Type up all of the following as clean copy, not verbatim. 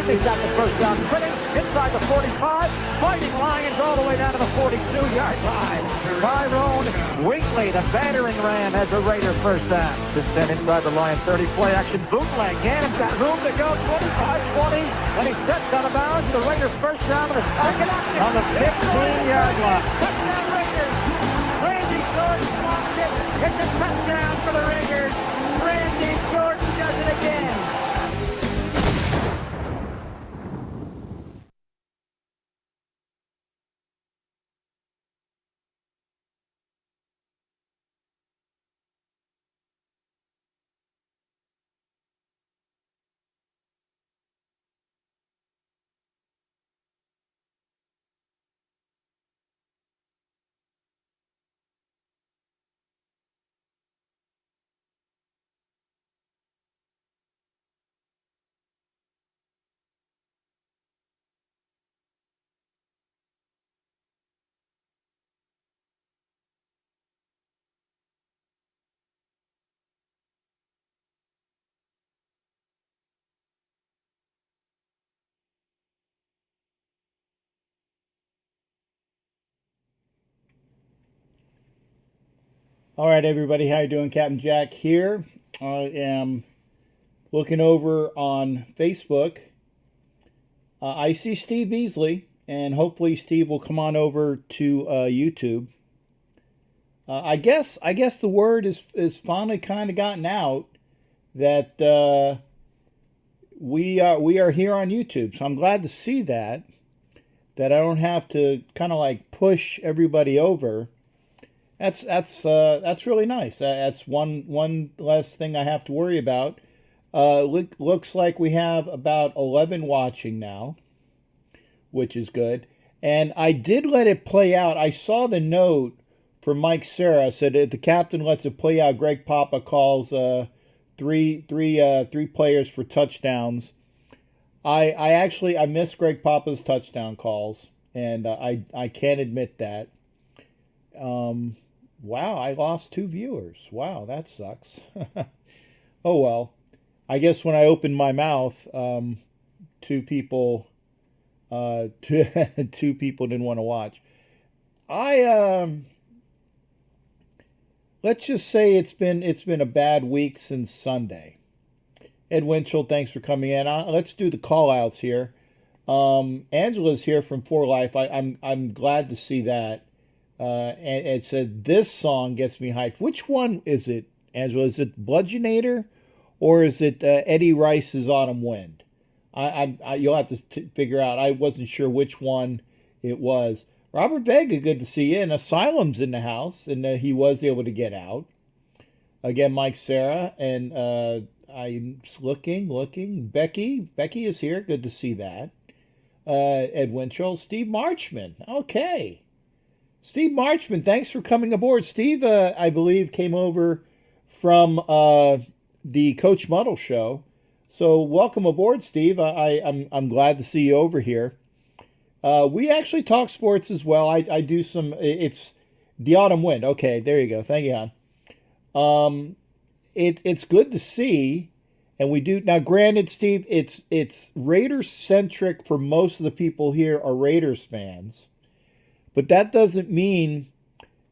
He's got the first down sprinting inside the 45. Fighting Lions all the way down to the 42-yard line. Tyrone Wheatley, the battering ram, has a Raider first down. Just then inside the Lion 30, play action bootleg. Gannon's got room to go, 25-20, and he steps out of bounds. The Raiders first down on the 15-yard line. Touchdown Raiders. Randy Jordan blocked it. It's a touchdown for the Raiders. Randy Jordan does it again. All right, everybody, how you doing? Captain Jack here. I am looking over on Facebook. I see Steve Beasley, and hopefully Steve will come on over to YouTube. I guess the word is finally kind of gotten out that we are here on YouTube. So I'm glad to see that I don't have to kind of like push everybody over. That's really nice. That's one less thing I have to worry about. Looks like we have about 11 watching now, which is good. And I did let it play out. I saw the note from Mike Serra said if the captain lets it play out, Greg Papa calls three players for touchdowns. I missed Greg Papa's touchdown calls, and I can't admit that. Wow, I lost 2 viewers. Wow, that sucks. Oh well. I guess when I opened my mouth, 2 people didn't want to watch. Let's just say it's been a bad week since Sunday. Ed Winchell, thanks for coming in. Let's do the call outs here. Angela's here from For Life. I'm glad to see that. And it said, this song gets me hyped. Which one is it, Angela? Is it Bludgeonator or is it Eddie Rice's Autumn Wind? You'll have to figure out. I wasn't sure which one it was. Robert Vega, good to see you. And Asylum's in the house, and he was able to get out. Again, Mike Sarah, and I'm looking. Becky is here. Good to see that. Ed Winchell. Steve Marchman. Okay. Steve Marchman, thanks for coming aboard. Steve, I believe, came over from the Coach Muddle show. So welcome aboard, Steve. I'm glad to see you over here. We actually talk sports as well. I do some. It's the Autumn Wind. Okay, there you go. Thank you, hon. It's good to see, and we do now. Granted, Steve, it's Raiders centric for most of the people here are Raiders fans. But that doesn't mean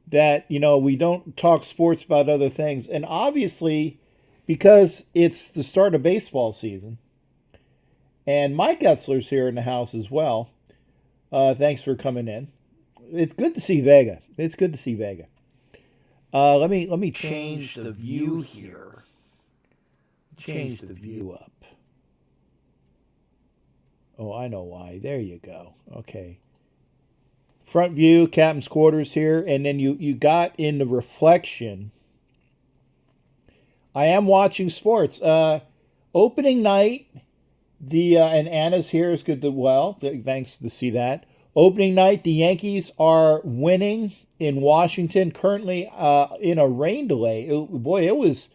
that, we don't talk sports about other things. And obviously, because it's the start of baseball season, and Mike Etzler's here in the house as well. Thanks for coming in. It's good to see Vega. Let me change the view here. Change the view up. Oh, I know why. There you go. Okay. Front view, captain's quarters here, and then you got in the reflection. I am watching sports. Opening night, and Anna's here is good to thanks to see that. Opening night, the Yankees are winning in Washington. Currently in a rain delay. It was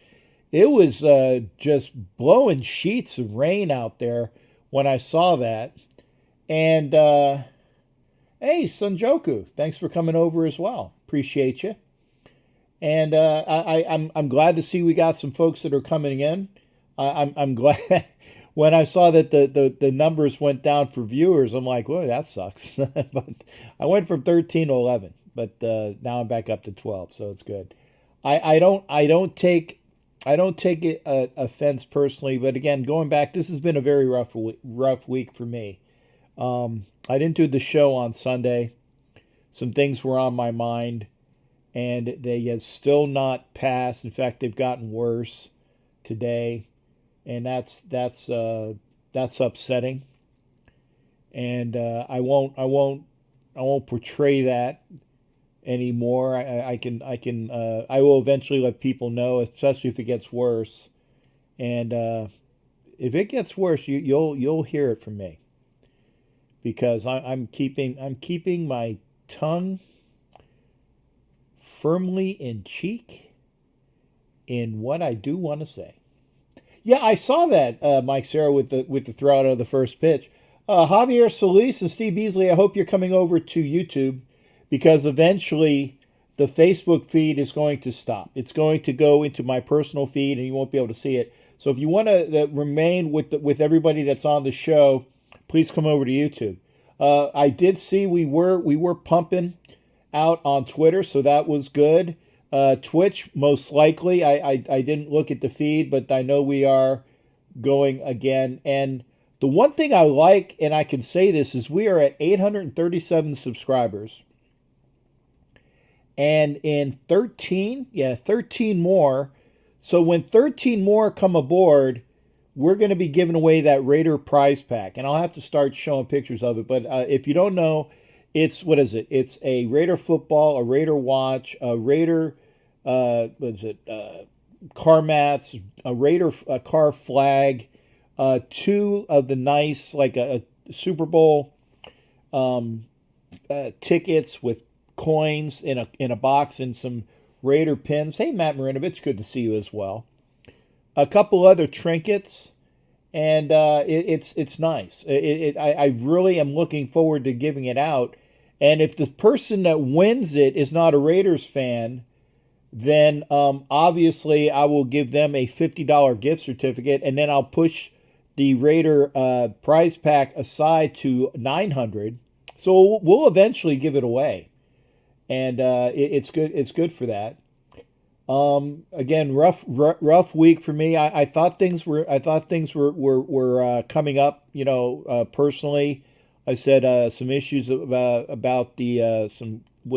just blowing sheets of rain out there when I saw that, and. Hey, Sunjoku, thanks for coming over as well. Appreciate you. And I'm glad to see we got some folks that are coming in. I'm glad when I saw that the numbers went down for viewers, I'm like, well, that sucks. But I went from 13 to 11, but now I'm back up to 12, so it's good. I don't take it offense personally, but again, going back, this has been a very rough week for me. I didn't do the show on Sunday. Some things were on my mind, and they have still not passed. In fact, they've gotten worse today, and that's upsetting. And I won't portray that anymore. I will eventually let people know, especially if it gets worse. And if it gets worse, you'll hear it from me, because I'm keeping my tongue firmly in cheek in what I do want to say. Yeah, I saw that, Mike Sarah, with the throw out of the first pitch. Javier Solis and Steve Beasley, I hope you're coming over to YouTube, because eventually the Facebook feed is going to stop. It's going to go into my personal feed, and you won't be able to see it. So if you want to remain with everybody that's on the show, please come over to YouTube. I did see we were pumping out on Twitter, so that was good. Twitch, most likely. I didn't look at the feed, but I know we are going again. And the one thing I like, and I can say this, is we are at 837 subscribers. And in 13 more. So when 13 more come aboard, we're going to be giving away that Raider prize pack. And I'll have to start showing pictures of it. But if you don't know, it's, what is it? It's a Raider football, a Raider watch, a Raider, car mats, a Raider car flag, two of the nice, like a Super Bowl tickets with coins in a box, and some Raider pins. Hey, Matt Marinovich, good to see you as well. A couple other trinkets, and it's nice. I really am looking forward to giving it out. And if the person that wins it is not a Raiders fan, then obviously I will give them a $50 gift certificate, and then I'll push the Raider prize pack aside to $900. So we'll eventually give it away, and it's good. It's good for that. Again, rough week for me. I thought things were coming up. Personally, I said some issues about the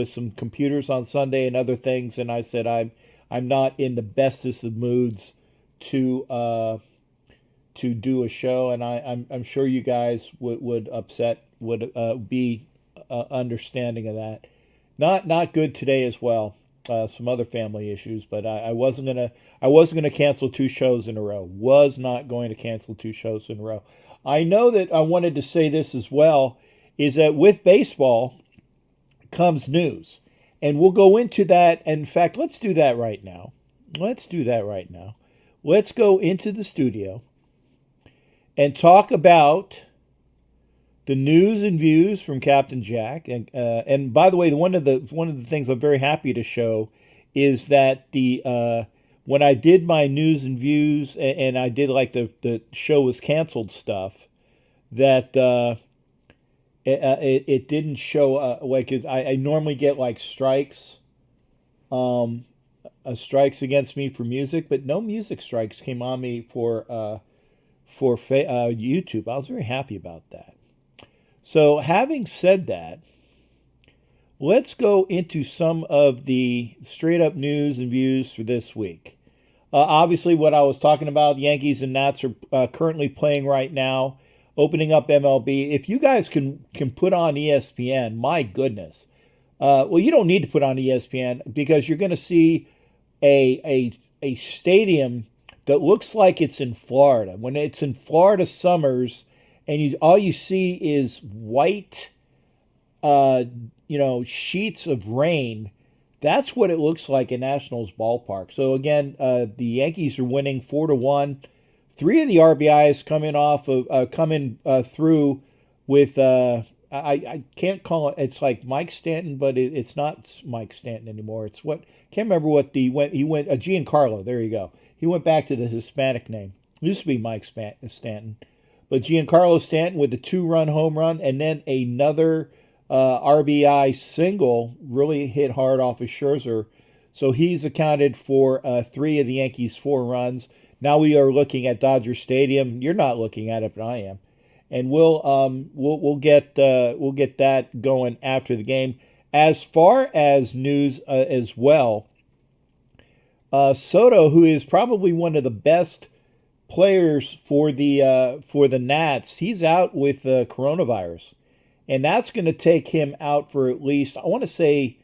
some computers on Sunday and other things, and I said I'm not in the bestest of moods to do a show, and I'm sure you guys would be understanding of that. Not good today as well. Some other family issues, but I wasn't gonna cancel 2 shows in a row. Was not going to cancel 2 shows in a row. I know that I wanted to say this as well, is that with baseball comes news, and we'll go into that. In fact, let's do that right now. Let's go into the studio and talk about the news and views from Captain Jack. And by the way, one of the things I'm very happy to show is that when I did my news and views, and I did like the show was canceled stuff, that it didn't show like I normally get like strikes, strikes against me for music, but no music strikes came on me for YouTube. I was very happy about that. So having said that, let's go into some of the straight up news and views for this week. Obviously, what I was talking about, Yankees and Nats are currently playing right now, opening up MLB. If you guys can put on ESPN, my goodness. Well, you don't need to put on ESPN, because you're going to see a stadium that looks like it's in Florida. When it's in Florida summers, and all you see is white, sheets of rain. That's what it looks like in Nationals ballpark. So again, the Yankees are winning 4-1. 3 of the RBIs coming through with I can't call it. It's like Mike Stanton, but it's not Mike Stanton anymore. Can't remember what he went Giancarlo. There you go. He went back to the Hispanic name. Used to be Mike Stanton. But Giancarlo Stanton with a 2-run home run and then another RBI single really hit hard off of Scherzer. So he's accounted for 3 of the Yankees' 4 runs. Now we are looking at Dodger Stadium. You're not looking at it, but I am. And we'll get that going after the game. As far as news as well, Soto, who is probably one of the best players for the Nats, he's out with coronavirus, and that's going to take him out for at least, I want to say,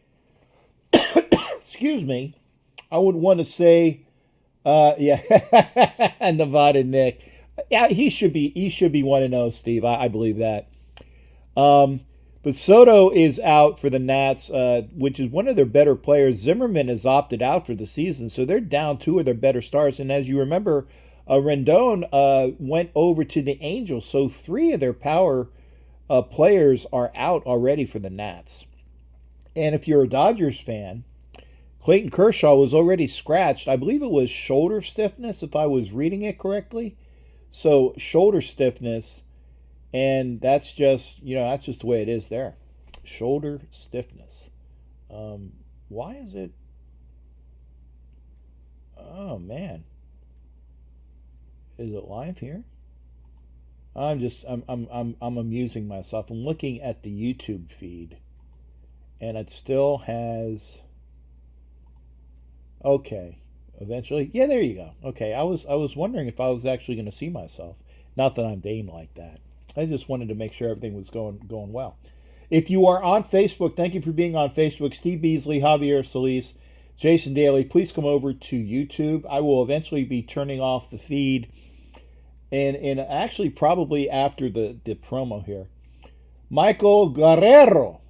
excuse me, I would want to say, yeah, Nevada Nick, yeah, he should be 1-0, Steve. I believe that. But Soto is out for the Nats, which is one of their better players. Zimmerman has opted out for the season, so they're down 2 of their better stars. And as you remember, Rendon went over to the Angels, so 3 of their power players are out already for the Nats. And if you're a Dodgers fan, Clayton Kershaw was already scratched. I believe it was shoulder stiffness, if I was reading it correctly. So shoulder stiffness, and that's just the way it is there. Shoulder stiffness. Why is it? Oh man. Is it live here? I'm amusing myself. I'm looking at the YouTube feed, and it still has. Okay, eventually, yeah, there you go. Okay, I was wondering if I was actually going to see myself. Not that I'm vain like that. I just wanted to make sure everything was going well. If you are on Facebook, thank you for being on Facebook. Steve Beasley, Javier Solis, Jason Daly. Please come over to YouTube. I will eventually be turning off the feed. And actually probably after the promo here. Michael Guerrero,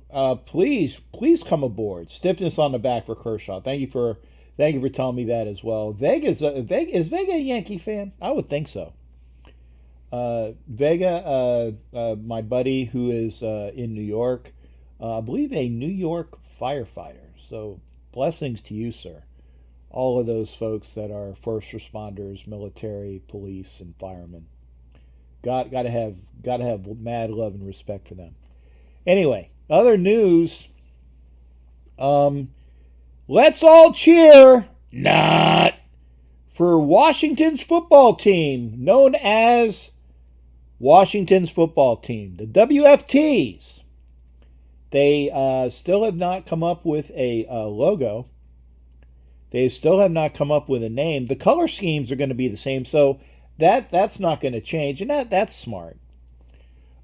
please come aboard. Stiffness on the back for Kershaw. Thank you for telling me that as well. Is Vega a Yankee fan? I would think so. Vega, my buddy who is in New York, I believe a New York firefighter. So blessings to you, sir. All of those folks that are first responders, military, police, and firemen. Gotta have mad love and respect for them. Anyway, other news. Let's all cheer, not for Washington's football team, known as Washington's football team, the WFTs. They still have not come up with a logo. They still have not come up with a name. The color schemes are going to be the same, so that's not going to change, and that's smart.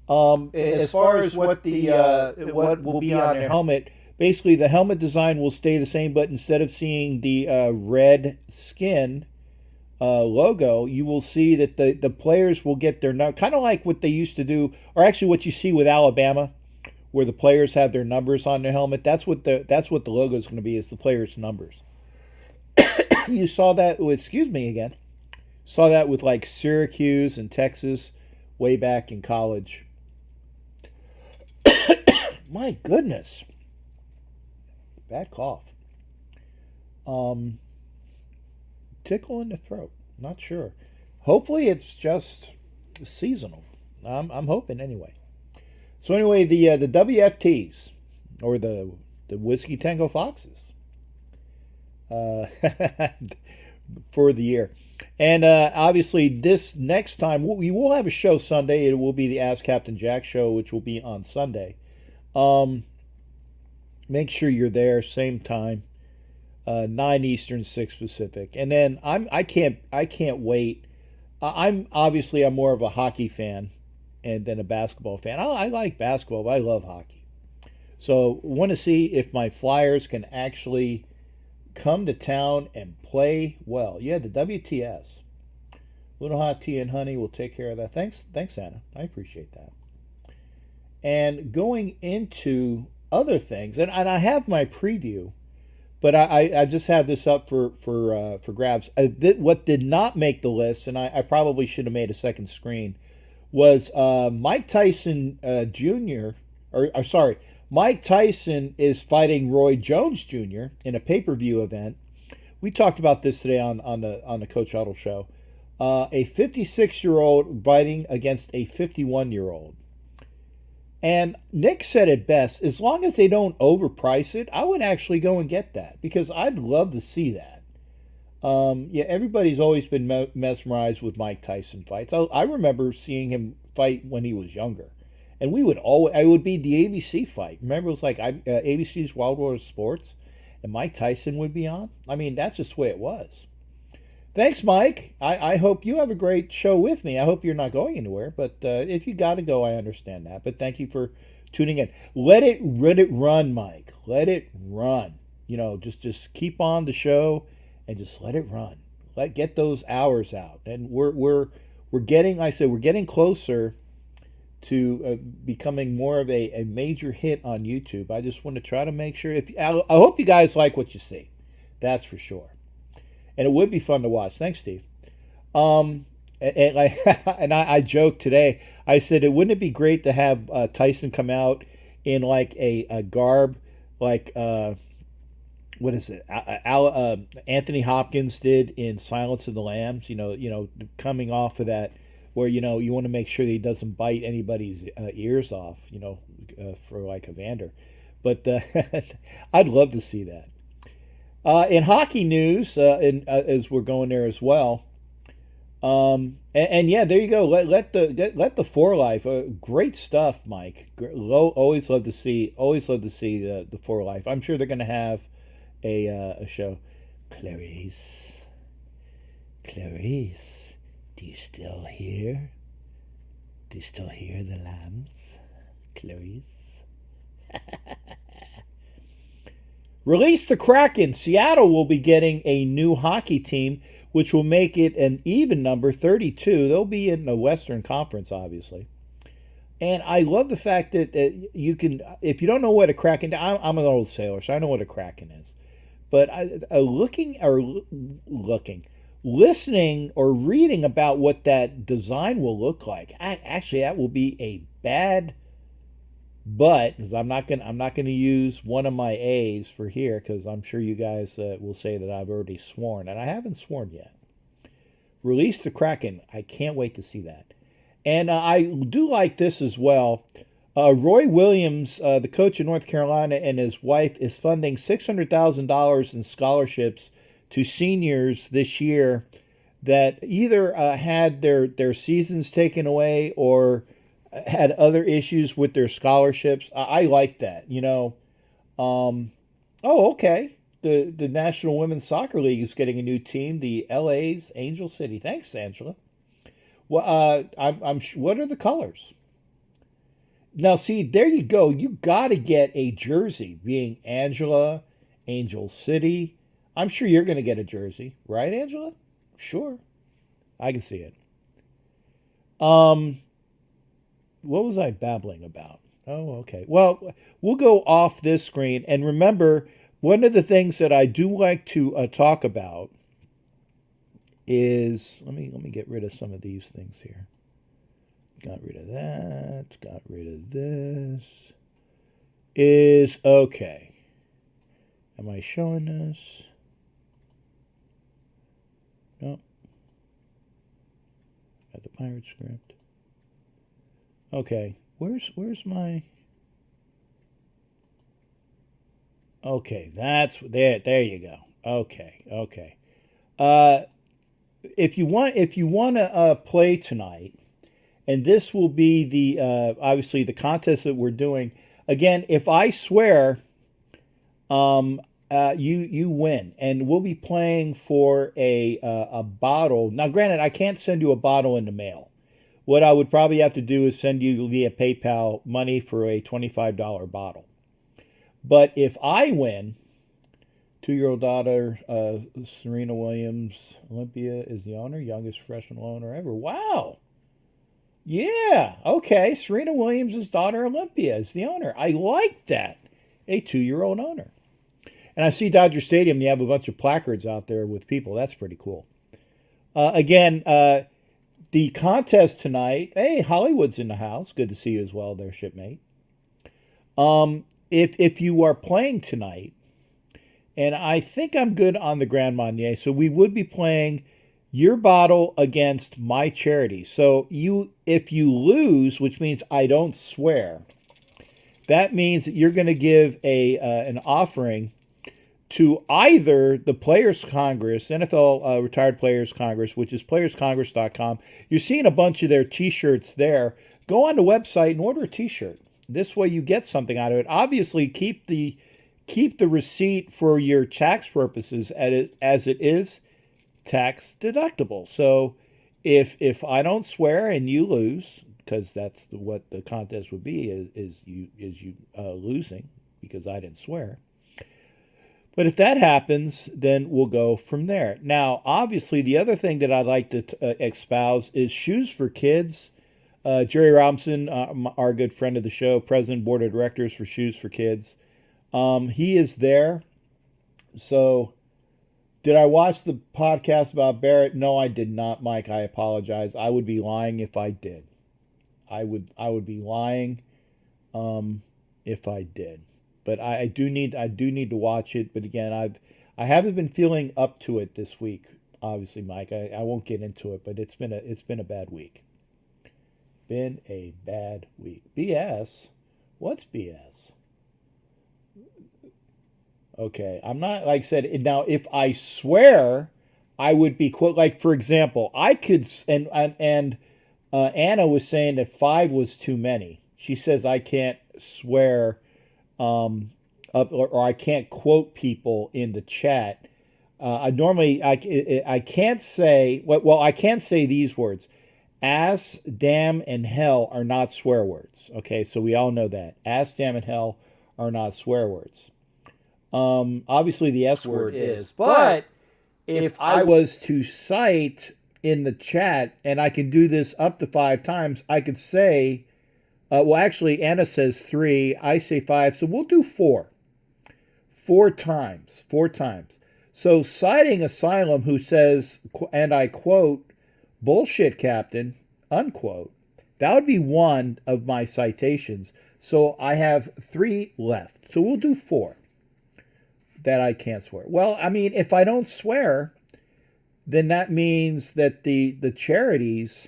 As far as what will be on their helmet, basically the helmet design will stay the same, but instead of seeing the red skin logo, you will see that the players will get their number, kind of like what they used to do, or actually what you see with Alabama, where the players have their numbers on their helmet. That's what the logo is going to be, is the players' numbers. You saw that with, saw that with like Syracuse and Texas way back in college. My goodness. Bad cough. Tickle in the throat. Not sure. Hopefully it's just seasonal. I'm hoping anyway. So anyway, the WFTs, or the Whiskey Tango Foxes, for the year. And obviously this next time, we will have a show Sunday. It will be the Ask Captain Jack show, which will be on Sunday. Make sure you're there, same time, 9 Eastern, 6 Pacific. And then I can't wait. I'm more of a hockey fan than a basketball fan. I like basketball, but I love hockey. So want to see if my Flyers can actually come to town and play well. Yeah, the WTS. Little hot tea and honey will take care of that. Thanks, Anna. I appreciate that. And going into other things, and I have my preview, but I just have this up for grabs. What did not make the list, and I probably should have made a second screen, was Mike Tyson Jr. Mike Tyson is fighting Roy Jones Jr. in a pay-per-view event. We talked about this today on the Coach Huddle show. A 56-year-old fighting against a 51-year-old. And Nick said it best, as long as they don't overprice it, I would actually go and get that because I'd love to see that. Yeah, everybody's always been mesmerized with Mike Tyson fights. I remember seeing him fight when he was younger. And we would always, I would be the ABC fight. Remember, it was like ABC's Wild World of Sports, and Mike Tyson would be on. I mean, that's just the way it was. Thanks, Mike. I hope you have a great show with me. I hope you're not going anywhere, but if you got to go, I understand that. But thank you for tuning in. Let it run, Mike. Let it run. You know, just keep on the show and just let it run. Get those hours out. And we're getting, like I said, we're getting closer to becoming more of a major hit on YouTube. I just want to try to make sure. I hope you guys like what you see. That's for sure. And it would be fun to watch. Thanks, Steve. And I joked today. I said, wouldn't it be great to have Tyson come out in like a garb like what is it? Anthony Hopkins did in Silence of the Lambs. You know, coming off of that, where you want to make sure that he doesn't bite anybody's ears off. For like Evander. But I'd love to see that. In hockey news, as we're going there as well, and yeah, there you go. Let the four life. Great stuff, Mike. Always love to see the four life. I'm sure they're going to have a show. Clarice, do you still hear? Do you still hear the lambs, Clarice? Release the Kraken. Seattle will be getting a new hockey team, which will make it an even number, 32. They'll be in the Western Conference, obviously. And I love the fact that you can, if you don't know what a Kraken, I'm an old sailor, so I know what a Kraken is. But listening or reading about what that design will look like, actually, that will be a bad. But because I'm not gonna use one of my A's for here, because I'm sure you guys will say that I've already sworn, and I haven't sworn yet. Release the Kraken. I can't wait to see that. And I do like this as well. Roy Williams, the coach of North Carolina, and his wife is funding $600,000 in scholarships to seniors this year that either had their seasons taken away or had other issues with their scholarships. I like that, okay. The National Women's Soccer League is getting a new team, the LA's Angel City. Thanks, Angela. Well, what are the colors? Now, see, there you go. You got to get a jersey, being Angela, Angel City. I'm sure you're going to get a jersey, right, Angela? Sure. I can see it. What was I babbling about? Oh, okay. Well, we'll go off this screen. And remember, one of the things that I do like to talk about is, let me get rid of some of these things here. Got rid of that. Got rid of this. Is, okay. Am I showing this? No. Got the pirate script. Okay, where's my? Okay, that's there. There you go. Okay. If you want to play tonight, and this will be the obviously the contest that we're doing. Again, if I swear, you win, and we'll be playing for a bottle. Now, granted, I can't send you a bottle in the mail. What I would probably have to do is send you via PayPal money for a $25 bottle. But if I win, 2-year-old daughter, Serena Williams, Olympia is the owner, youngest professional owner ever. Wow. Yeah. Okay. Serena Williams' daughter, Olympia, is the owner. I like that. A 2-year-old owner. And I see Dodger Stadium, you have a bunch of placards out there with people. That's pretty cool. Again, the contest tonight, hey, Hollywood's in the house. Good to see you as well there, shipmate. If you are playing tonight, and I think I'm good on the Grand Marnier, so we would be playing your bottle against my charity. So if you lose, which means I don't swear, that means that you're going to give an offering to either the Players Congress, NFL Retired Players Congress, which is playerscongress.com. You're seeing a bunch of their T-shirts there. Go on the website and order a T-shirt. This way you get something out of it. Obviously, keep the receipt for your tax purposes as it is tax deductible. So if I don't swear and you lose, because that's what the contest would be, is you losing because I didn't swear. But if that happens, then we'll go from there. Now, obviously, the other thing that I'd like to espouse is Shoes for Kids. Jerry Robinson, our good friend of the show, president, board of directors for Shoes for Kids. He is there. So, did I watch the podcast about Barrett? No, I did not, Mike. I apologize. I would be lying if I did. I would be lying if I did. But I do need to watch it. But again, I haven't been feeling up to it this week. Obviously, Mike. I won't get into it, but it's been a bad week. Been a bad week. BS? What's BS? Okay, I'm not, like I said, now if I swear, I would be, quote, like, for example, I could, and Anna was saying that 5 was too many. She says I can't swear, or I can't quote people in the chat. I can't say, well, I can't say these words. Ass, damn, and hell are not swear words. Okay, so we all know that. Ass, damn, and hell are not swear words. Obviously the S word is, but if I was to cite in the chat, and I can do this up to 5 times, I could say, well, actually, Anna says 3, I say 5, so we'll do 4. 4 times. So citing Asylum, who says, and I quote, bullshit, Captain, unquote, that would be one of my citations. So I have 3 left. So we'll do 4 that I can't swear. Well, I mean, if I don't swear, then that means that the charities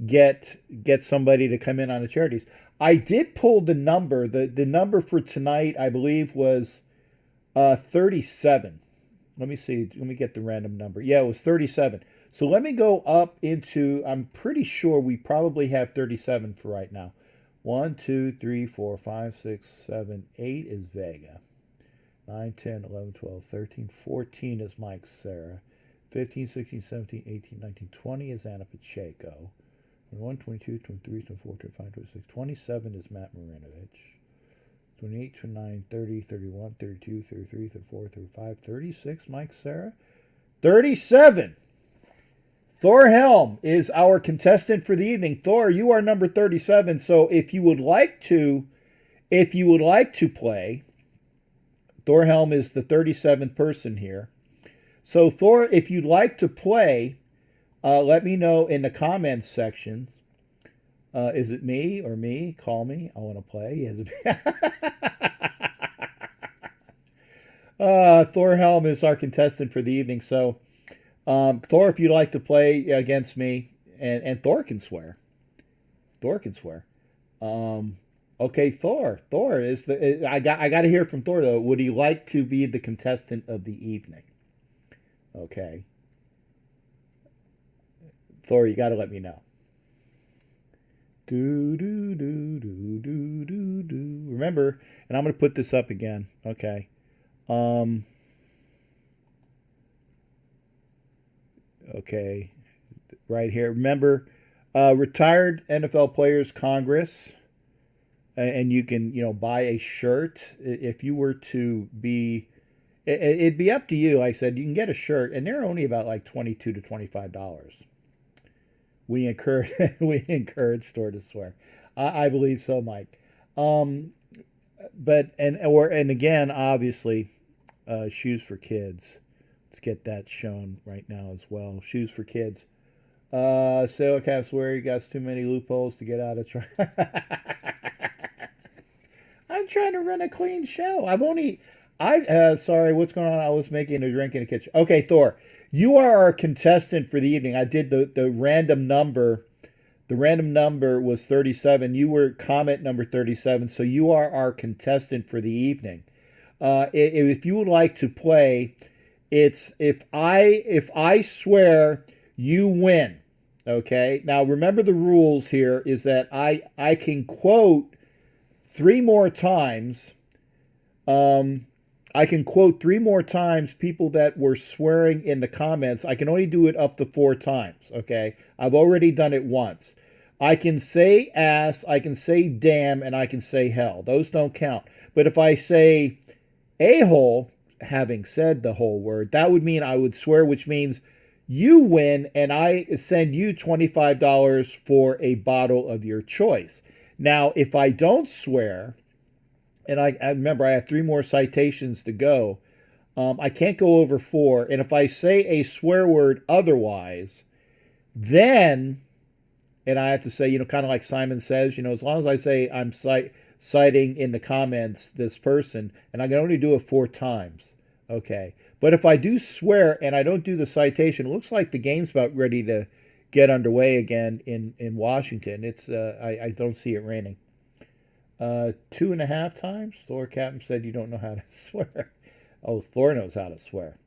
get somebody to come in on the charities. I did pull the number. The number for tonight, I believe, was 37. Let me see. Let me get the random number. Yeah, it was 37. So let me go up into, I'm pretty sure we probably have 37 for right now. 1, 2, 3, 4, 5, 6, 7, 8 is Vega. 9, 10, 11, 12, 13, 14 is Mike Sarah. 15, 16, 17, 18, 19, 20 is Anna Pacheco. 21, 22, 23, 24, 25, 26, 27 is Matt Marinovich. 28, 29, 30, 31, 32, 33, 34, 35, 36, Mike Sarah. 37! Thor Helm is our contestant for the evening. Thor, you are number 37, so if you would like to play, Thor Helm is the 37th person here. So Thor, if you'd like to play, let me know in the comments section. Is it me or me? Call me. I want to play. Thor Helm is our contestant for the evening. So, Thor, if you'd like to play against me, and Thor can swear. Okay, Thor. Thor is the. I got to hear from Thor though. Would he like to be the contestant of the evening? Okay. Thor, you got to let me know. Do do do do do do do. Remember, and I'm going to put this up again. Okay. Okay. Right here. Remember, Retired NFL Players Congress, and you can buy a shirt if you were to be. It'd be up to you. Like I said, you can get a shirt, and they're only about like $22 to $25. We encourage Thor to swear. I believe so, Mike. But again, obviously, Shoes for Kids. Let's get that shown right now as well. Shoes for Kids. Sailor Cap swear you got too many loopholes to get out of try. I'm trying to run a clean show. Sorry, what's going on? I was making a drink in the kitchen. Okay, Thor, you are our contestant for the evening. I did the random number. The random number was 37. You were comment number 37, so you are our contestant for the evening. If you would like to play, it's if I swear, you win. Okay. Now remember the rules here is that I can quote three more times. I can quote three more times people that were swearing in the comments. I can only do it up to 4 times. Okay. I've already done it once. I can say ass, I can say damn, and I can say hell. Those don't count. But if I say a-hole, having said the whole word, that would mean I would swear, which means you win, and I send you $25 for a bottle of your choice. Now, if I don't swear, and I remember I have 3 more citations to go, I can't go over 4. And if I say a swear word otherwise, then, and I have to say, kind of like Simon Says, as long as I say I'm citing in the comments this person, and I can only do it 4 times. Okay. But if I do swear and I don't do the citation, it looks like the game's about ready to get underway again in Washington. It's I don't see it raining. 2.5 times? Thor Captain said you don't know how to swear. Oh, Thor knows how to swear.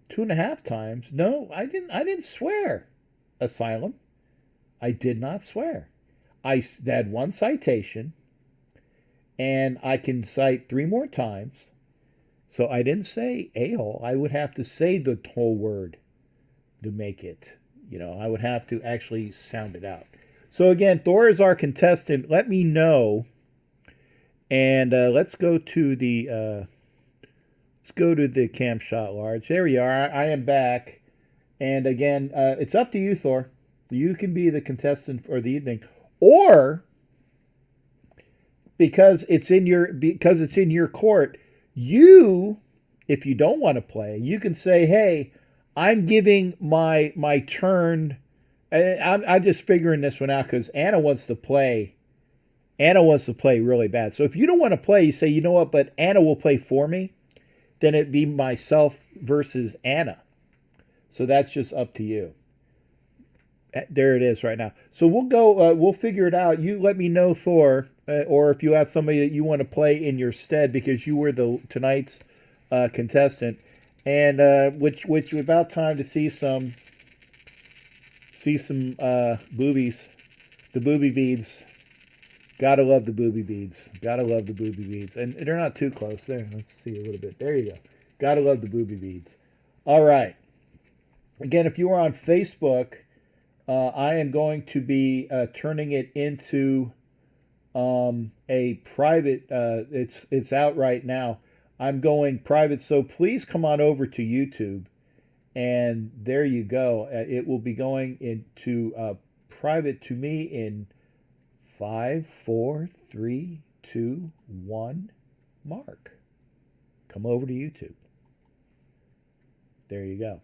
2.5 times? No, I didn't swear. Asylum. I did not swear. I had 1 citation, and I can cite 3 more times. So I didn't say a-hole. I would have to say the whole word to make it. I would have to actually sound it out. So again, Thor is our contestant. Let me know. And let's go to the cam shot large. There we are. I am back. And again, it's up to you, Thor. You can be the contestant for the evening, or because it's in your court, if you don't want to play, you can say, "Hey, I'm giving my turn." I'm just figuring this one out because Anna wants to play. Anna wants to play really bad. So if you don't want to play, you say, "You know what? But Anna will play for me." Then it'd be myself versus Anna. So that's just up to you. There it is right now. So we'll go. We'll figure it out. You let me know, Thor, or if you have somebody that you want to play in your stead because you were tonight's contestant, and which about time to see some boobies, the booby beads. Gotta love the booby beads. Gotta love the booby beads, and they're not too close. There, let's see a little bit. There you go. Gotta love the booby beads. All right. Again, if you are on Facebook. I am going to be turning it into a private. It's out right now. I'm going private, so please come on over to YouTube, and there you go. It will be going into private to me in 5, 4, 3, 2, 1. Mark, come over to YouTube. There you go.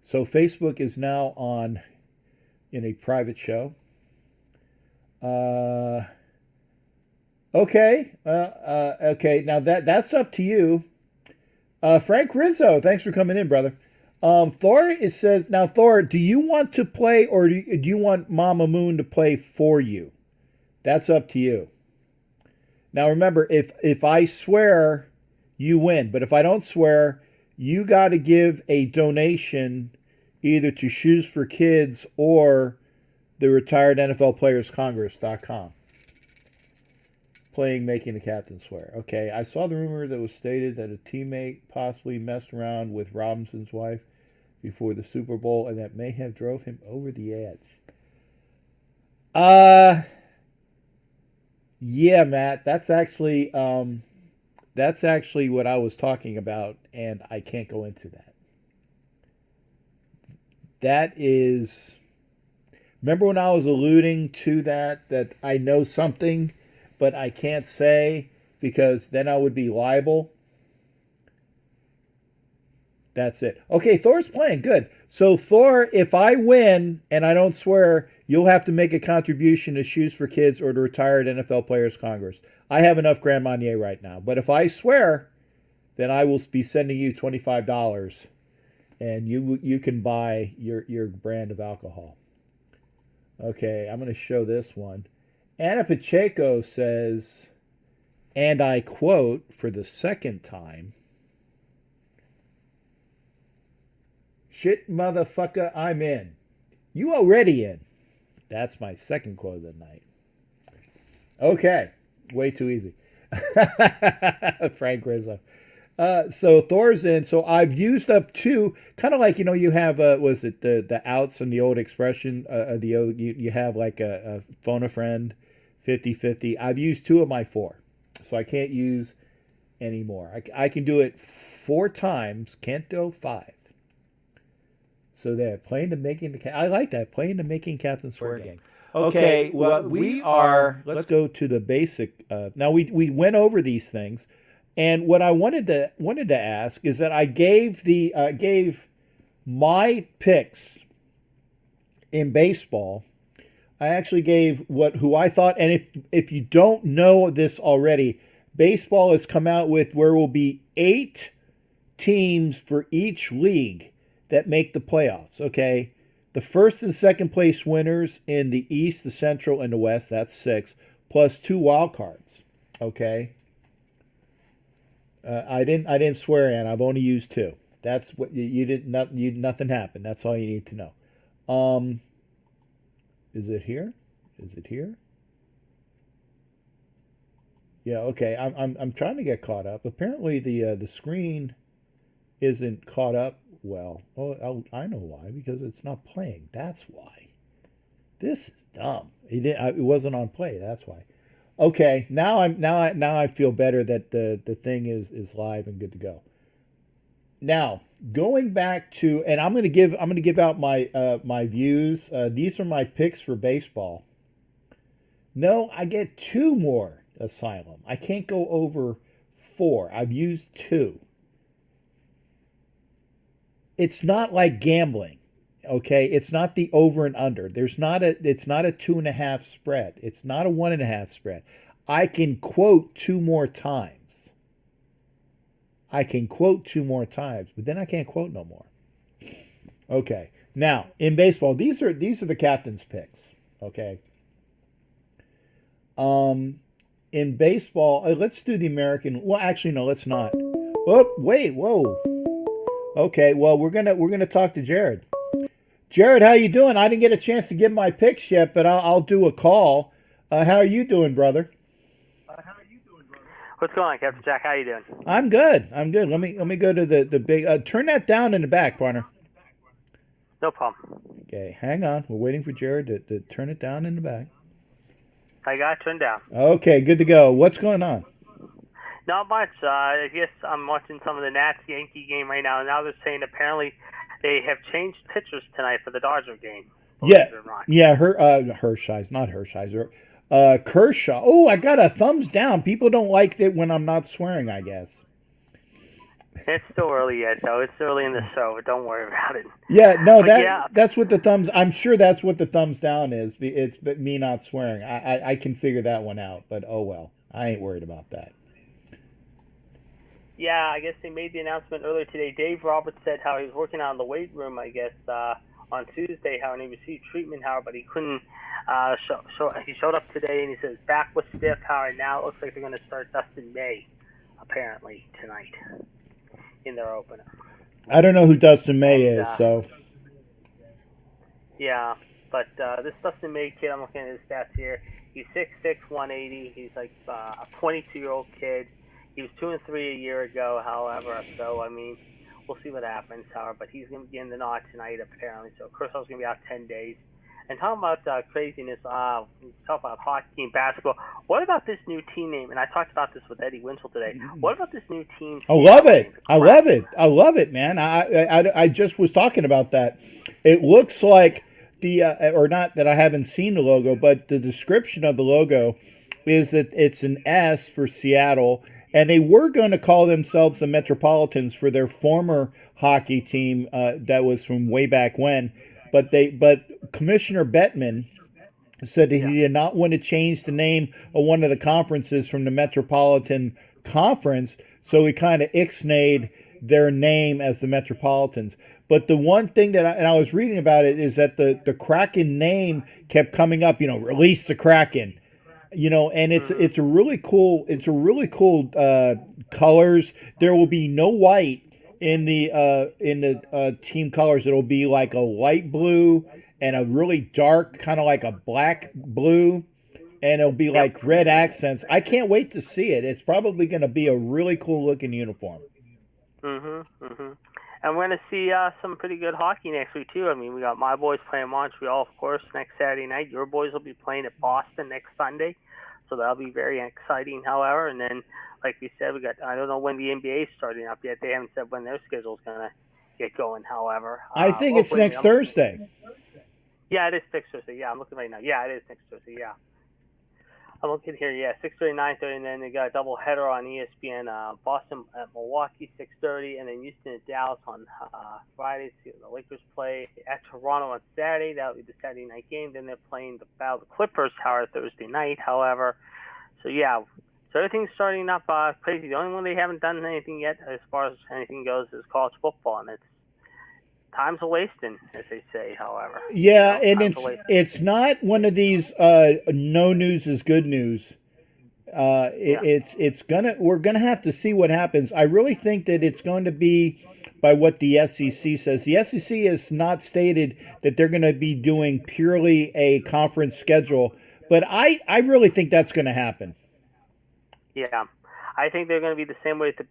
So Facebook is now on. In a private show. Okay. Okay. Now that's up to you. Frank Rizzo, thanks for coming in, brother. Thor, it says, now Thor, do you want to play or do you want Mama Moon to play for you? That's up to you. Now remember, if I swear, you win. But if I don't swear, you got to give a donation either to Shoes for Kids or the Retired NFL Players Congress.com. Playing Making the Captain Swear. Okay, I saw the rumor that was stated that a teammate possibly messed around with Robinson's wife before the Super Bowl and that may have drove him over the edge. Yeah, Matt, that's actually what I was talking about, and I can't go into that. That is, remember when I was alluding to that I know something, but I can't say because then I would be liable? That's it. Okay, Thor's playing. Good. So, Thor, if I win and I don't swear, you'll have to make a contribution to Shoes for Kids or to Retired NFL Players Congress. I have enough Grand Marnier right now. But if I swear, then I will be sending you $25, and you can buy your brand of alcohol. Okay, I'm going to show this one. Anna Pacheco says, and I quote for the second time, "Shit, motherfucker, I'm in. You already in." That's my second quote of the night. Okay, way too easy. Frank Rizzo. So Thor's in. So I've used up two, kind of like, you have, was it the outs and the old expression, you have like a phone a friend, 50-50. I've used two of my four. So I can't use any more. I can do it 4 times, can't do 5. So there, playing to making the I like that, playing to making Captain Swear Gang. Okay, well, we are, let's go to the basic. Now, we went over these things, and what I wanted to ask is that I gave my picks in baseball. I actually gave who I thought, and if you don't know this already, baseball has come out with where will be 8 teams for each league that make the playoffs, okay? The first and second place winners in the East, the Central, and the West, that's 6, plus 2 wild cards, okay? I didn't swear in. I've only used 2. That's what nothing happened. That's all you need to know. Is it here? Is it here? Yeah, okay. I'm trying to get caught up. Apparently the screen isn't caught up well. Oh, I know why, because it's not playing. That's why. This is dumb. It wasn't on play. That's why. Okay, now I feel better that the thing is live and good to go. Now, going back to, and I'm gonna give out my views. These are my picks for baseball. No, I get 2 more Asylum. I can't go over 4. I've used 2. It's not like gambling, okay? It's not the over and under. It's not a 2.5 spread. It's not a 1.5 spread. I can quote 2 more times. But then I can't quote no more. Okay. Now, in baseball, these are the captain's picks, okay? In baseball, let's do the American. Well, actually, no, let's not. Oh, wait, whoa. Okay, well, we're gonna talk to Jared. Jared, how you doing? I didn't get a chance to give my picks yet, but I'll do a call. How are you doing, brother? What's going on, Captain Jack? How you doing? I'm good. Let me go to the big. Turn that down in the back, partner. No problem. Okay, hang on. We're waiting for Jared to turn it down in the back. I got it turned down. Okay, good to go. What's going on? Not much. I guess I'm watching some of the Nats-Yankee game right now, and now they're saying apparently they have changed pitchers tonight for the Dodger game. Yeah, Hershiser, not Hershiser. Kershaw. Oh, I got a thumbs down. People don't like it when I'm not swearing, I guess. It's still early yet, though. It's early in the show, but don't worry about it. Yeah, no, that's what the thumbs. I'm sure that's what the thumbs down is. It's me not swearing. I can figure that one out, but oh well. I ain't worried about that. Yeah, I guess they made the announcement earlier today. Dave Roberts said how he was working out in the weight room, I guess, on Tuesday, how he received treatment, but he couldn't he showed up today, and he says back was stiff, and now it looks like they're going to start Dustin May, apparently, tonight in their opener. I don't know who Dustin May is, so. Yeah, but this Dustin May kid, I'm looking at his stats here. He's 6'6", 180. He's like a 22-year-old kid. He was 2-3 a year ago, however. So, I mean, we'll see what happens, but he's going to be in the knot tonight, apparently. So, Kershaw's going to be out 10 days. And talking about craziness, talk about hockey and basketball. What about this new team name? And I talked about this with Eddie Winchell today. What about this new team? I love it. I love it, man. I just was talking about that. It looks like or not that I haven't seen the logo, but the description of the logo is that it's an S for Seattle. And they were going to call themselves the Metropolitans for their former hockey team that was from way back when. But Commissioner Bettman said that he did not want to change the name of one of the conferences from the Metropolitan Conference. So we kind of ixnayed their name as the Metropolitans. But the one thing that I was reading about it is that the Kraken name kept coming up, release the Kraken. And it's a really cool colors. There will be no white in the team colors. It'll be like a light blue and a really dark, kind of like a black blue, and it'll be like red accents. I can't wait to see it. It's probably going to be a really cool looking uniform. And we're going to see some pretty good hockey next week, too. I mean, we got my boys playing Montreal, of course, next Saturday night. Your boys will be playing at Boston next Sunday. So that'll be very exciting, however. And then, like we said, I don't know when the NBA is starting up yet. They haven't said when their schedule's going to get going, however. I think it's next Thursday. Yeah, it is next Thursday. Yeah, I'm looking right now. Yeah, it is next Thursday, yeah. I'm looking here, 6:30, 9:30, and then they got a doubleheader on ESPN. Boston at Milwaukee, 6:30, and then Houston at Dallas on Friday. The Lakers play at Toronto on Saturday. That'll be the Saturday night game. Then they're playing the Battle of the Clippers, however, Thursday night, however. So, yeah, so everything's starting up crazy. The only one they haven't done anything yet as far as anything goes is college football, and time's a wasting, as they say, however. Yeah, and it's not one of these no news is good news. We're gonna have to see what happens. I really think that it's going to be by what the SEC says. The SEC has not stated that they're going to be doing purely a conference schedule, but I really think that's going to happen. Yeah, I think they're going to be the same way with the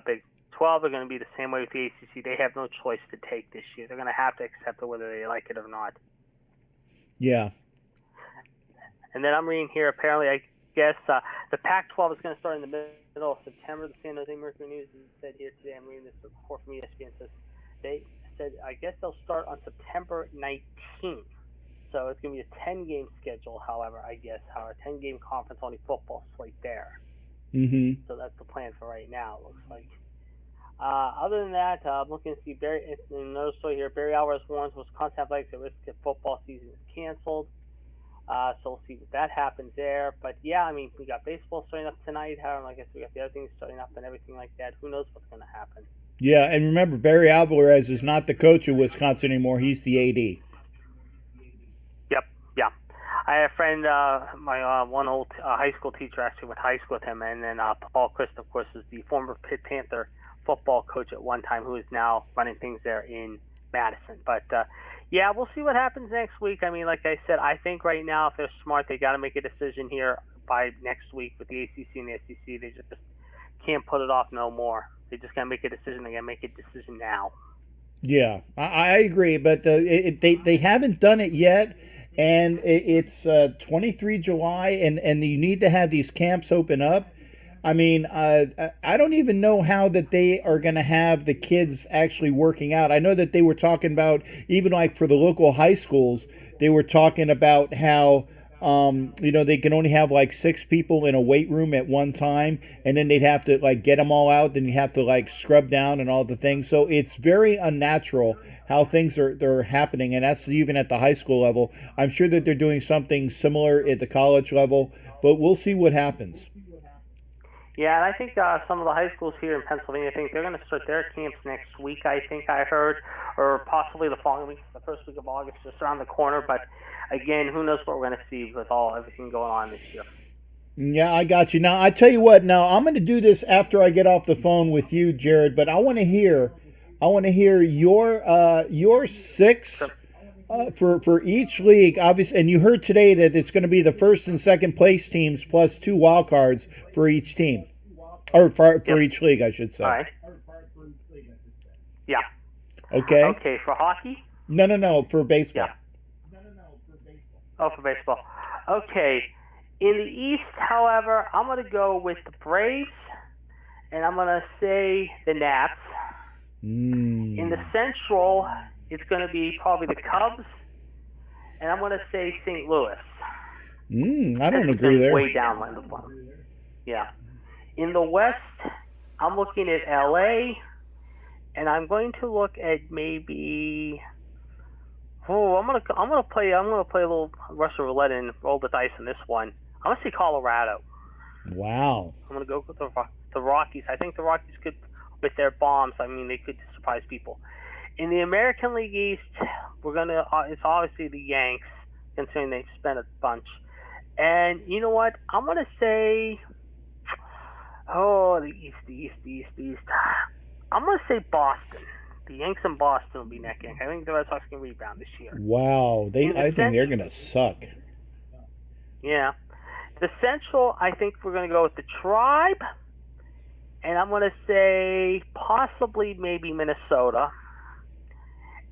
Big 12 are going to be the same way with the ACC. They have no choice to take this year. They're going to have to accept it whether they like it or not. Yeah. And then I'm reading here, apparently, I guess the Pac-12 is going to start in the middle of September. The San Jose Mercury News said here today, I'm reading this report from ESPN, they said, I guess they'll start on September 19th. So it's going to be a 10-game schedule, however, a 10-game conference-only football slate there. Mm-hmm. So that's the plan for right now, it looks like. Other than that, I'm looking to see another story here. Barry Alvarez warns Wisconsin Athletics at risk if football season is canceled. So we'll see what that happens there. But yeah, I mean, we got baseball starting up tonight. However, I guess we got the other things starting up and everything like that. Who knows what's going to happen? Yeah, and remember, Barry Alvarez is not the coach of Wisconsin anymore. He's the AD. Yep, yeah. I had a friend, my one old high school teacher actually went to high school with him, and then Paul Christ, of course, is the former Pitt Panther football coach at one time, who is now running things there in Madison. But yeah, we'll see what happens next week. I mean, like I said, I think right now, if they're smart, they got to make a decision here by next week with the ACC and the SEC. They just can't put it off no more. They just got to make a decision. They got to make a decision now. Yeah, I agree, but they haven't done it yet, and it's 23 July, and you need to have these camps open up. I mean, I don't even know how that they are going to have the kids actually working out. I know that they were talking about, even like for the local high schools, they were talking about how, they can only have like 6 people in a weight room at one time, and then they'd have to like get them all out, then you have to like scrub down and all the things. So it's very unnatural how things are happening, and that's even at the high school level. I'm sure that they're doing something similar at the college level, but we'll see what happens. Yeah, and I think some of the high schools here in Pennsylvania, I think they're going to start their camps next week, I think I heard, or possibly the following week, the first week of August, just around the corner. But again, who knows what we're going to see with everything going on this year. Yeah, I got you. Now, I tell you what, now I'm going to do this after I get off the phone with you, Jared, but I want to hear your 6 for each league, obviously, and you heard today that it's going to be the first and second place teams plus 2 wild cards for each team, or for each league, I should say. All right. Yeah. Okay. Okay, for hockey? No, for baseball. Yeah. Oh, for baseball. Okay. In the East, however, I'm going to go with the Braves, and I'm going to say the Nats. In the Central, it's going to be probably the Cubs, and I'm going to say St. Louis. I don't agree there. Way down in the bottom. Yeah. In the West, I'm looking at LA, and I'm going to look at maybe. I'm gonna play a little Russian roulette and roll the dice on this one. I'm gonna say Colorado. Wow. I'm gonna go with the Rockies. I think the Rockies could, with their bombs, I mean, they could surprise people. In the American League East, it's obviously the Yanks, considering they've spent a bunch. And you know what? I'm going to say, the East. I'm going to say Boston. The Yanks and Boston will be neck and neck. I think the Red Sox can rebound this year. Wow, I think they're going to suck. Yeah. The Central, I think we're going to go with the Tribe. And I'm going to say possibly maybe Minnesota.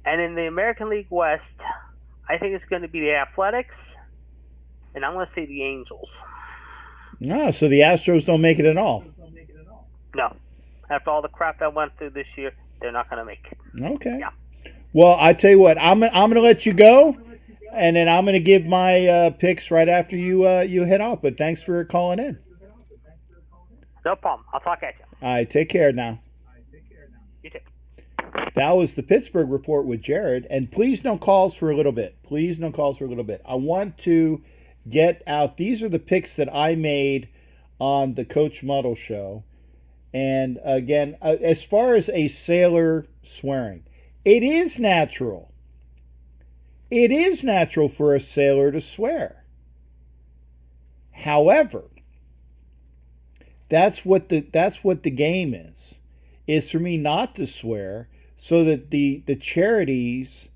And in the American League West, I think it's going to be the Athletics. And I'm going to say the Angels. Ah, so the Astros don't make it at all. No. After all the crap that went through this year, they're not going to make it. Okay. Yeah. Well, I tell you what, I'm going to let you go, and then I'm going to give my picks right after you head off. But thanks for calling in. No problem. I'll talk at you. All right, take care now. You too. That was the Pittsburgh Report with Jared. And please no calls for a little bit. I want to get out. These are the picks that I made on the Coach Muddle show. And again, as far as a sailor swearing, it is natural. It is natural for a sailor to swear. However, that's what the game is for me not to swear, so that the charities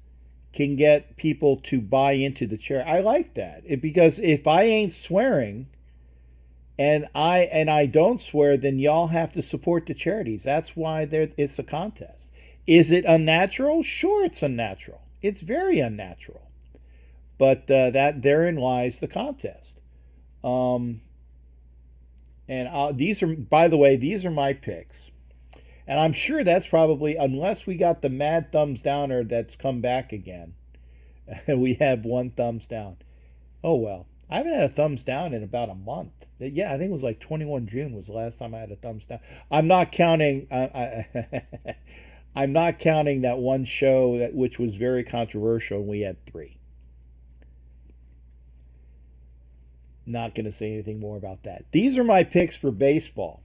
can get people to buy into the charity. I like that. Because if I ain't swearing and I don't swear, then y'all have to support the charities. That's why it's a contest. Is it unnatural? Sure, it's unnatural. It's very unnatural. But that therein lies the contest. And these are, by the way, these are my picks. And I'm sure that's probably, unless we got the mad thumbs downer that's come back again, we have one thumbs down. Oh, well. I haven't had a thumbs down in about a month. Yeah, I think it was like 21 June was the last time I had a thumbs down. I'm not counting. I'm not counting that one show which was very controversial, and we had 3. Not going to say anything more about that. These are my picks for baseball.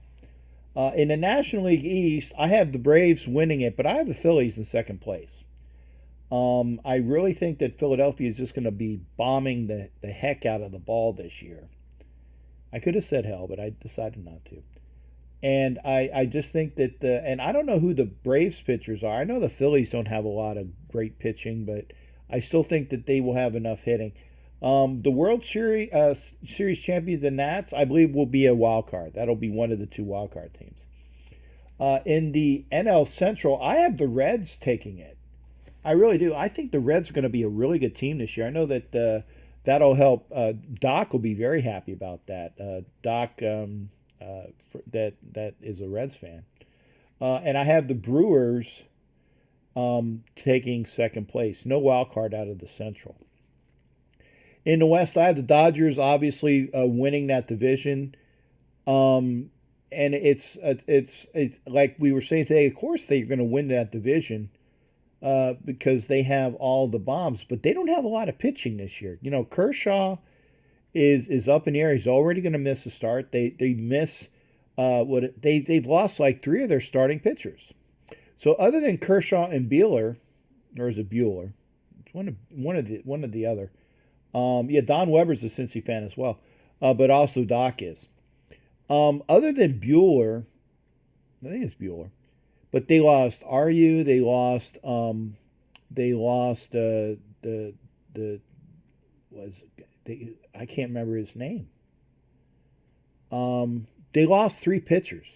In the National League East, I have the Braves winning it, but I have the Phillies in second place. I really think that Philadelphia is just going to be bombing the heck out of the ball this year. I could have said hell, but I decided not to. And I just think that and I don't know who the Braves pitchers are. I know the Phillies don't have a lot of great pitching, but I still think that they will have enough hitting. The World Series champions, the Nats, I believe will be a wild card. That'll be one of the 2 wild card teams. In the NL Central, I have the Reds taking it. I really do. I think the Reds are going to be a really good team this year. I know that that'll help. Doc will be very happy about that. Doc, that is a Reds fan. And I have the Brewers taking second place. No wild card out of the Central. In the West, I have the Dodgers obviously winning that division. And it's like we were saying today, of course they're going to win that division because they have all the bombs, but they don't have a lot of pitching this year. You know, Kershaw is up in the air. He's already going to miss a start. They miss they've lost like 3 of their starting pitchers. So other than Kershaw and Buehler, or is it Bueller? It's one of the other. Don Weber's a Cincy fan as well, but also Doc is. Other than Bueller, I think it's Bueller, but they lost Ryu. They lost. I can't remember his name. They lost 3 pitchers,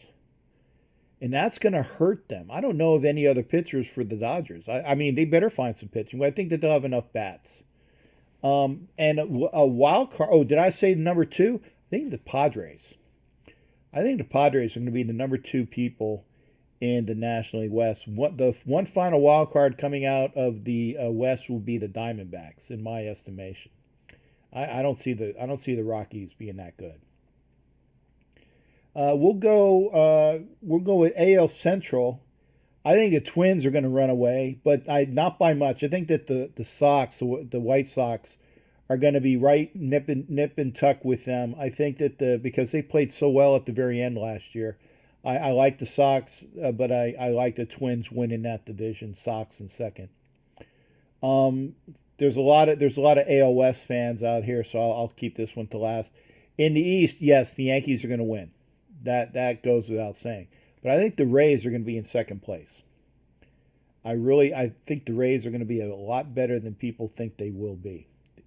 and that's going to hurt them. I don't know of any other pitchers for the Dodgers. I mean, they better find some pitching, but I think that they'll have enough bats. And a wild card. Oh, did I say number 2? I think the Padres. I think the Padres are going to be the number 2 people in the National League West. The one final wild card coming out of the West will be the Diamondbacks, in my estimation. I don't see the Rockies being that good. We'll go with AL Central. I think the Twins are going to run away, but not by much. I think that the Sox, the White Sox, are going to be right nip and tuck with them. I think that because they played so well at the very end last year, I like the Sox, but I like the Twins winning that division. Sox in second. There's a lot of AL West fans out here, so I'll keep this one to last. In the East, yes, the Yankees are going to win. That goes without saying. But I think the Rays are going to be in second place. I think the Rays are going to be a lot better than people think they will be.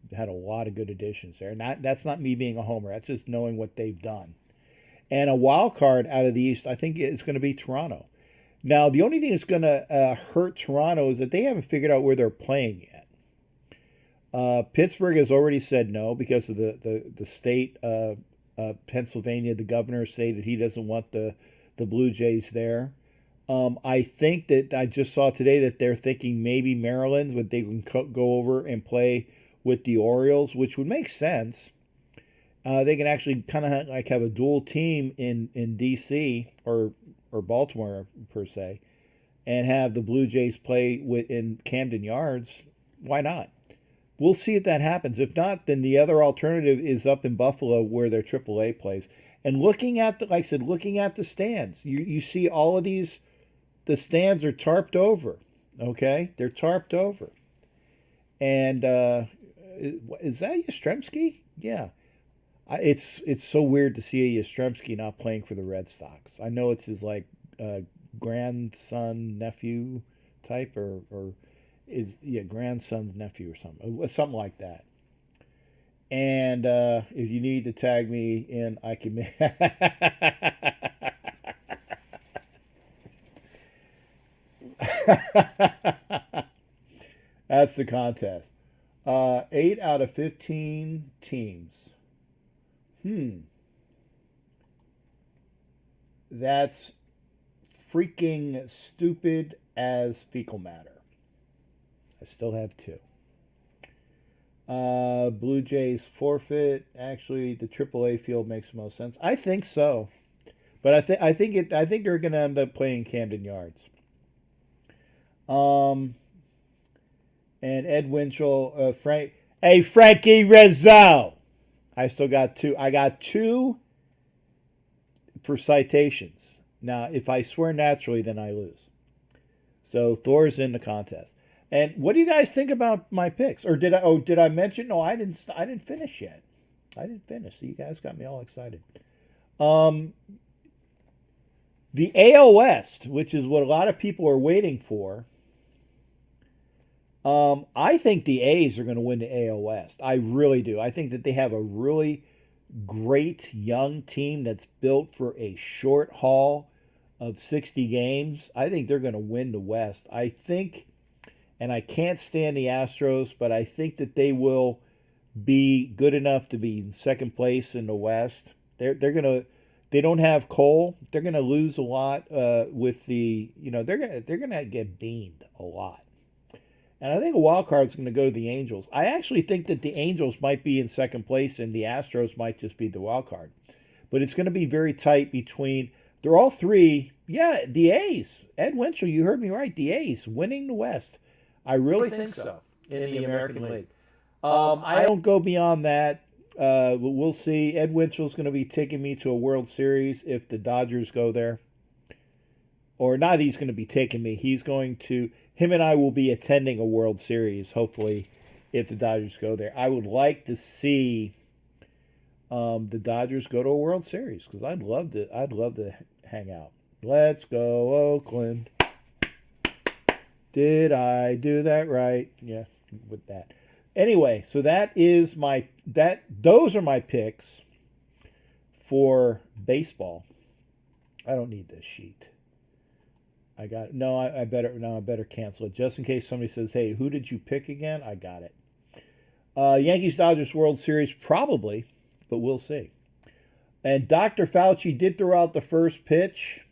They had a lot of good additions there. That's not me being a homer. That's just knowing what they've done. And a wild card out of the East, I think it's going to be Toronto. Now, the only thing that's going to hurt Toronto is that they haven't figured out where they're playing yet. Pittsburgh has already said no because of the state of Pennsylvania. The governor stated he doesn't want the Blue Jays there. I think that I just saw today that they're thinking maybe Maryland, would they can go over and play with the Orioles, which would make sense. They can actually kind of have a dual team in D.C. or Baltimore per se, and have the Blue Jays play in Camden Yards. Why not? We'll see if that happens. If not, then the other alternative is up in Buffalo where their AAA plays. And looking at looking at the stands, you see all of these. The stands are tarped over. Okay, they're tarped over. And is that Yastrzemski? Yeah. It's so weird to see a Yastrzemski not playing for the Red Sox. I know it's his grandson nephew type or grandson's nephew or something like that. And if you need to tag me in, I can. That's the contest. 8 out of 15 teams. That's freaking stupid as fecal matter. I still have 2. Blue Jays forfeit. Actually, the AAA field makes the most sense. I think so, but I think they're going to end up playing Camden Yards. And Ed Winchell, Frankie Rizzo. I still got 2. I got 2 for citations. Now, if I swear naturally, then I lose. So Thor's in the contest. And what do you guys think about my picks? Or did I mention? No, I didn't finish yet. I didn't finish. So you guys got me all excited. The AL West, which is what a lot of people are waiting for. I think the A's are going to win the AL West. I really do. I think that they have a really great young team that's built for a short haul of 60 games. I think they're going to win the West. I think, and I can't stand the Astros, but I think that they will be good enough to be in second place in the West. They don't have Cole. They're going to lose a lot with they're going to get beamed a lot. And I think a wild card is going to go to the Angels. I actually think that the Angels might be in second place and the Astros might just be the wild card. But it's going to be very tight between, they're all 3. Yeah, the A's. Ed Winchell, you heard me right. The A's winning the West. I really think so in the American League. I don't go beyond that. We'll see. Ed Winchell's going to be taking me to a World Series if the Dodgers go there. Or not, he's going to be taking me. Him and I will be attending a World Series, hopefully, if the Dodgers go there. I would like to see the Dodgers go to a World Series because I'd love to hang out. Let's go, Oakland. Did I do that right? Yeah, with that. Anyway, so those are my picks for baseball. I don't need this sheet. I better cancel it just in case somebody says, "Hey, who did you pick again?" I got it. Yankees Dodgers World Series probably, but we'll see. And Dr. Fauci did throw out the first pitch.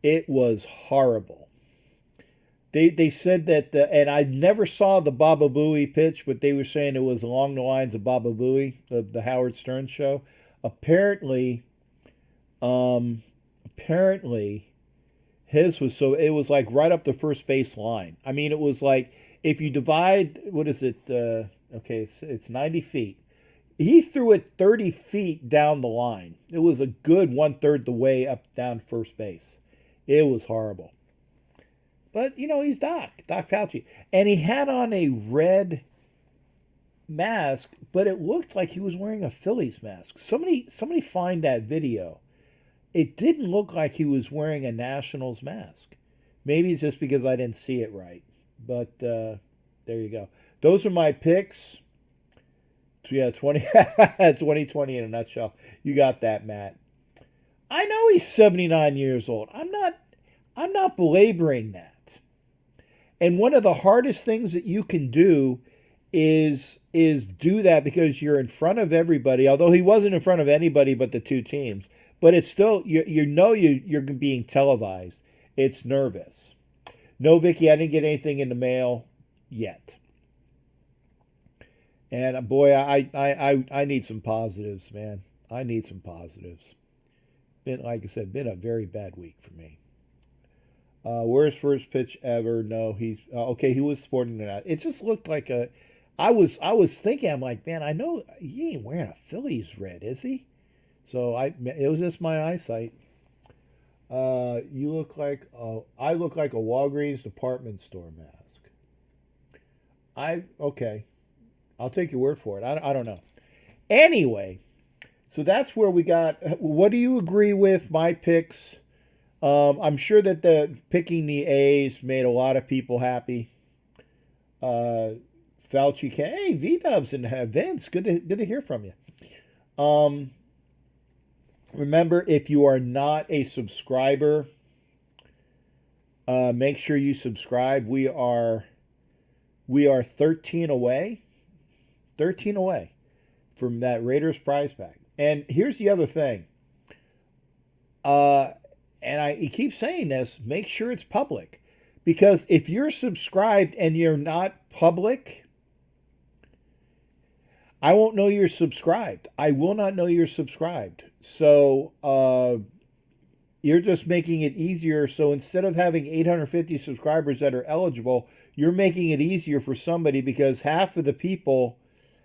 It was horrible. They said that, and I never saw the Baba Booey pitch, but they were saying it was along the lines of Baba Booey of the Howard Stern show. Apparently, his was it was like right up the first base line. I mean, it was like if you divide, what is it? Okay, it's 90 feet. He threw it 30 feet down the line. It was a good 1/3 the way up down first base. It was horrible. But, you know, he's Doc Fauci. And he had on a red mask, but it looked like he was wearing a Phillies mask. Somebody find that video. It didn't look like he was wearing a Nationals mask. Maybe it's just because I didn't see it right. But there you go. Those are my picks. Yeah, 2020 in a nutshell. You got that, Matt. I know he's 79 years old. I'm not belaboring that. And one of the hardest things that you can do is do that because you're in front of everybody. Although he wasn't in front of anybody but the two teams, but it's still you're being televised. It's nervous. No, Vicky, I didn't get anything in the mail yet. And boy, I need some positives, man. I need some positives. Like I said, been a very bad week for me. Worst first pitch ever? No, he's okay. He was sporting it out. It just looked like a. I was thinking, I'm like, man, I know he ain't wearing a Phillies red, is he? So it was just my eyesight. You look like I look like a Walgreens department store mask. Okay. I'll take your word for it. I don't know. Anyway, so that's where we got. What do you agree with my picks? I'm sure that the picking the A's made a lot of people happy. Fauci, hey, V-Dubs and Vince, good to hear from you. Remember, if you are not a subscriber, make sure you subscribe. We are 13 away. 13 away from that Raiders prize pack. And here's the other thing. And he keeps saying this, make sure it's public. Because if you're subscribed and you're not public, I won't know you're subscribed. I will not know you're subscribed. So you're just making it easier. So instead of having 850 subscribers that are eligible, you're making it easier for somebody because half of the people,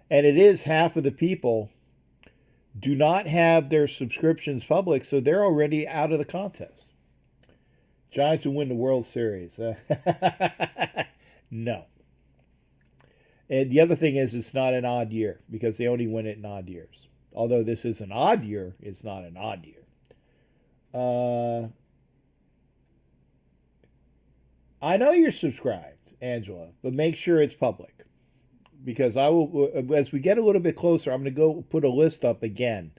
and it is half of the people, do not have their subscriptions public, so they're already out of the contest. Giants will win the World Series. No. And the other thing is it's not an odd year because they only win it in odd years. Although this is an odd year, it's not an odd year. I know you're subscribed, Angela, but make sure it's public. Because I will, as we get a little bit closer, I'm going to go put a list up again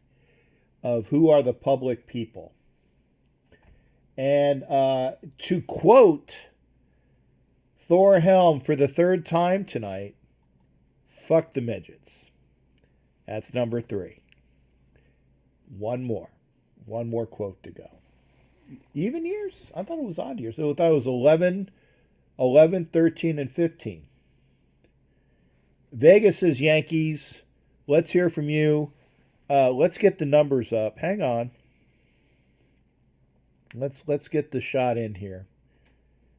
of who are the public people. And to quote Thor Helm for the third time tonight, fuck the midgets. That's number 3. One more quote to go. Even years? I thought it was odd years. I thought it was 11, 13, and 15. Vegas is Yankees. Let's hear from you. Let's get the numbers up. Hang on. Let's get the shot in here.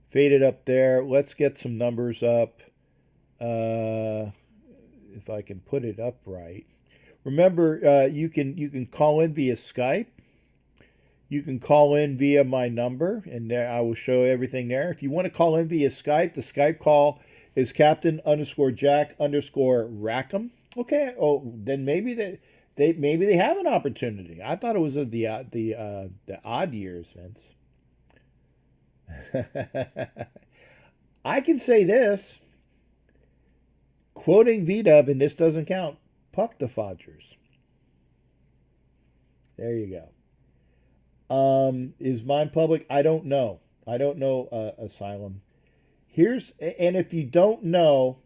Fade it up there. Let's get some numbers up. If I can put it up right. Remember, you can call in via Skype. You can call in via my number, and there I will show everything there. If you want to call in via Skype, the Skype call is Captain_Jack_Rackham. Okay. Oh, then maybe they have an opportunity. I thought it was the odd years, Vince. I can say this, quoting V-Dub, and this doesn't count. Puck the Fodgers. There you go. Is mine public? I don't know. Asylum. And if you don't know,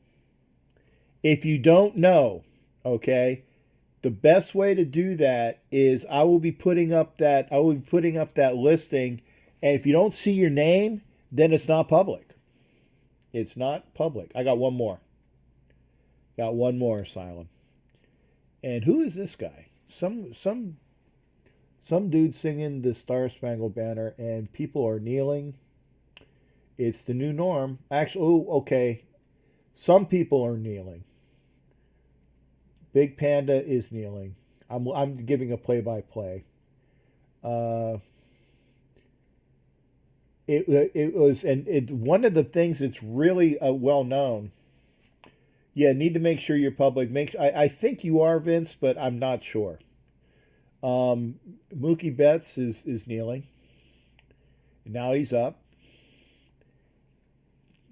okay, the best way to do that is I will be putting up that listing, and if you don't see your name, then it's not public. It's not public. I got one more. Asylum. And who is this guy? Some dude singing the Star Spangled Banner, and people are kneeling. It's the new norm. Actually, okay. Some people are kneeling. Big Panda is kneeling. I'm giving a play-by-play. It was, and one of the things that's really well known. Yeah, need to make sure you're public. I think you are, Vince, but I'm not sure. Mookie Betts is kneeling. Now he's up.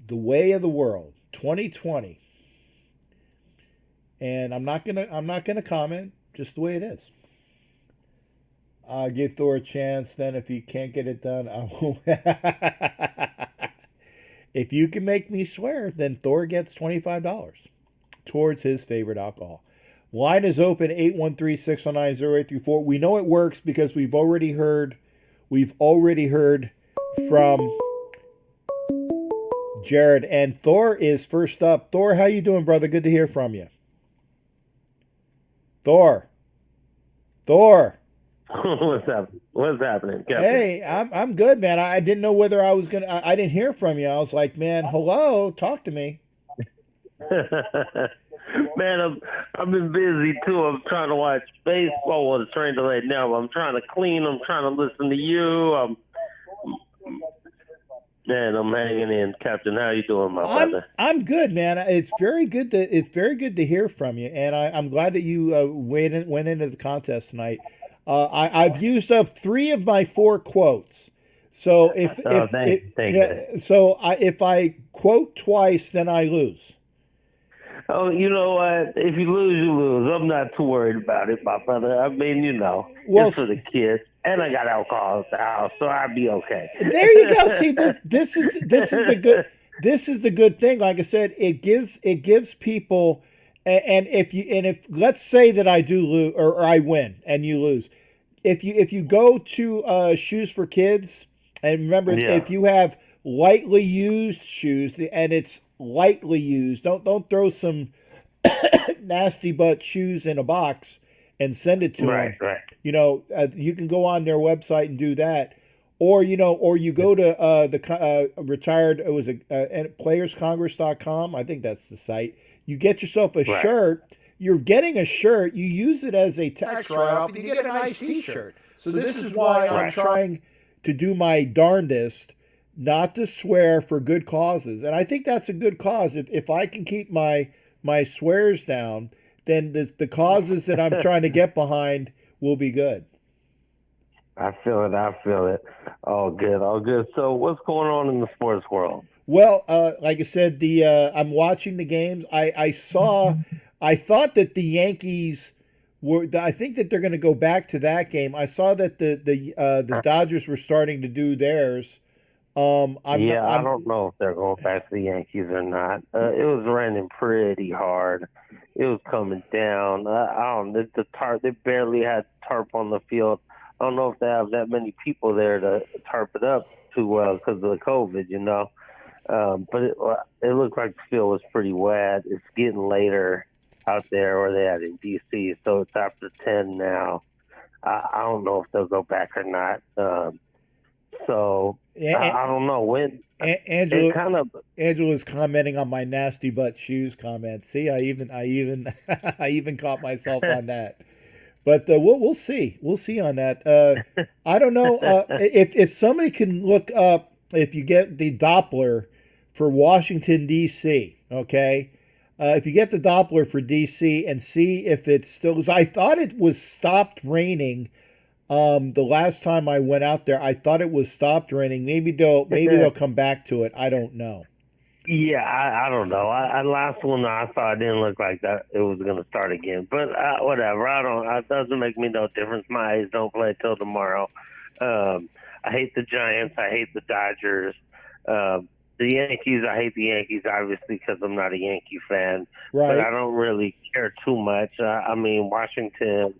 The way of the world, 2020. And I'm not gonna comment. Just the way it is. I'll give Thor a chance. Then, if he can't get it done, I will. If you can make me swear, then Thor gets $25 towards his favorite alcohol. Line is open 813-609-0834. We know it works because we've already heard from Jared, and Thor is first up. Thor, how you doing, brother? Good to hear from you. Thor. What's happening, Captain? Hey, I'm good, man. I didn't know whether I was gonna. I didn't hear from you. I was like, man, hello, talk to me. Man, I've been busy too. I'm trying to watch baseball. Well, it's rain delayed now, but I'm trying to clean. I'm trying to listen to you. Man, I'm hanging in, Captain. How you doing, my brother? I'm good, man. It's very good to hear from you, and I'm glad that you went into the contest tonight. I've used up 3 of my 4 quotes. So if I quote twice, then I lose. Oh, you know what? If you lose, you lose. I'm not too worried about it, my brother. I mean, it's for the kids, and I got alcohol at the house, so I'll be okay. There you go. See, this is the good thing. Like I said, it gives people, and if let's say that I do lose or I win and you lose, if you go to Shoes for Kids, and remember, if you have lightly used shoes and it's lightly used, don't throw some nasty butt shoes in a box and send it to them. Right. You can go on their website and do that, or you go to the retired. It was playerscongress.com. I think that's the site. You get yourself a shirt. You're getting a shirt. You use it as a tax write-off, and you get a nice T-shirt. So this is why I'm trying to do my darndest not to swear for good causes, and I think that's a good cause. If I can keep my swears down, then the causes that I'm trying to get behind will be good. I feel it. All good. So what's going on in the sports world? Well, like I said, I'm watching the games. I thought that the Yankees I think that they're going to go back to that game. I saw that the Dodgers were starting to do theirs. I don't know if they're going back to the Yankees or not. It was raining pretty hard. It was coming down. The tarp. They barely had tarp on the field. I don't know if they have that many people there to tarp it up too well because of the COVID, But it looked like the field was pretty wet. It's getting later out there where they had in D.C., so it's after 10 now. I don't know if they'll go back or not. I don't know when. Angela's commenting on my nasty butt shoes comment. See, I even caught myself on that. But we'll see. We'll see on that. I don't know if somebody can look up if you get the Doppler for Washington D.C. Okay, if you get the Doppler for D.C. and see if it's still. I thought it was stopped raining. The last time I went out there, I thought it was stopped raining. Maybe they'll come back to it. I don't know. Yeah, I don't know. Last one I saw, it didn't look like that it was going to start again. But whatever. It doesn't make me no difference. My eyes don't play till tomorrow. I hate the Giants. I hate the Dodgers. The Yankees, I hate the Yankees, obviously, because I'm not a Yankee fan. Right. But I don't really care too much. Washington,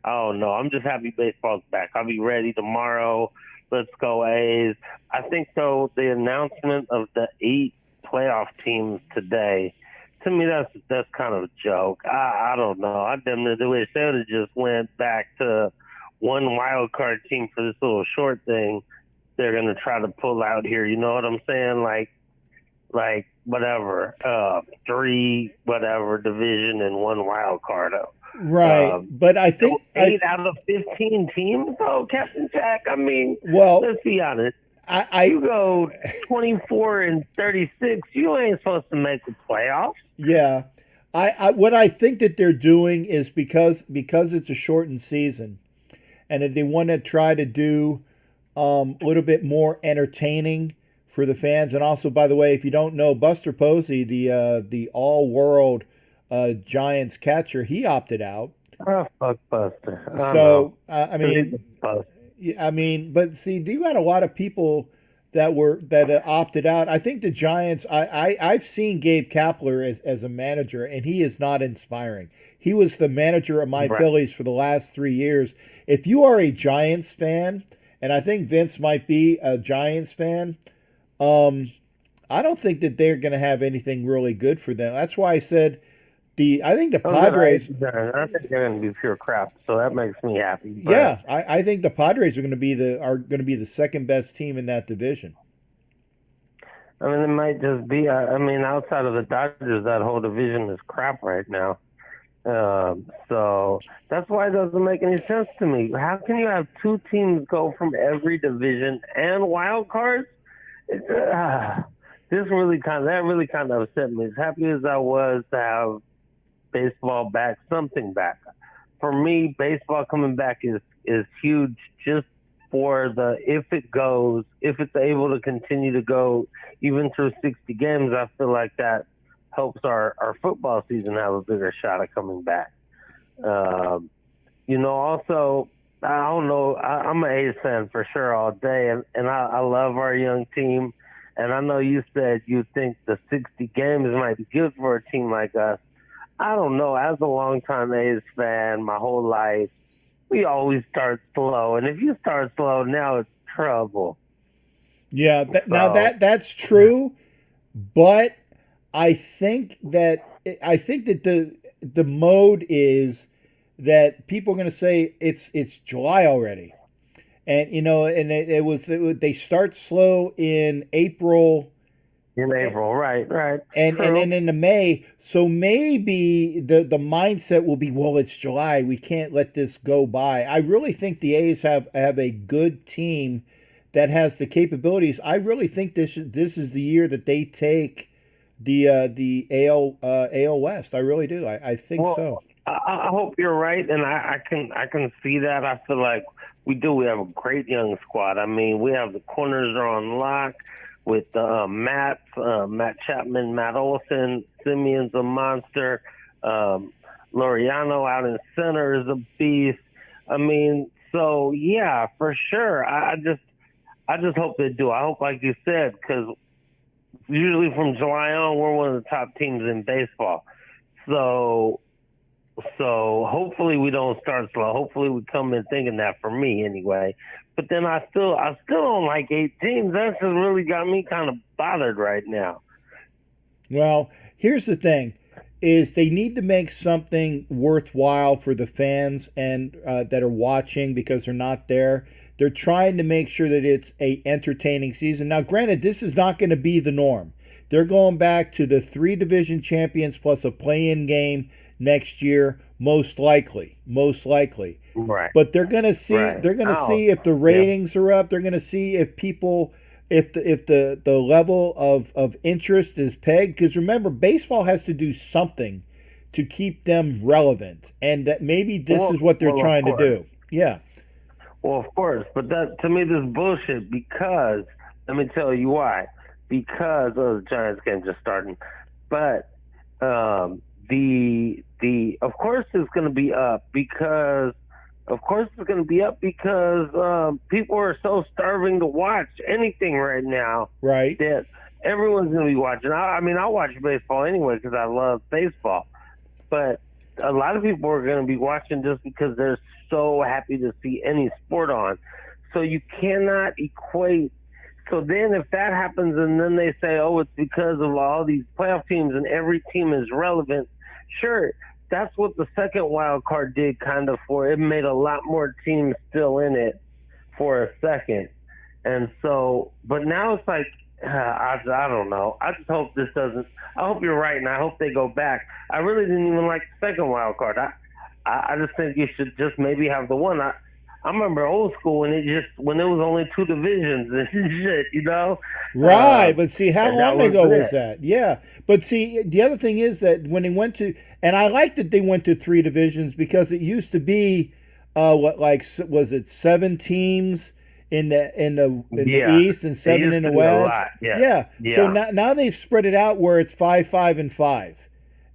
I don't know. I'm just happy baseball's back. I'll be ready tomorrow. Let's go A's. I think, though, the announcement of the 8 playoff teams today, to me, that's kind of a joke. I don't know. I definitely wish they would have just went back to one wild card team for this little short thing they're going to try to pull out here. You know what I'm saying? Like whatever, 3 whatever division and 1 wild card. Right, but I think 8 out of 15 teams, though, Captain Jack. I mean, well, let's be honest. You go 24-36, you ain't supposed to make the playoffs. Yeah, what I think that they're doing is because it's a shortened season, and that they want to try to do a little bit more entertaining for the fans. And also, by the way, if you don't know, Buster Posey, the all-world Giants catcher, he opted out. Oh, fuck Buster. I mean, but see, you got a lot of people that opted out. I think the Giants. I've seen Gabe Kapler as a manager, and he is not inspiring. He was the manager of my Phillies for the last 3 years. If you are a Giants fan, and I think Vince might be a Giants fan, I don't think that they're going to have anything really good for them. That's why I said I think the Padres. I think they're going to be pure crap, so that makes me happy. But yeah, I think the Padres are going to be the second best team in that division. I mean, it might just be. I mean, outside of the Dodgers, that whole division is crap right now. So that's why it doesn't make any sense to me. How can you have 2 teams go from every division and wild cards? That really kind of upset me. As happy as I was to have baseball back, something back. For me, baseball coming back is huge just for if it's able to continue to go even through 60 games, I feel like that helps our football season have a bigger shot at coming back. Also, I don't know, I'm an A's fan for sure all day, and I love our young team. And I know you said you think the 60 games might be good for a team like us. I don't know. As a longtime A's fan, my whole life, we always start slow. And if you start slow now, it's trouble. Yeah, that's true. But I think that the mode is that people are going to say it's July already. And they start slow in April. Right. And then into May. So maybe the mindset will be, well, it's July. We can't let this go by. I really think the A's have a good team that has the capabilities. I really think this is the year that they take the AL West. I really do. I think so. I hope you're right, and I can see that. I feel like we do. We have a great young squad. I mean, we have the corners are on lock with Matt Chapman, Matt Olson, Simeon's a monster, Laureano out in center is a beast. I mean, so yeah, for sure. I just hope they do. I hope, like you said, because usually from July on, we're one of the top teams in baseball. So hopefully we don't start slow. Hopefully we come in thinking that, for me anyway. But then I still don't like 8 teams. That's just really got me kind of bothered right now. Well, here's the thing, is they need to make something worthwhile for the fans and that are watching, because they're not there. They're trying to make sure that it's a entertaining season. Now, granted, this is not going to be the norm. They're going back to the 3 division champions plus a play-in game next year, most likely. Right. But they're going to see. Right. They're going to see if the ratings are up. They're going to see if people, if the level of interest is pegged. Because remember, baseball has to do something to keep them relevant, and that maybe this is what they're trying to do. Yeah. Well, of course, but that, to me, this is bullshit, because let me tell you why. Because the Giants game just starting, but of course it's going to be up because people are so starving to watch anything right now. Right. That everyone's going to be watching. I mean, I watch baseball anyway because I love baseball, but a lot of people are going to be watching just because they're so happy to see any sport on. So you cannot equate. So then if that happens and then they say, oh, it's because of all these playoff teams and every team is relevant, sure, that's what the second wild card did kind of for. It made a lot more teams still in it for a second. And so, but now it's like I don't know. I just hope this doesn't. I hope you're right, and I hope they go back. I really didn't even like the second wild card. I just think you should just maybe have the one. I remember old school when when there was only two divisions and shit, you know. Right, but see, how and that long ago was it. that? Yeah, but see, the other thing is that when they went to, and I like that they went to three divisions because it used to be, was it 7 teams in the East and 7 in the West? Yeah. So now they've spread it out where it's 5, 5, and 5,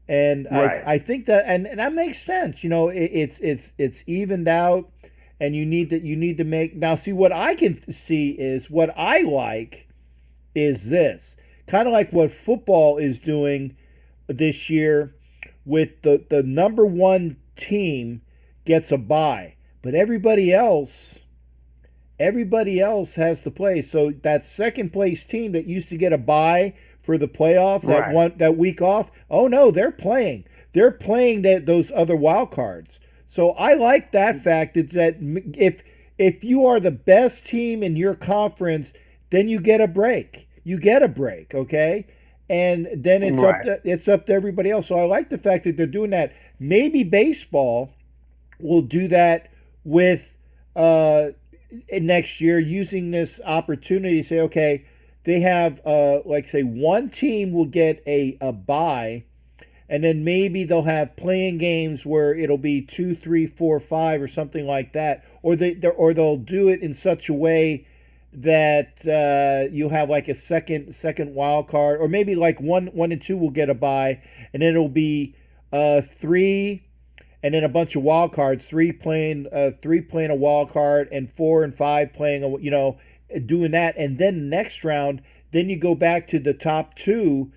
and right. I think that and that makes sense. You know, it's evened out. And you need to make now. See, what I can see is what I like is this kind of like what football is doing this year, with the number one team gets a bye, but everybody else has to play. So that second place team that used to get a bye for the playoffs, that week off, oh no, they're playing those other wild cards. So I like that fact that if you are the best team in your conference, then you get a break. You get a break, okay? And then it's up to everybody else. So I like the fact that they're doing that. Maybe baseball will do that with next year, using this opportunity to say, okay, they have say one team will get a bye. And then maybe they'll have playing games where it'll be 2, 3, 4, 5, or something like that, or they'll do it in such a way that you'll have like a second wild card, or maybe like 1 and 2 will get a bye, and then it'll be 3, and then a bunch of wild cards, 3 playing a wild card, and 4 and 5 playing doing that, and then next round, then you go back to the top 2.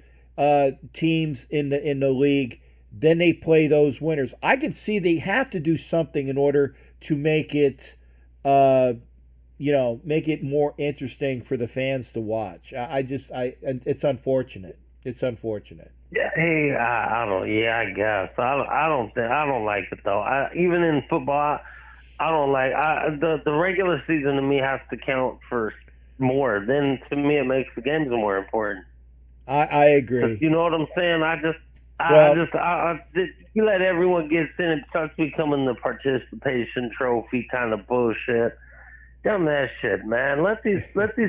Teams in the league, then they play those winners. I can see they have to do something in order to make it, make it more interesting for the fans to watch. It's unfortunate. It's unfortunate. Yeah, hey, I don't. Yeah, I guess I don't like it though. Even in football, I don't like the regular season. To me, has to count for more. Then to me, it makes the games more important. I agree. You know what I'm saying? You let everyone get in, it starts becoming the participation trophy kind of bullshit. Damn that shit, man. Let these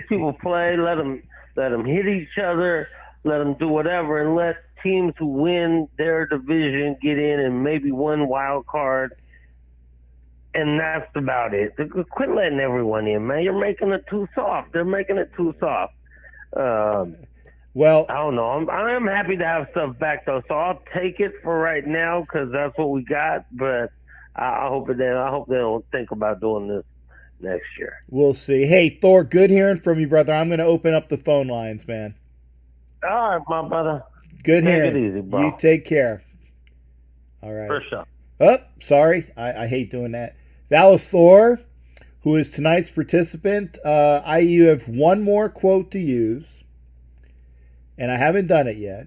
people play. Let them hit each other. Let them do whatever, and let teams who win their division get in and maybe one wild card. And that's about it. Quit letting everyone in, man. You're making it too soft. They're making it too soft. Well, I don't know. I'm happy to have stuff back though, so I'll take it for right now because that's what we got. But I hope they don't think about doing this next year. We'll see. Hey, Thor, good hearing from you, brother. I'm going to open up the phone lines, man. All right, my brother. Good hearing. Take it easy, bro. You take care. All right. For sure. Oh, sorry. I hate doing that. That was Thor, who is tonight's participant. You have one more quote to use. And I haven't done it yet.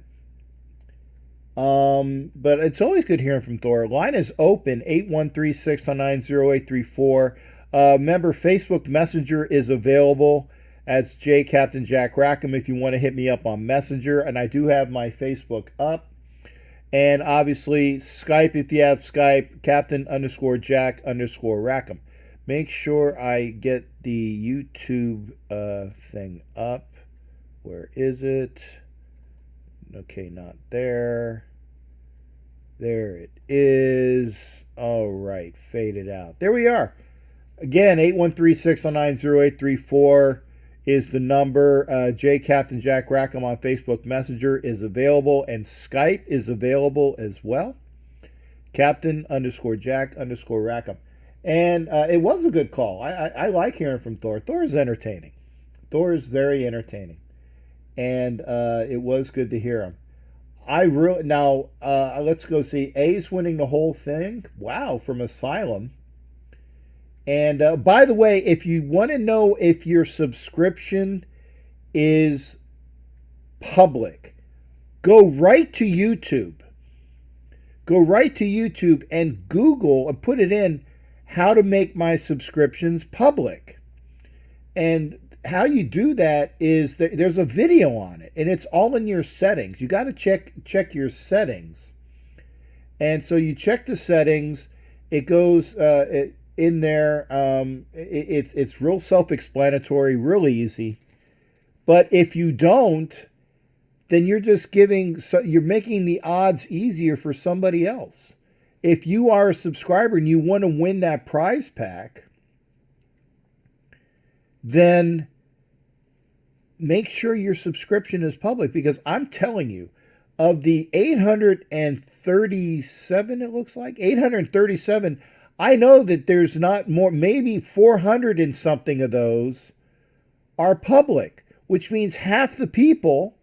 But it's always good hearing from Thor. Line is open, 813-609-0834. Remember, Facebook Messenger is available. That's J Captain Jack Rackham if you want to hit me up on Messenger. And I do have my Facebook up. And obviously, Skype, if you have Skype, Captain_Jack_Rackham. Make sure I get the YouTube thing up. Where is it? Okay, not there. There it is. All right, faded out. There we are. Again, 813-609-0834 is the number. J Captain Jack Rackham on Facebook Messenger is available, and Skype is available as well. Captain_Jack_Rackham. And it was a good call. I like hearing from Thor. Thor is entertaining. Thor is very entertaining. And it was good to hear him. Let's go see. A's winning the whole thing. Wow, from Asylum. And by the way, if you want to know if your subscription is public, go right to YouTube. Go right to YouTube and Google and put it in how to make my subscriptions public. And how you do that is there's a video on it, and it's all in your settings. You got to check your settings, and so you check the settings. It goes in there. It's real self-explanatory, real easy. But if you don't, then you're just you're making the odds easier for somebody else. If you are a subscriber and you want to win that prize pack, then make sure your subscription is public, because I'm telling you, of the 837, it looks like 837, I know that there's not more, maybe 400 and something of those are public, which means half the people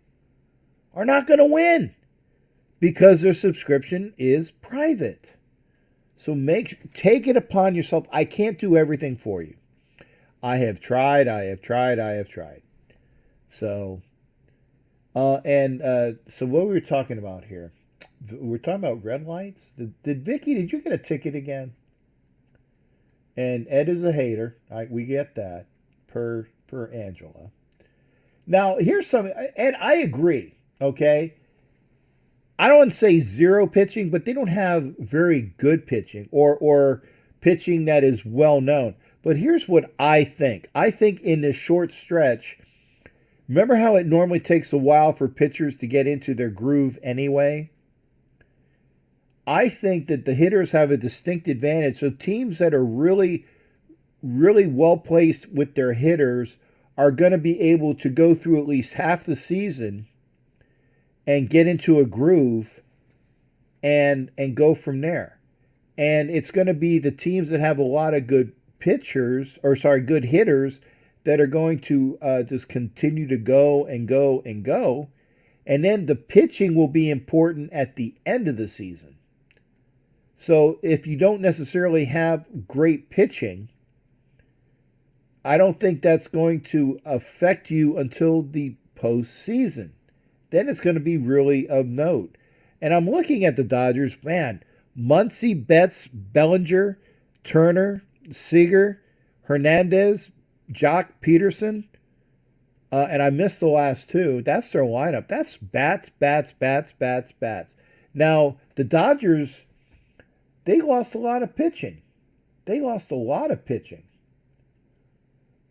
are not going to win because their subscription is private. So take it upon yourself. I can't do everything for you. I have tried. So, so what we were talking about here, we're talking about red lights. Vicky, did you get a ticket again? And Ed is a hater. We get that per Angela. Now, here's something, and I agree, okay? I don't want to say zero pitching, but they don't have very good pitching or pitching that is well known. But here's what I think. I think in this short stretch, remember how it normally takes a while for pitchers to get into their groove anyway? I think that the hitters have a distinct advantage. So teams that are really, really well placed with their hitters are going to be able to go through at least half the season and get into a groove and go from there. And it's going to be the teams that have a lot of good good hitters that are going to just continue to go and go and go. And then the pitching will be important at the end of the season. So if you don't necessarily have great pitching, I don't think that's going to affect you until the postseason. Then it's going to be really of note. And I'm looking at the Dodgers, man, Muncy, Betts, Bellinger, Turner, Seager, Hernandez, Jock Peterson, and I missed the last two. That's their lineup. That's bats. Now, the Dodgers, they lost a lot of pitching.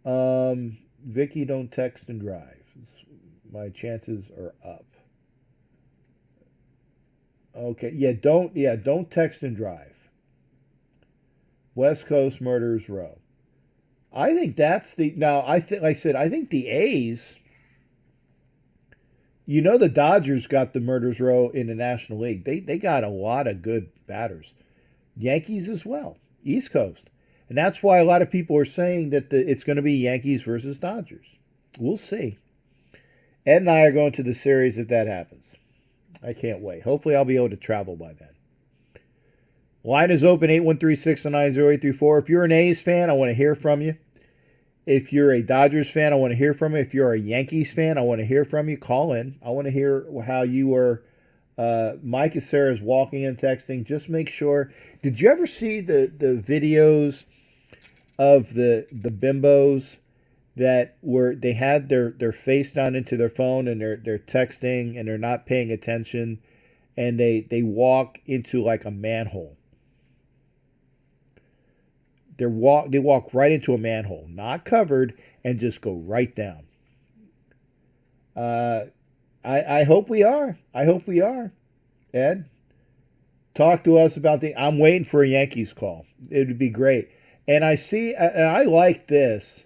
Vicky, don't text and drive. My chances are up. Okay, don't text and drive. West Coast Murderers Row. I think that's I think the A's, the Dodgers got the Murderers Row in the National League. They got a lot of good batters. Yankees as well, East Coast. And that's why a lot of people are saying that it's going to be Yankees versus Dodgers. We'll see. Ed and I are going to the series if that happens. I can't wait. Hopefully I'll be able to travel by then. Line is open, 813-609-0834. If you're an A's fan, I want to hear from you. If you're a Dodgers fan, I want to hear from you. If you're a Yankees fan, I want to hear from you. Call in. I want to hear how you were. Mike Sarah is walking and texting. Just make sure. Did you ever see the videos of the bimbos that they had their face down into their phone and they're texting and they're not paying attention and they walk into like a manhole. They walk right into a manhole, not covered, and just go right down. I hope we are. Ed, talk to us about I'm waiting for a Yankees call. It would be great. And I like this.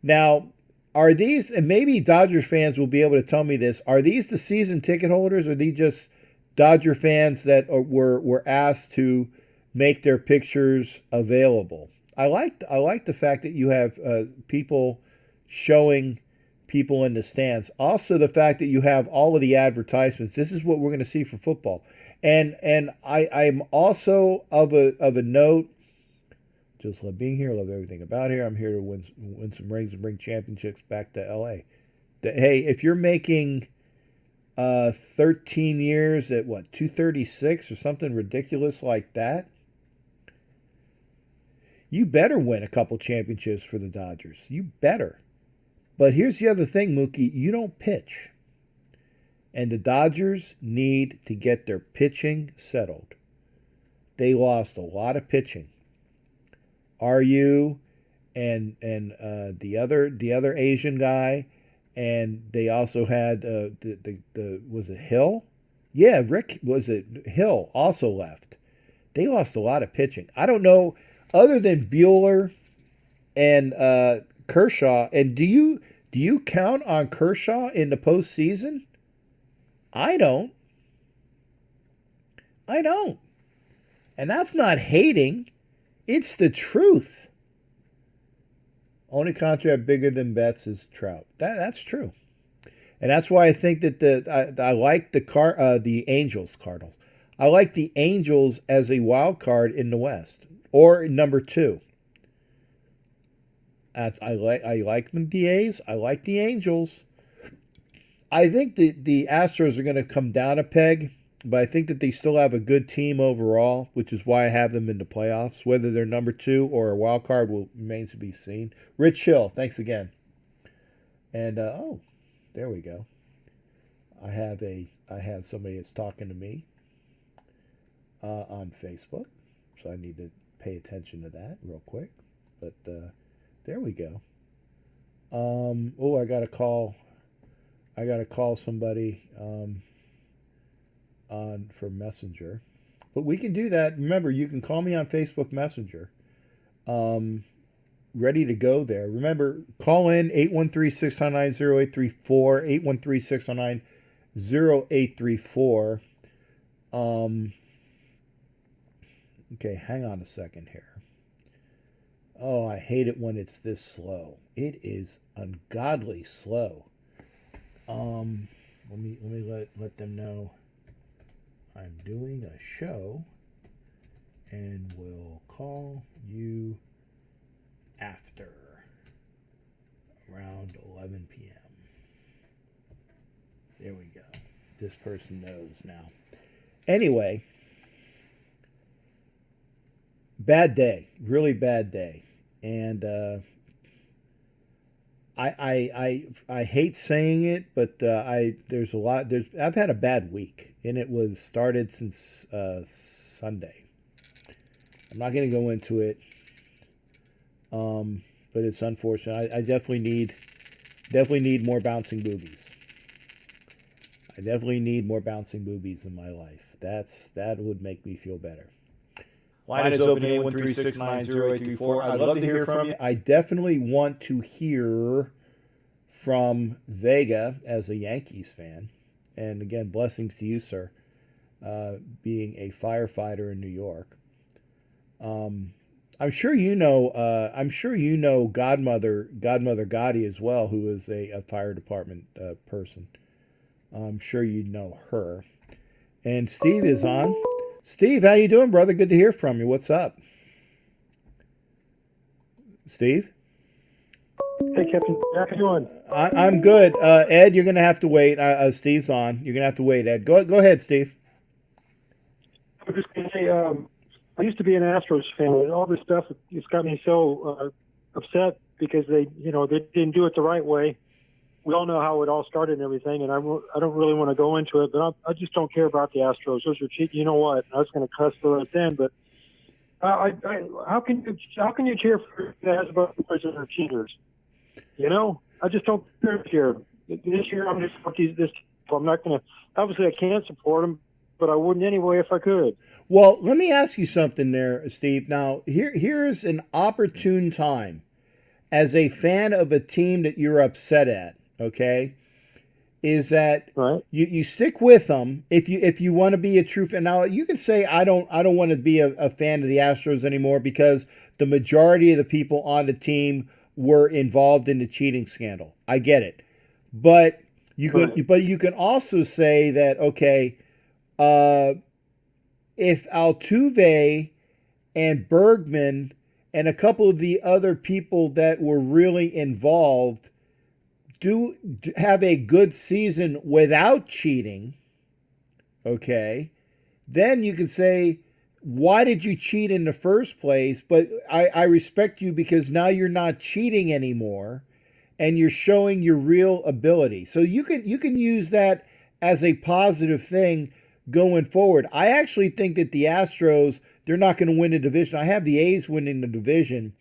Now, are these, and maybe Dodgers fans will be able to tell me this, are these the season ticket holders, or are these just Dodger fans that were asked to make their pictures available? I like the fact that you have people showing people in the stands. Also, the fact that you have all of the advertisements. This is what we're going to see for football. And I'm also of a note. Just love being here. Love everything about here. I'm here to win some rings and bring championships back to L.A. Hey, if you're making 13 years at what, 236 or something ridiculous like that, you better win a couple championships for the Dodgers. You better. But here's the other thing, Mookie. You don't pitch. And the Dodgers need to get their pitching settled. They lost a lot of pitching. RU and the other Asian guy, and they also had the was it Hill? Yeah, Rick was it Hill also left. They lost a lot of pitching. I don't know, other than Bueller and Kershaw. And do you count on Kershaw in the postseason? I don't. And that's not hating. It's the truth. Only contract bigger than Betts is Trout. That's true. And that's why I think that I like the Angels, Cardinals. I like the Angels as a wild card in the West, or number 2. I like the A's. I like the Angels. I think the Astros are going to come down a peg, but I think that they still have a good team overall, which is why I have them in the playoffs. Whether they're number 2 or a wild card will remain to be seen. Rich Hill, thanks again. And there we go. I have somebody that's talking to me on Facebook, so I need to pay attention to that real quick. But there we go. I got to call. I got to call somebody on for Messenger. But we can do that. Remember, you can call me on Facebook Messenger. Ready to go there. Remember, call in 813-609-0834, 813-609-0834. Okay, hang on a second here. Oh, I hate it when it's this slow. It is ungodly slow. Let me let them know I'm doing a show and will call you after around 11 p.m. There we go. This person knows now. Anyway, bad day, really bad day, and I hate saying it, but I've had a bad week, and it was started since Sunday. I'm not going to go into it, but it's unfortunate. I definitely need more bouncing boobies. I definitely need more bouncing boobies in my life. That would make me feel better. Line is open 813-690-0834. I'd love to hear from you. I definitely want to hear from Vega as a Yankees fan. And again, blessings to you, sir, being a firefighter in New York. I'm sure you know Godmother Gotti as well, who is a fire department person. I'm sure you know her. And Steve is on. Steve, how you doing, brother? Good to hear from you. What's up? Steve? Hey, Captain. How you doing? I'm good. Ed, you're going to have to wait. Steve's on. You're going to have to wait, Ed. Go ahead, Steve. I was just going to say, I used to be an Astros fan, and all this stuff it's got me so upset because they didn't do it the right way. We all know how it all started and everything, and I don't really want to go into it, but I just don't care about the Astros. Those are cheating. You know what? I was going to cuss for it then, but how can you cheer for the Astros because they're cheaters? You know, I just don't care. This year, I'm just I'm not going to. Obviously, I can't support them, but I wouldn't anyway if I could. Well, let me ask you something there, Steve. Now, here's an opportune time as a fan of a team that you're upset at. Okay, is that right? You stick with them if you want to be a true fan. Now you can say I don't want to be a fan of the Astros anymore because the majority of the people on the team were involved in the cheating scandal. I get it, but you can also say that okay, if Altuve and Bergman and a couple of the other people that were really involved do have a good season without cheating, okay, then you can say, why did you cheat in the first place? But I respect you because now you're not cheating anymore. and you're showing your real ability. So you can use that as a positive thing going forward. I actually think that the Astros, they're not going to win the division. I have the A's winning the division,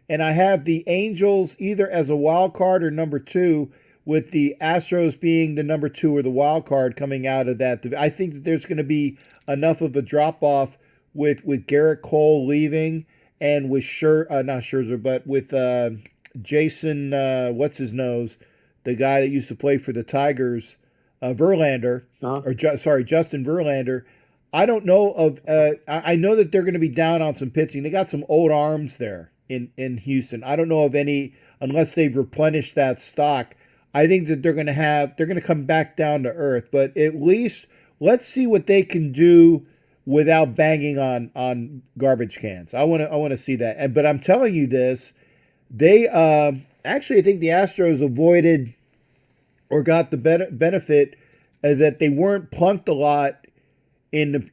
and I have the Angels either as a wild card or number 2, with the Astros being the number 2 or the wild card coming out of that. I think that there's going to be enough of a drop off with Garrett Cole leaving, and with not Scherzer, but with Jason, what's his nose, the guy that used to play for the Tigers, Verlander, Justin Verlander. I don't know of. I know that they're going to be down on some pitching. They got some old arms there in Houston. I don't know of any, unless they've replenished that stock. I think that they're going to come back down to earth. But at least let's see what they can do without banging on garbage cans. I want to see that. But I'm telling you this, they actually, I think the Astros avoided or got the benefit that they weren't plunked a lot in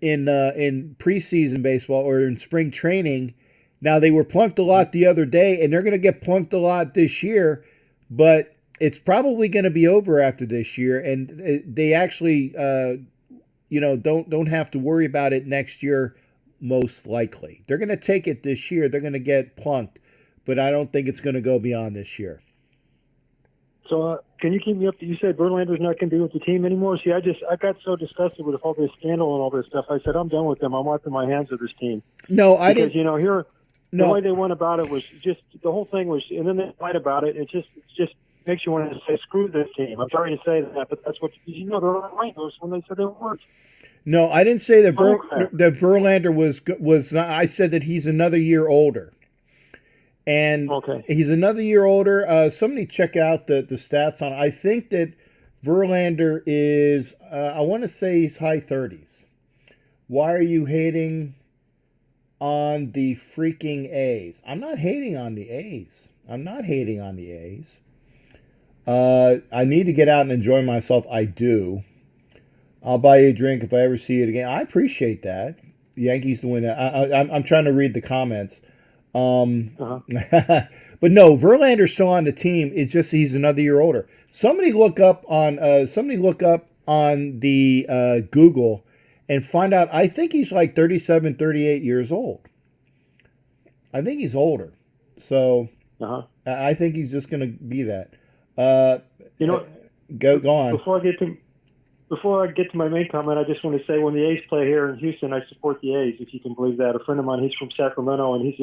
preseason baseball or in spring training. Now, they were plunked a lot the other day, and they're going to get plunked a lot this year, but it's probably going to be over after this year, and they actually don't have to worry about it next year, most likely. They're going to take it this year. They're going to get plunked, but I don't think it's going to go beyond this year. So can you keep me up? You said Verlander's not going to be with the team anymore. See, I got so disgusted with all this scandal and all this stuff. I said, I'm done with them. I'm wiping my hands of this team. No, I didn't. Because, the way they went about it was just, the whole thing was, and then they lied about it. It just makes you want to say, screw this team. I'm sorry to say that, but that's what, they're not right when they said they weren't. No, I didn't say that Verlander was not. I said that he's another year older. And he's another year older. Somebody check out the stats on. I think that Verlander is, I want to say he's high 30s. Why are you hating on the freaking A's? I'm not hating on the A's. I need to get out and enjoy myself. I do. I'll buy you a drink if I ever see it again. I appreciate that. The Yankees to win that. I'm trying to read the comments. But no, Verlander's still on the team. It's just he's another year older. Somebody look up on the Google and find out. I think he's like 37, 38 years old. I think he's older. So I think he's just going to be that. Go on. Before I get to my main comment, I just want to say when the A's play here in Houston, I support the A's, if you can believe that. A friend of mine, he's from Sacramento, and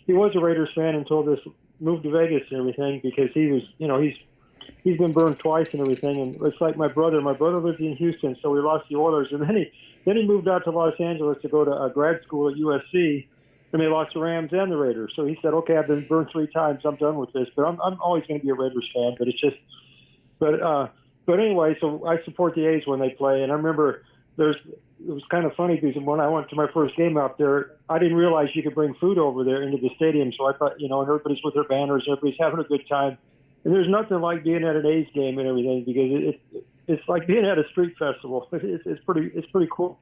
he was a Raiders fan and told us move to Vegas and everything because he was, he's been burned twice and everything. And it's like my brother. My brother lived in Houston, so we lost the Oilers, and then he moved out to Los Angeles to go to grad school at USC, and they lost the Rams and the Raiders. So he said, "Okay, I've been burned 3 times. I'm done with this." But I'm always going to be a Raiders fan. But it's just, But anyway, so I support the A's when they play, and I remember it was kind of funny because when I went to my first game out there, I didn't realize you could bring food over there into the stadium. So I thought, and everybody's with their banners, everybody's having a good time, and there's nothing like being at an A's game and everything because it's like being at a street festival. It's pretty cool.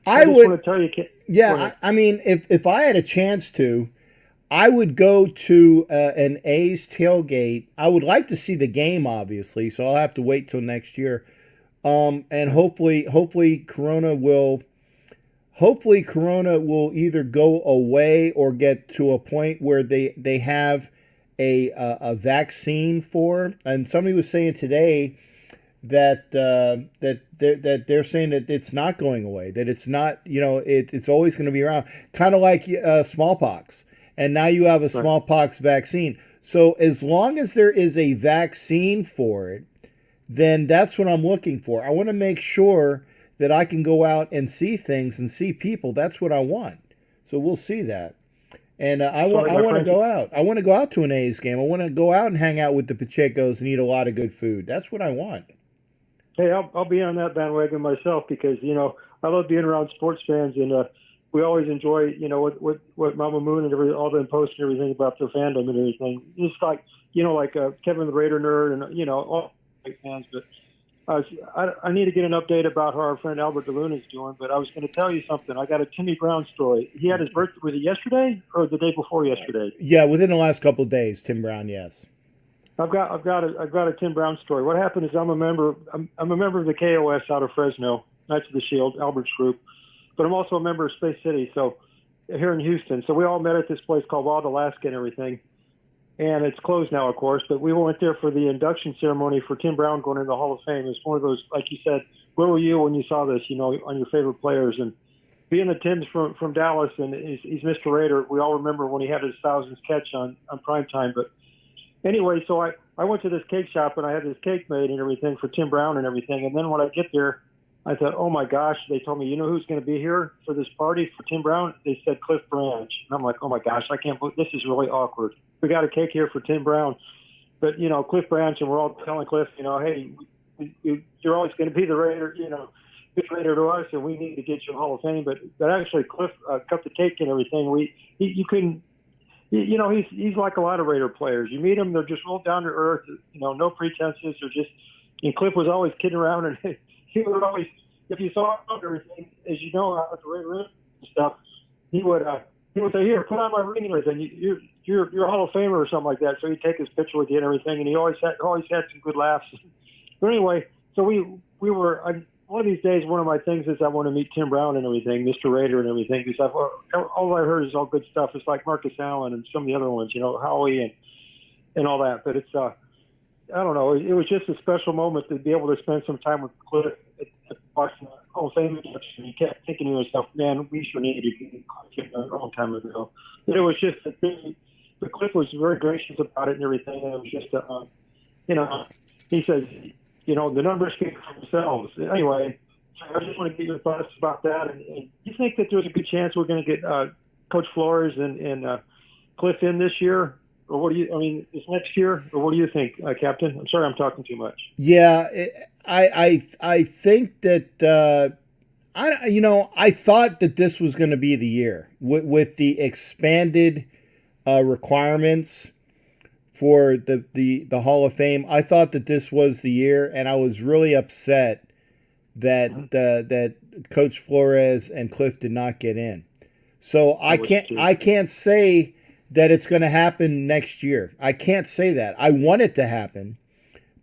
I would want to tell you. I mean, if I had a chance to, I would go to an A's tailgate. I would like to see the game, obviously, so I'll have to wait till next year. And hopefully Corona will either go away or get to a point where they have a vaccine for. And somebody was saying today that they're saying that it's not going away, that it's not, it's always going to be around, kind of like smallpox. And now you have a smallpox vaccine. So as long as there is a vaccine for it, then that's what I'm looking for. I want to make sure that I can go out and see things and see people. That's what I want. So we'll see that. And I want to go out. I want to go out to an A's game. I want to go out and hang out with the Pachecos and eat a lot of good food. That's what I want. Hey, I'll be on that bandwagon myself because, I love being around sports fans and we always enjoy, what Mama Moon and all them posts and everything about their fandom and everything. Just like, Kevin the Raider nerd and, all great fans. But I need to get an update about how our friend Albert DeLuna is doing. But I was going to tell you something. I got a Timmy Brown story. He had his birthday, was it yesterday or the day before yesterday? Yeah, within the last couple of days, Tim Brown, yes. I've got a Tim Brown story. What happened is I'm a member of the KOS out of Fresno, Knights of the Shield, Albert's group, but I'm also a member of Space City, so here in Houston. So we all met at this place called Wild Alaska and everything, and it's closed now, of course. But we went there for the induction ceremony for Tim Brown going into the Hall of Fame. It's one of those, like you said, where were you when you saw this? You know, on your favorite players, and being the Tim's from Dallas, and he's Mr. Raider. We all remember when he had his 1000th catch on primetime, but. Anyway, so I went to this cake shop and I had this cake made and everything for Tim Brown and everything. And then when I get there, I thought, oh my gosh, they told me, you know who's going to be here for this party for Tim Brown? They said Cliff Branch. And I'm like, oh my gosh, I can't believe this is really awkward. We got a cake here for Tim Brown. But, you know, Cliff Branch, and we're all telling Cliff, you know, hey, you're always going to be the Raider, you know, good Raider to us, and we need to get you in Hall of Fame. But actually, Cliff cut the cake and everything. You couldn't. You know, he's like a lot of Raider players. You meet them, they're just real down to earth, you know, no pretenses. Or just, and Cliff was always kidding around, and he would always, if you saw everything, as you know, out at the Raider and stuff, he would say, here, put on my ring and everything. You're a Hall of Famer or something like that. So he'd take his picture with you and everything, and he always had some good laughs. But anyway, so we were. One of these days, one of my things is I want to meet Tim Brown and everything, Mr. Raider and everything, because all I heard is all good stuff. It's like Marcus Allen and some of the other ones, you know, Howie and all that. But it's, I don't know, it was just a special moment to be able to spend some time with Cliff at watching the Hall of Fame induction. You kept thinking to yourself, man, we sure needed to get Cliff a long time ago. But it was just, the Cliff was very gracious about it and everything. And it was just, you know, he says, you know, the numbers speak for themselves. Anyway, so I just want to get your thoughts about that. And you think that there's a good chance we're going to get Coach Flores and Cliff in this year? Or what do you, I mean, this next year? Or what do you think, Captain? I'm sorry I'm talking too much. Yeah, I think that, I thought that this was going to be the year with the expanded requirements for the Hall of Fame. I thought that this was the year, and I was really upset that that Coach Flores and Cliff did not get in. So I can't say that it's going to happen next year. I can't say that. I want it to happen,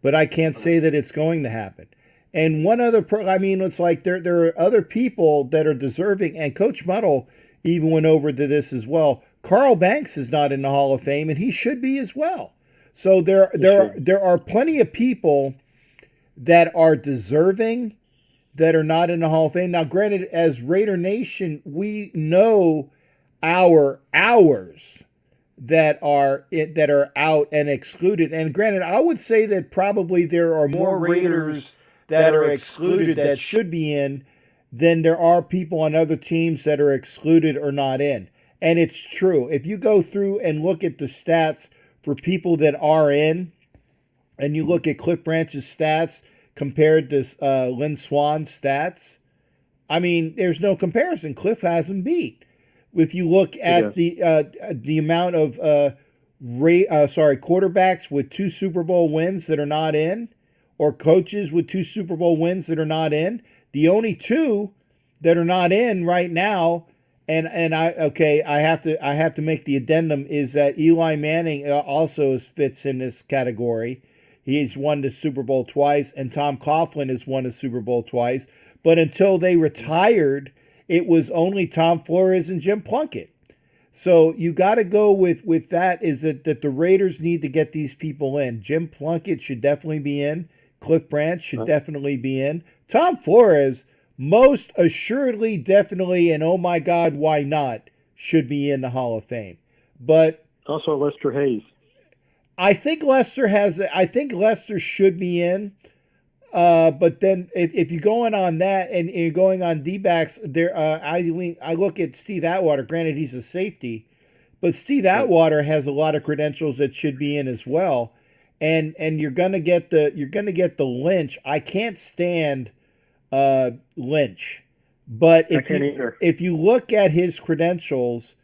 but I can't say that it's going to happen. And one other, it's like there are other people that are deserving, and Coach Muddle even went over to this as well. Carl Banks is not in the Hall of Fame, and he should be as well. So there are plenty of people that are deserving that are not in the Hall of Fame. Now, granted, as Raider Nation, we know our hours that are out and excluded. And granted, I would say that probably there are more Raiders that are excluded that should be in than there are people on other teams that are excluded or not in. And it's true. If you go through and look at the stats for people that are in, and you look at Cliff Branch's stats compared to Lynn Swann's stats, I mean, there's no comparison. Cliff has him beat. If you look at the amount of quarterbacks with 2 Super Bowl wins that are not in, or coaches with 2 Super Bowl wins that are not in, the only 2 that are not in right now, and I have to make the addendum, is that Eli Manning also fits in this category. He's won the Super Bowl twice, and Tom Coughlin has won a Super Bowl twice. But until they retired, it was only Tom Flores and Jim Plunkett. So you got to go with that, is that the Raiders need to get these people in. Jim Plunkett should definitely be in. Cliff Branch should definitely be in. Tom Flores, most assuredly, definitely, and oh my God, why not, should be in the Hall of Fame. But also Lester Hayes. I think Lester should be in. But then if you're going on that and you're going on D-backs, I look at Steve Atwater. Granted, he's a safety, but Steve Atwater has a lot of credentials that should be in as well. And you're gonna get the Lynch. I can't stand Lynch, but if you look at his credentials,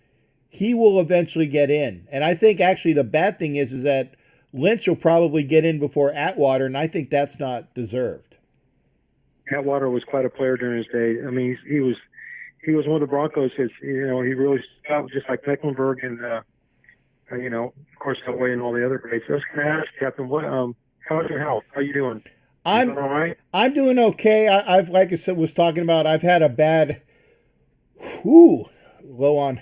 he will eventually get in. And I think actually the bad thing is that Lynch will probably get in before Atwater, and I think that's not deserved. Atwater was quite a player during his day. I mean, he was one of the Broncos. He really stood out, just like Mecklenburg and of course, Elway and all the other greats. I was going to ask, Captain, how's your health? How you doing? I'm all right. I'm doing okay. I've like I said was talking about. I've had a bad, low on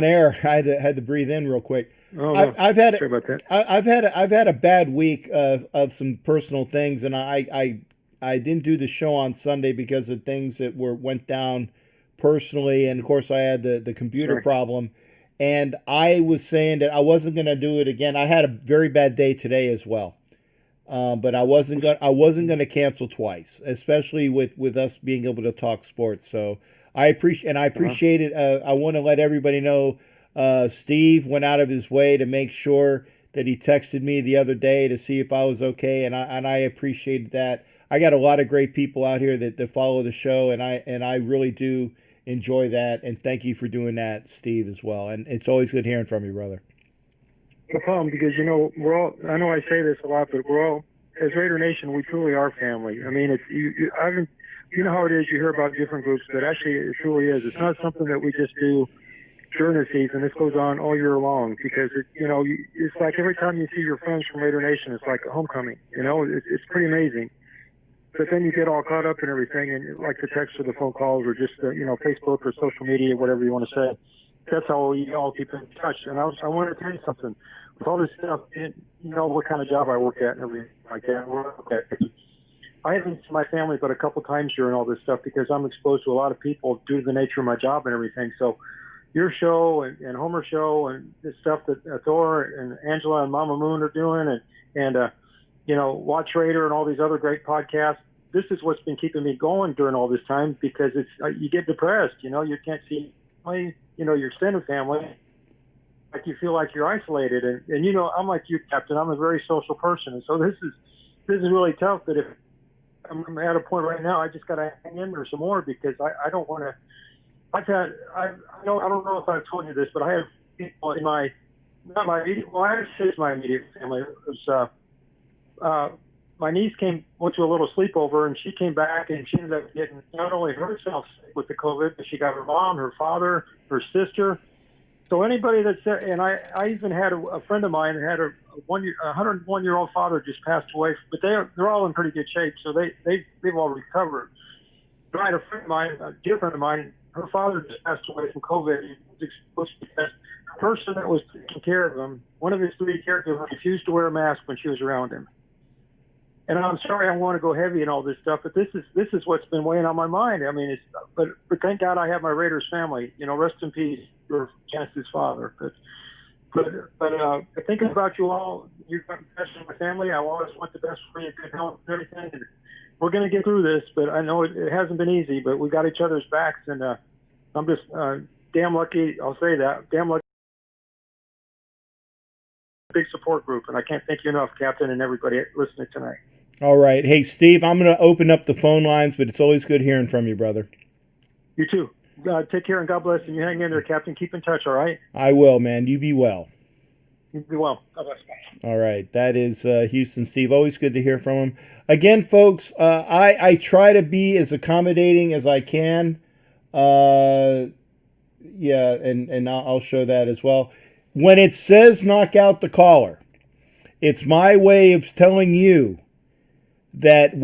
air. I had to breathe in real quick. Oh, no. I've had Sorry about that. I've had a bad week of some personal things, and I didn't do the show on Sunday because of things that went down personally, and of course I had the computer problem, and I was saying that I wasn't going to do it again. I had a very bad day today as well. But I wasn't going to cancel twice, especially with us being able to talk sports. So I appreciate it. I want to let everybody know, Steve went out of his way to make sure that he texted me the other day to see if I was okay. And I appreciated that. I got a lot of great people out here that follow the show, and I really do enjoy that. And thank you for doing that, Steve, as well. And it's always good hearing from you, brother. No problem, because we're all. I know I say this a lot, but we're all, as Raider Nation, we truly are family. I mean, it's you know how it is. You hear about different groups, but actually, it truly is. It's not something that we just do during the season. This goes on all year long, because it's like every time you see your friends from Raider Nation, it's like a homecoming. It's pretty amazing. But then you get all caught up in everything, and like the text or the phone calls or just Facebook or social media, whatever you want to say. That's how we all keep in touch. And I wanted to tell you something. With all this stuff, what kind of job I work at and everything like that. I haven't seen my family but a couple times during all this stuff, because I'm exposed to a lot of people due to the nature of my job and everything. So your show and Homer's show and this stuff that Thor and Angela and Mama Moon are doing, and Watch Raider and all these other great podcasts. This is what's been keeping me going during all this time, because it's you get depressed. You can't see your extended family. Like you feel like you're isolated, and I'm like you, Captain. I'm a very social person, and so this is really tough. That if I'm at a point right now, I just got to hang in there some more, because I don't want to. I don't know if I've told you this, but I have people in my immediate family. It was my niece went to a little sleepover, and she came back, and she ended up getting not only herself sick with the COVID, but she got her mom, her father, her sister. So anybody and I even had a friend of mine that had a 101-year-old father just passed away, but they're all in pretty good shape, so they've all recovered. But I had a friend of mine, a dear friend of mine, her father just passed away from COVID. He was exposed because the person that was taking care of him, one of his 3 caregivers, refused to wear a mask when she was around him. And I'm sorry, I want to go heavy and all this stuff, but this is what's been weighing on my mind. I mean, but thank God I have my Raiders family. Rest in peace, your Chance's father. But thinking about you all, you've got the best in my family. I always want the best for you, good health and everything. And we're going to get through this, but I know it hasn't been easy. But we got each other's backs, and I'm just damn lucky. I'll say that, damn lucky. Big support group, and I can't thank you enough, Captain, and everybody listening tonight. All right. Hey, Steve, I'm going to open up the phone lines, but it's always good hearing from you, brother. You too. Take care, and God bless, and you hang in there, Captain. Keep in touch, all right? I will, man. You be well. You be well. God bless. All right. That is Houston Steve. Always good to hear from him. Again, folks, I try to be as accommodating as I can. And I'll show that as well. When it says knock out the caller, it's my way of telling you that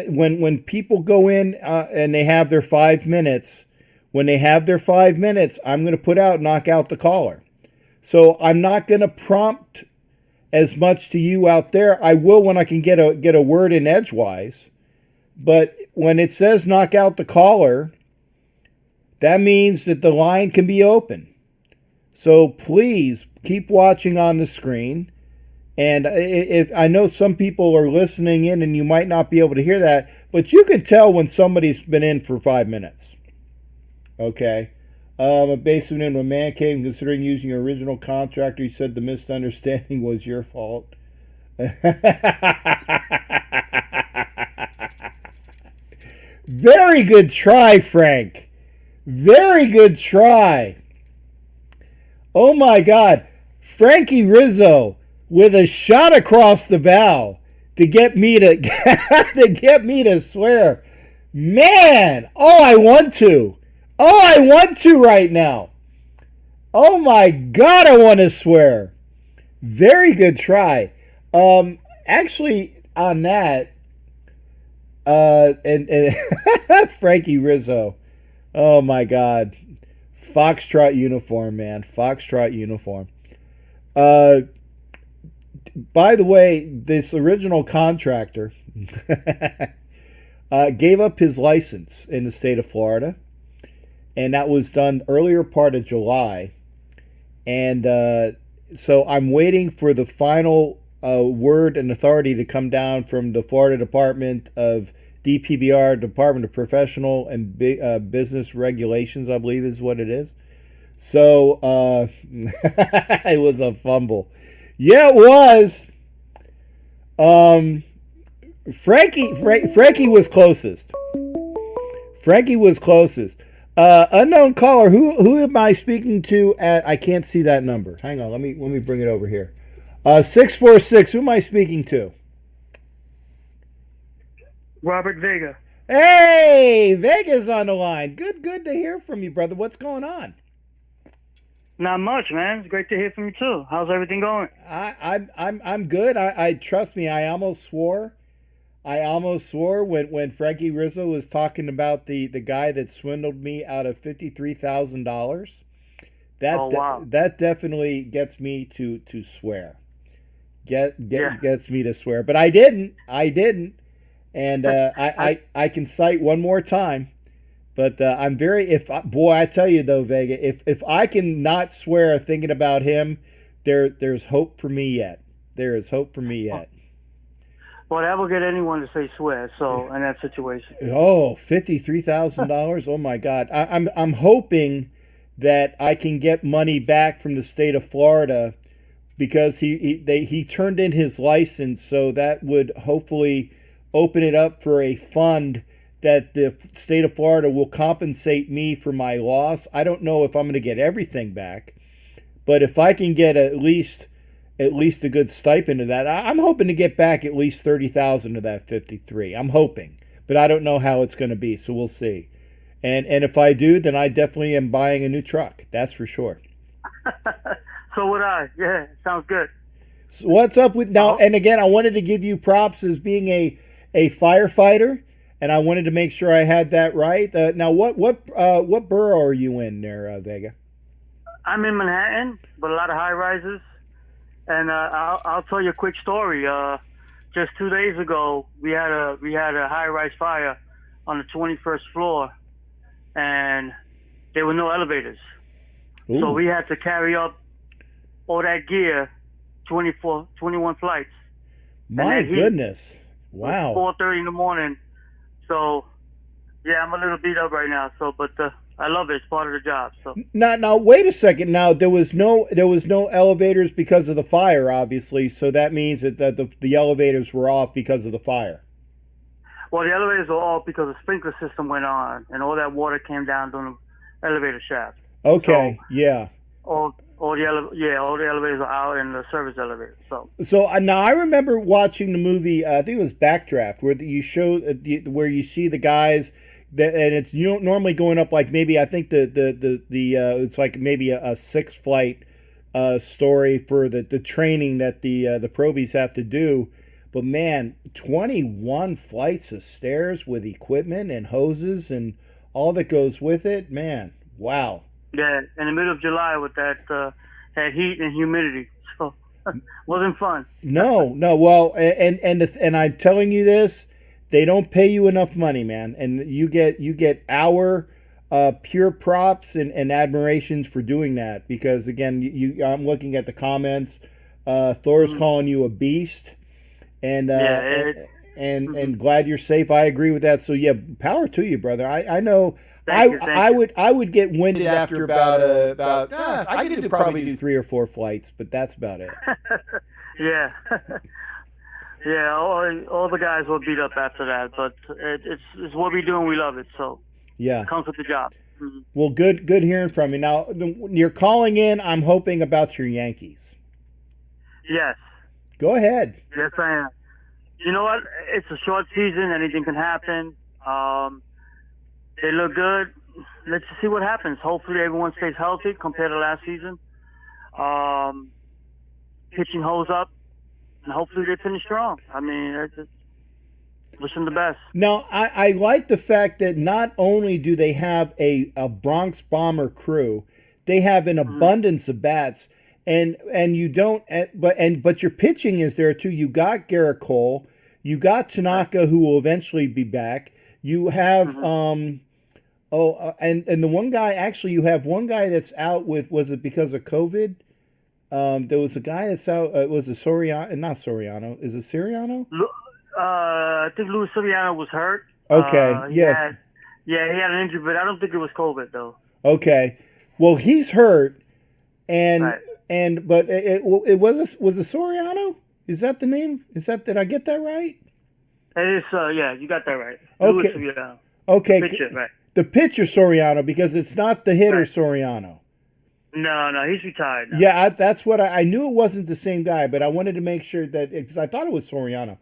when people go in and they have their 5 minutes, I'm going to put out knock out the caller. So I'm not going to prompt as much to you out there. I will when I can get a word in edgewise. But when it says knock out the caller, that means that the line can be open. So please keep watching on the screen. And if I know some people are listening in and you might not be able to hear that, but you can tell when somebody's been in for 5 minutes. Okay. A basement in a man cave, considering using your original contractor. He said the misunderstanding was your fault. Very good try, Frank. Very good try. Oh my God. Frankie Rizzo with a shot across the bow to get me to swear. Man, I want to right now. Oh my God, I want to swear. Very good try. Actually, on that, and Frankie Rizzo. Oh my God, Foxtrot uniform, man. Foxtrot uniform. By the way, this original contractor gave up his license in the state of Florida, and that was done earlier part of July. And so I'm waiting for the final word and authority to come down from the Florida Department of DPBR, Department of Professional and Business Regulations, I believe is what it is. So it was a fumble. Yeah, it was. Frankie was closest. Frankie was closest. Unknown caller, who am I speaking to at? I can't see that number. Hang on, let me bring it over here. 646. Who am I speaking to? Robert Vega. Hey, Vega's on the line. Good to hear from you, brother. What's going on? Not much, man. It's great to hear from you too. How's everything going? I'm good. I trust me. I almost swore when Frankie Rizzo was talking about the guy that swindled me out of $53,000. That definitely gets me to swear. Gets me to swear, but I didn't. And I can cite one more time, but I'm very I tell you though, Vega, if I can not swear thinking about him, there's hope for me yet. There is hope for me yet. Well, that will get anyone to say swear. So in that situation. Oh, $53,000! Oh my God! I'm hoping that I can get money back from the state of Florida because he turned in his license, so that would hopefully open it up for a fund that the state of Florida will compensate me for my loss. I don't know if I'm going to get everything back, but if I can get at least a good stipend of that, I'm hoping to get back at least 30,000 of that 53. I'm hoping, but I don't know how it's going to be, so we'll see. And if I do, then I definitely am buying a new truck. That's for sure. So would I. Yeah, sounds good. So what's up with now? And again, I wanted to give you props as being a firefighter, and I wanted to make sure I had that right. Now, what borough are you in there, Vega? I'm in Manhattan, but a lot of high rises. And I'll tell you a quick story. Just 2 days ago, we had a high rise fire on the 21st floor, and there were no elevators. Ooh. So we had to carry up all that gear, 21 flights. My goodness. Wow. 4:30 in the morning. So, yeah, I'm a little beat up right now. So, but I love it. It's part of the job. So now, wait a second. Now there was no elevators because of the fire, obviously. So that means that the elevators were off because of the fire. Well, the elevators were off because the sprinkler system went on, and all that water came down during the elevator shaft. Okay. So, yeah. All the elevators are out in the service elevator. So now I remember watching the movie. I think it was Backdraft, where you show where you see the guys that, and it's normally going up like maybe I think the it's like maybe a 6 flight story for the training that the probies have to do. But man, 21 flights of stairs with equipment and hoses and all that goes with it. Man, wow. Yeah, in the middle of July with that heat and humidity, so wasn't fun. No. Well, and I'm telling you this, they don't pay you enough money, man, and you get our pure props and admirations for doing that because again, I'm looking at the comments. Thor's calling you a beast, and and glad you're safe. I agree with that. So yeah, power to you, brother. I know. Thank you. I would get winded after about I could probably do 3 or 4 flights, but that's about it. Yeah, yeah. All the guys will beat up after that, but it's what we do and we love it. So yeah, it comes with the job. Mm-hmm. Well, good hearing from you. Now you're calling in. I'm hoping about your Yankees. Yes. Go ahead. Yes, I am. You know what? It's a short season. Anything can happen. They look good. let's see what happens. Hopefully everyone stays healthy compared to last season. Pitching holds up, and hopefully they finish strong. I mean, I just wish them the best. Now, I like the fact that not only do they have a Bronx Bomber crew, they have an abundance of bats, and you don't, but your pitching is there too. You got Garrett Cole, you got Tanaka, who will eventually be back. You have and the one guy, actually, you have one guy that's out with, was it because of COVID? There was a guy that's out. Was it Soriano? Not Soriano. Is it Siriano? I think Luis Soriano was hurt. Okay. Yes. He had an injury, but I don't think it was COVID though. Okay. Well, he's hurt, and Right. but it was it Soriano? Is that the name? Did I get that right? It is. Yeah, you got that right. Okay. Luis Soriano. Okay. Pitcher, right. The pitcher Soriano, because it's not the hitter Right. Soriano. No, he's retired now. Yeah, that's what I knew. It wasn't the same guy, but I wanted to make sure that, because I thought it was Soriano.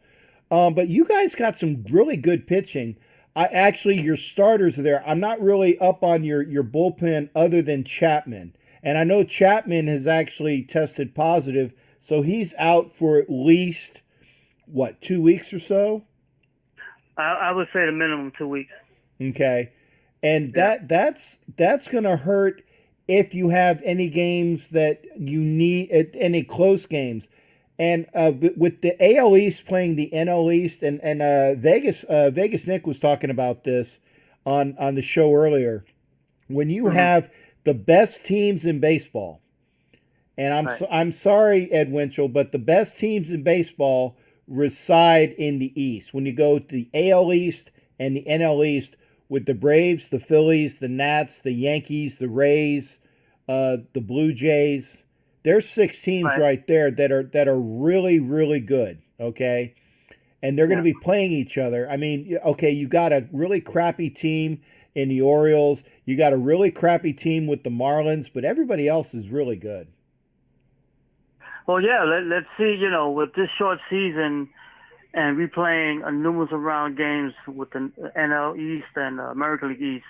But you guys got some really good pitching. Your starters are there. I'm not really up on your bullpen other than Chapman, and I know Chapman has actually tested positive, so he's out for at least 2 weeks or so. I would say the minimum 2 weeks. Okay, and that's going to hurt if you have any games that you need, any close games. And with the AL East playing the NL East, and Vegas Nick was talking about this on the show earlier. When you have the best teams in baseball, and I'm sorry, Ed Winchell, but the best teams in baseball reside in the East. When you go to the AL East and the NL East, with the Braves, the Phillies, the Nats, the Yankees, the Rays, the Blue Jays. There's 6 teams right there that are really, really good, okay? And they're going to be playing each other. I mean, okay, you got a really crappy team in the Orioles. You got a really crappy team with the Marlins, but everybody else is really good. Well, yeah, let's see, with this short season and we playing a numerous round games with the NL East and American League East,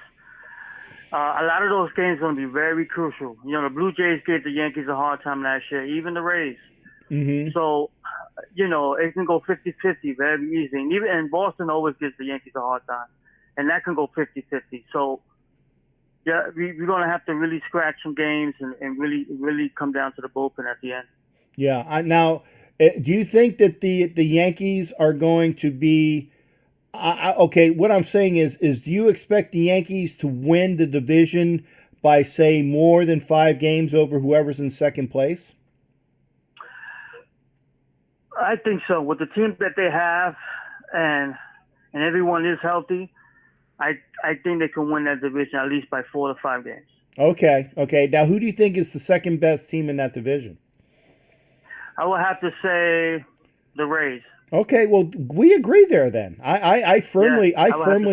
a lot of those games are going to be very crucial. The Blue Jays gave the Yankees a hard time last year, even the Rays. Mm-hmm. So, it can go 50-50 very easy. And Boston always gives the Yankees a hard time. And that can go 50-50. So, yeah, we're going to have to really scratch some games and really come down to the bullpen at the end. Yeah. Now, do you think that the Yankees are going to be okay? What I'm saying is do you expect the Yankees to win the division by, say, more than 5 games over whoever's in second place? I think so. With the team that they have, and everyone is healthy, I think they can win that division at least by 4 to 5 games. Okay. Now, who do you think is the second best team in that division? I would have to say the Rays. Okay, well, we agree there then. I firmly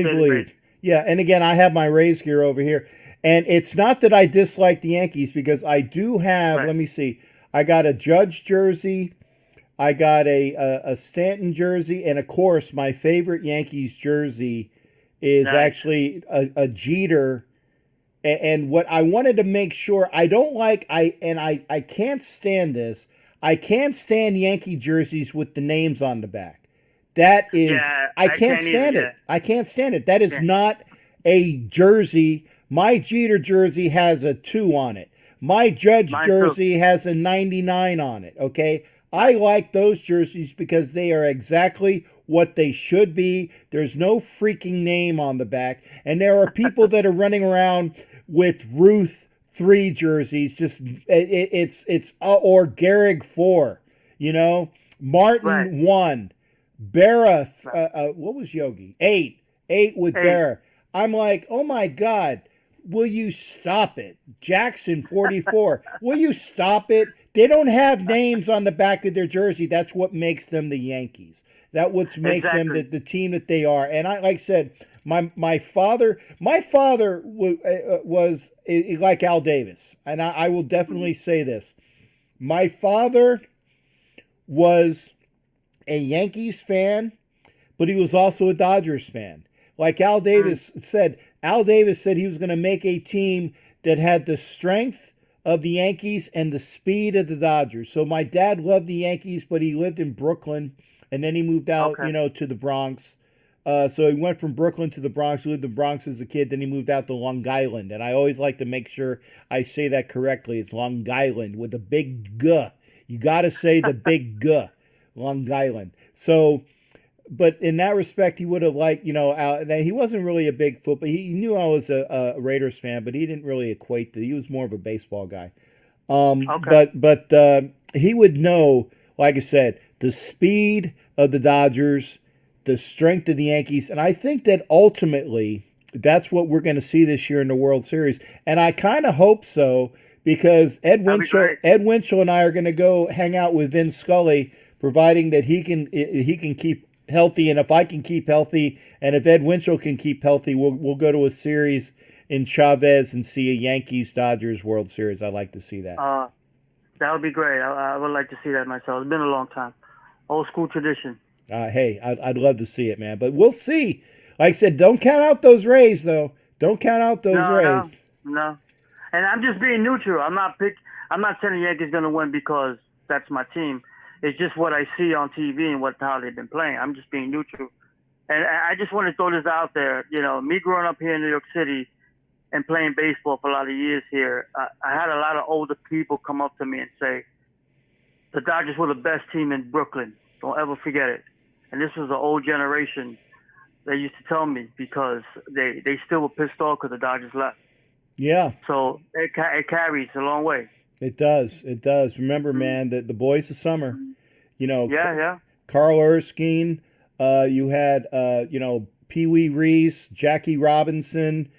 believe. Yeah, and again, I have my Rays gear over here. And it's not that I dislike the Yankees, because I do have, let me see, I got a Judge jersey, I got a Stanton jersey, and of course, my favorite Yankees jersey is actually a Jeter. And what I wanted to make sure, I don't like, I can't stand this, I can't stand Yankee jerseys with the names on the back. That is, I can't stand it. I can't stand it. That is not a jersey. My Jeter jersey has a 2 on it. My Judge jersey has a 99 on it, okay? I like those jerseys because they are exactly what they should be. There's no freaking name on the back. And there are people that are running around with Ruth 3 jerseys, just it's or Gehrig 4, Martin 1, Berra, what was Yogi? 8 with Berra. I'm like, oh my God, will you stop it? Jackson 44, will you stop it? They don't have names on the back of their jersey. That's what makes them the Yankees. That's what makes them the team that they are. And like I said, my father was like Al Davis, and I will definitely say this. My father was a Yankees fan, but he was also a Dodgers fan. like Al Davis said. Al Davis said he was going to make a team that had the strength of the Yankees and the speed of the Dodgers. So my dad loved the Yankees, but he lived in Brooklyn, and then he moved out, to the Bronx. So he went from Brooklyn to the Bronx. He lived in the Bronx as a kid. Then he moved out to Long Island. And I always like to make sure I say that correctly. It's Long Island with a big G. You got to say the big G. Long Island. So, but in that respect, he would have liked, he wasn't really a big football. He knew I was a Raiders fan, but he didn't really equate to. He was more of a baseball guy. But he would know, like I said, the speed of the Dodgers, the strength of the Yankees, and I think that ultimately that's what we're going to see this year in the World Series. And I kind of hope so, because Ed Winchell and I are going to go hang out with Vin Scully, providing that he can keep healthy, and if I can keep healthy, and if Ed Winchell can keep healthy, we'll go to a series in Chavez and see a Yankees-Dodgers World Series. I'd like to see that. That would be great. I would like to see that myself. It's been a long time. Old school tradition. Hey, I'd love to see it, man. But we'll see. Like I said, don't count out those Rays, though. Don't count out those Rays. No. And I'm just being neutral. I'm not saying the Yankees going to win because that's my team. It's just what I see on TV and how they've been playing. I'm just being neutral. And I just want to throw this out there. Me growing up here in New York City and playing baseball for a lot of years here, I had a lot of older people come up to me and say, the Dodgers were the best team in Brooklyn. Don't ever forget it. And this was an old generation. They used to tell me because they still were pissed off because the Dodgers left. Yeah. So it carries a long way. It does. It does. Remember, man, that the boys of summer, Carl Erskine, you had, Pee Wee Reese, Jackie Robinson,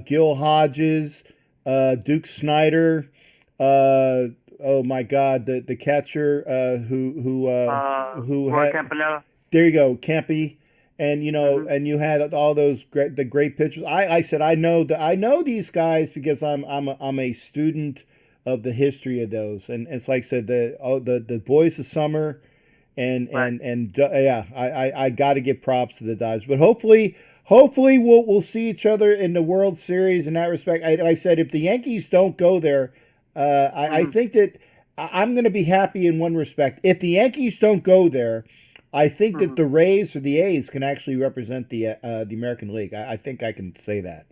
Gil Hodges, Duke Snyder, oh my God, the catcher who Roy had Campanella. There you go, Campy, and and you had all those great pitchers. I said I know these guys because I'm a student of the history of those, and it's like I said the boys of summer, I got to give props to the Dodgers, but hopefully we'll see each other in the World Series in that respect. I said if the Yankees don't go there, I think that I'm going to be happy in one respect. If the Yankees don't go there, I think that the Rays or the A's can actually represent the American League. I think I can say that.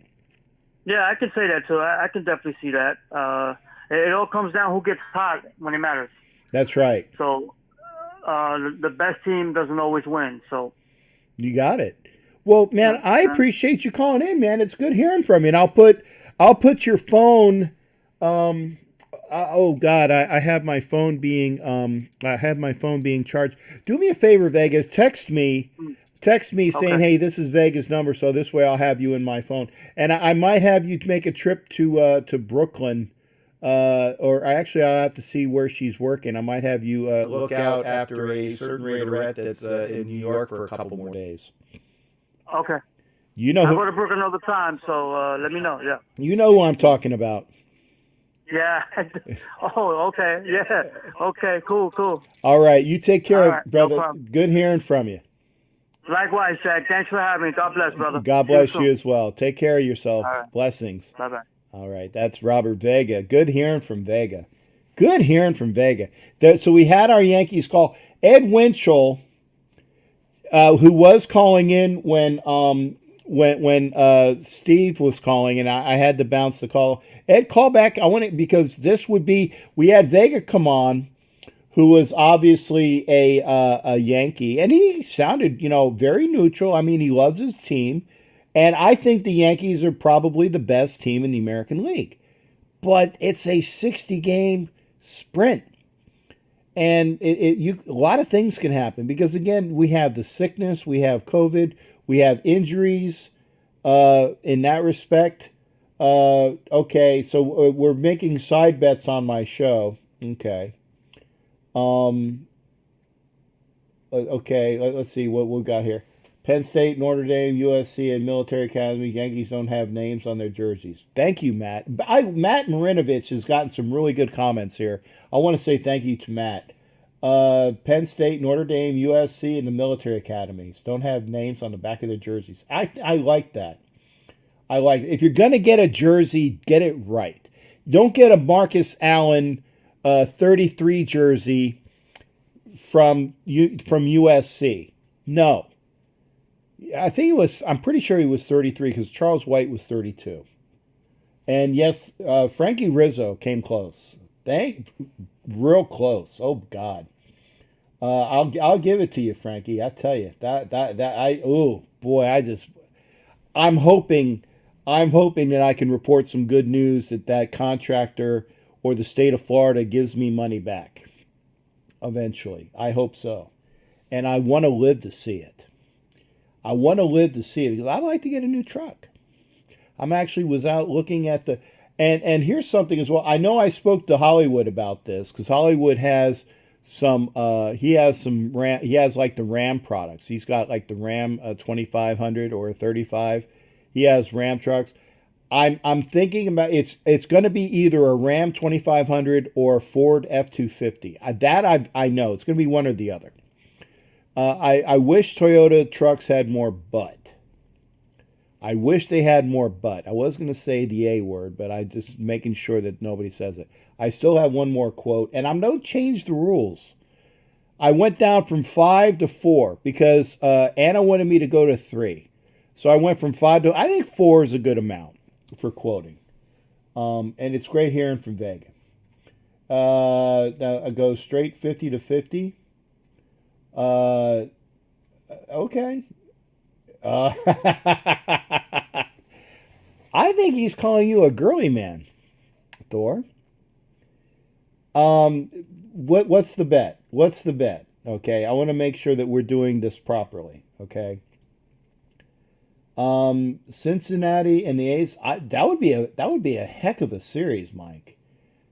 Yeah, I can say that too. I can definitely see that. It all comes down who gets hot when it matters. That's right. So the best team doesn't always win. So you got it. Well, man, I appreciate you calling in, man. It's good hearing from you. And I'll put your phone. Oh God, I have my phone being charged. Do me a favor, Vegas. Text me saying, hey, this is Vegas' number, so this way I'll have you in my phone. And I might have you make a trip to Brooklyn, or actually I'll have to see where she's working. I might have you look out after a certain Raiderette that's in New York for a couple more days. Okay. I go to Brooklyn all the time, so let me know. Yeah. You know who I'm talking about. Yeah. Oh, okay. Yeah. Okay. Cool. All right. You take care, brother. No Good hearing from you. Likewise, Shaq. Thanks for having me. God bless, brother. God bless you as well. Take care of yourself. Right. Blessings. Bye-bye. All right. That's Robert Vega. Good hearing from Vega. So we had our Yankees call. Ed Winchell, who was calling in when Steve was calling, and I had to bounce the call. Ed, call back. I want it because we had Vega come on, who was obviously a Yankee, and he sounded, very neutral. I mean, he loves his team, and I think the Yankees are probably the best team in the American League. But it's a 60-game sprint, and a lot of things can happen because, again, we have the sickness, we have COVID, we have injuries in that respect. Okay, so we're making side bets on my show. Okay. Okay, let's see what we've got here. Penn State, Notre Dame, USC, and military academies. Yankees don't have names on their jerseys. Thank you, Matt. Matt Marinovich has gotten some really good comments here. I want to say thank you to Matt. Penn State, Notre Dame, USC, and the military academies don't have names on the back of their jerseys. I like that. I like it. If you're going to get a jersey, get it right. Don't get a Marcus Allen 33 jersey from USC. No. I think I'm pretty sure he was 33 because Charles White was 32. And yes, Frankie Rizzo came close. Real close. Oh God. I'll give it to you, Frankie. I tell you I'm hoping that I can report some good news that contractor or the state of Florida gives me money back eventually. I hope so. And I want to live to see it. I want to live to see it because I'd like to get a new truck. I'm actually was out looking at and here's something as well. I know I spoke to Hollywood about this because Hollywood has some he has like the Ram products. He's got like the Ram 2500 or 35. He has Ram trucks. I'm thinking about it's going to be either a Ram 2500 or a Ford F250. That I know it's going to be one or the other. I wish Toyota trucks had more butt. I wish they had more butt. I was going to say the A word, but I just making sure that nobody says it. I still have one more quote, and I'm don't change the rules. I went down from 5 to 4 because Anna wanted me to go to 3. So I went from 5 to, I think 4 is a good amount for quoting. And it's great hearing from Vega. I go straight 50 to 50. Okay. I think he's calling you a girly man, Thor. What's the bet? What's the bet? Okay, I want to make sure that we're doing this properly. Okay. Cincinnati and the A's. That would be a heck of a series, Mike.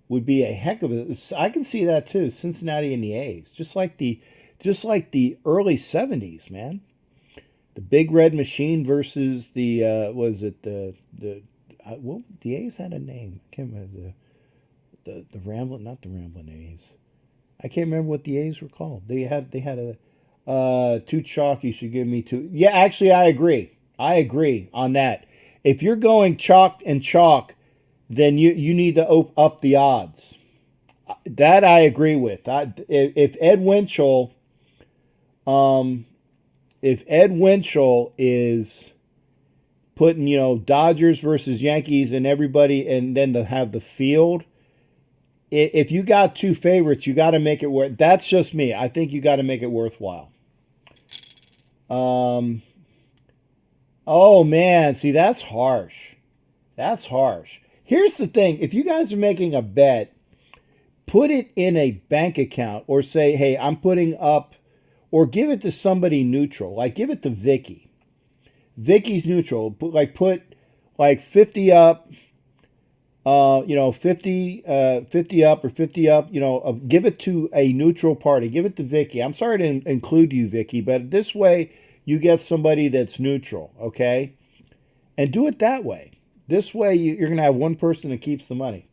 Would be a heck of a. I can see that too. Cincinnati and the A's, just like the early '70s, man. The Big Red Machine versus the the A's had a name. I can't remember the Ramblin', not the Ramblin' A's. I can't remember what the A's were called. They had a too chalk. You should give me two. Yeah, actually, I agree. I agree on that. If you're going chalk and chalk, then you need to up the odds. That I agree with. If Ed Winchell, is putting, Dodgers versus Yankees and everybody, and then to have the field, if you got two favorites, you got to make it worth. That's just me. I think you got to make it worthwhile. Oh man, see that's harsh. That's harsh. Here's the thing: if you guys are making a bet, put it in a bank account, or say, "Hey, I'm putting up." Or give it to somebody neutral. Like give it to Vicky. Vicky's neutral. Put 50 up. 50 up or 50 up. Give it to a neutral party. Give it to Vicky. I'm sorry to include you, Vicky, but this way you get somebody that's neutral. Okay, and do it that way. This way you're gonna have one person that keeps the money.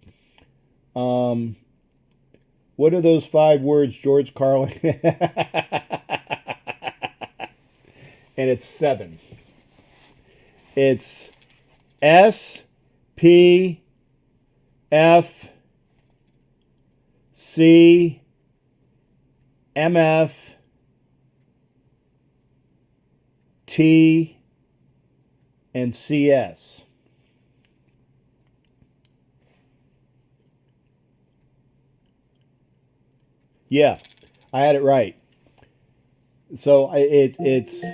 What are those 5 words, George Carlin? And it's 7. It's S P F C M F T and CS. Yeah, I had it right. So it's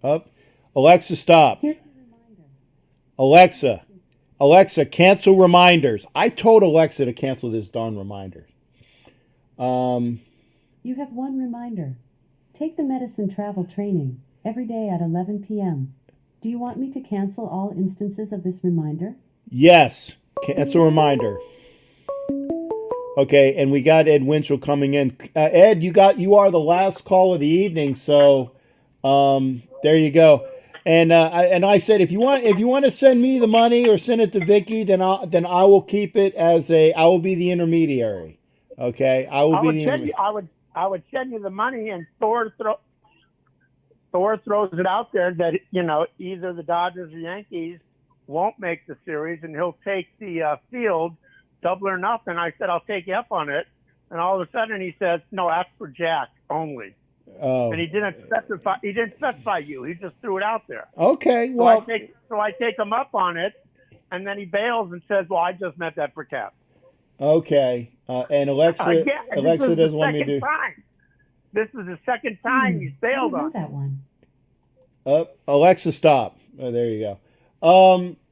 up. Alexa, stop. Alexa, cancel reminders. I told Alexa to cancel this darn reminder. You have one reminder. Take the medicine travel training every day at 11 p.m. Do you want me to cancel all instances of this reminder? Yes, cancel reminder. Okay, and we got Ed Winchell coming in. Ed, you are the last call of the evening, so there you go. And I said if you want to send me the money or send it to Vicky, then I will keep it as I will be the intermediary. Okay, I will be the intermediary. I would send you the money, and Thor throws it out there that, you know, either the Dodgers or Yankees won't make the series, and he'll take the field, double or nothing. I said, I'll take F on it. And all of a sudden he says, no, ask for Jack only. Oh. And he didn't specify you. He just threw it out there. Okay, well. So I take him up on it, and then he bails and says, well, I just meant that for Cap. Okay. And Alexa doesn't want me to do. This is the second time he's bailed on. I don't know that one. Alexa, stop. Oh, there you go.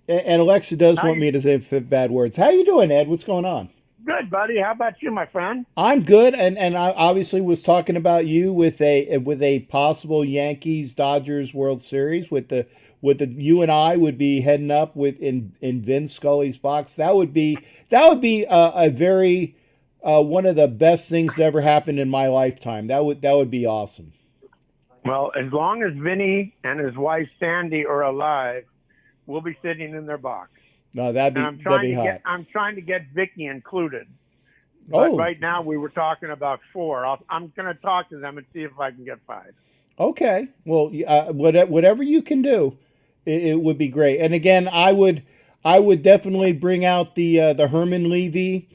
And Alexa does want me to say bad words. How you doing, Ed? What's going on? Good, buddy. How about you, my friend? I'm good, and I obviously was talking about you with a possible Yankees Dodgers World Series with the you and I would be heading up with in Vin Scully's box. That would be a very one of the best things that ever happened in my lifetime. That would be awesome. Well, as long as Vinny and his wife Sandy are alive, we'll be sitting in their box. No, that'd be hot. I'm trying to get Vicky included. But right now we were talking about 4. I'm going to talk to them and see if I can get 5. Okay. Well, whatever you can do, it would be great. And again, I would definitely bring out the Herman Levy,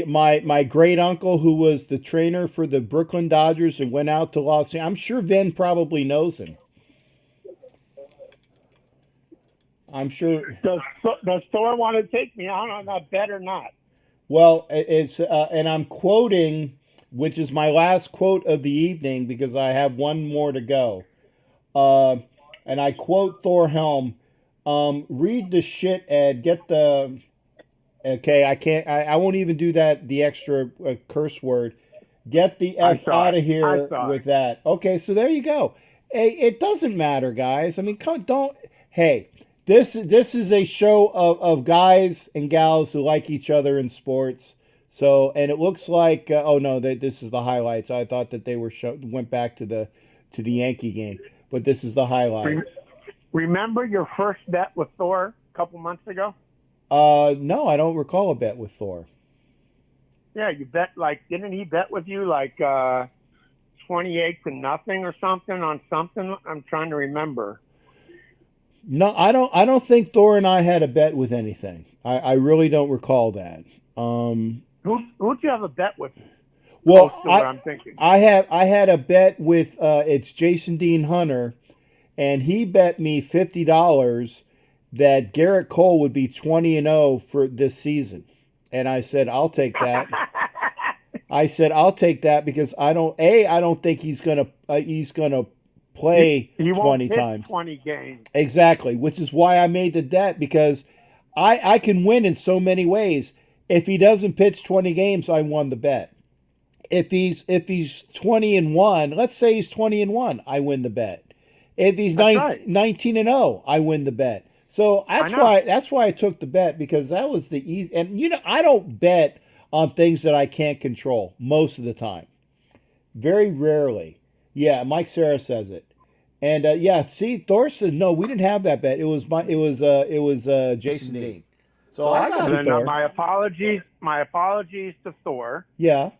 my great uncle who was the trainer for the Brooklyn Dodgers and went out to Los Angeles. I'm sure Vin probably knows him. I'm sure. Does Thor want to take me out on that bet or not? Well, it's and I'm quoting, which is my last quote of the evening because I have one more to go. And I quote Thor Helm. Read the shit, Ed. Get the. Okay, I can't. I won't even do that. The extra curse word. Get the F out of here with that. Okay, so there you go. Hey, it doesn't matter, guys. I mean, don't. Hey. This is a show of guys and gals who like each other in sports. So, and it looks like oh no, this is the highlights. I thought that they went back to the Yankee game, but this is the highlight. Remember your first bet with Thor a couple months ago? No, I don't recall a bet with Thor. Yeah, you bet didn't he bet with you 28-0 or something on something? I'm trying to remember. No, I don't think Thor and I had a bet with anything. I really don't recall that. Who'd you have a bet with? Well, I'm thinking. I had a bet with it's Jason Dean Hunter, and he bet me $50 that Garrett Cole would be 20-0 for this season, and I said I'll take that. I said I'll take that because I don't think he's gonna play he 20 times. 20 games. Exactly, which is why I made the bet because I can win in so many ways. If he doesn't pitch 20 games, I won the bet. If he's 20-1, let's say he's 20-1, I win the bet. If he's 19-0, I win the bet. So that's why I took the bet because that was the easy. And I don't bet on things that I can't control most of the time. Very rarely. Yeah, Mike Sarah says it, and see, Thor says no, we didn't have that bet. It was Jason Dean. So I got you, Thor. My apologies to Thor. Yeah,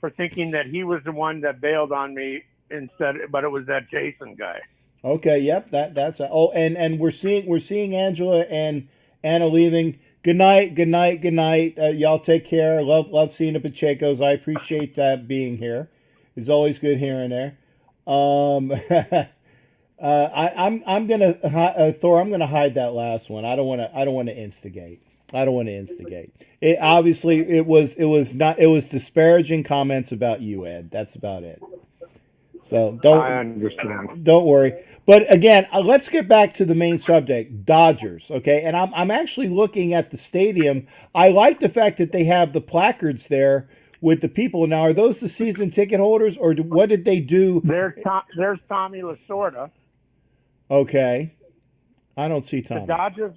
for thinking that he was the one that bailed on me but it was that Jason guy. Okay, yep, that's and we're seeing Angela and Anna leaving. Good night. Y'all take care. Love seeing the Pachecos. I appreciate that being here. It's always good hearing there. I'm gonna Thor. I'm gonna hide that last one. I don't want to instigate. It was disparaging comments about you, Ed. That's about it. So I understand. Don't worry. But again, let's get back to the main subject, Dodgers. Okay, and I'm actually looking at the stadium. I like the fact that they have the placards there with the people. Now, are those the season ticket holders, or what did they do? There's Tommy Lasorda. Okay, I don't see Tommy. The Dodgers,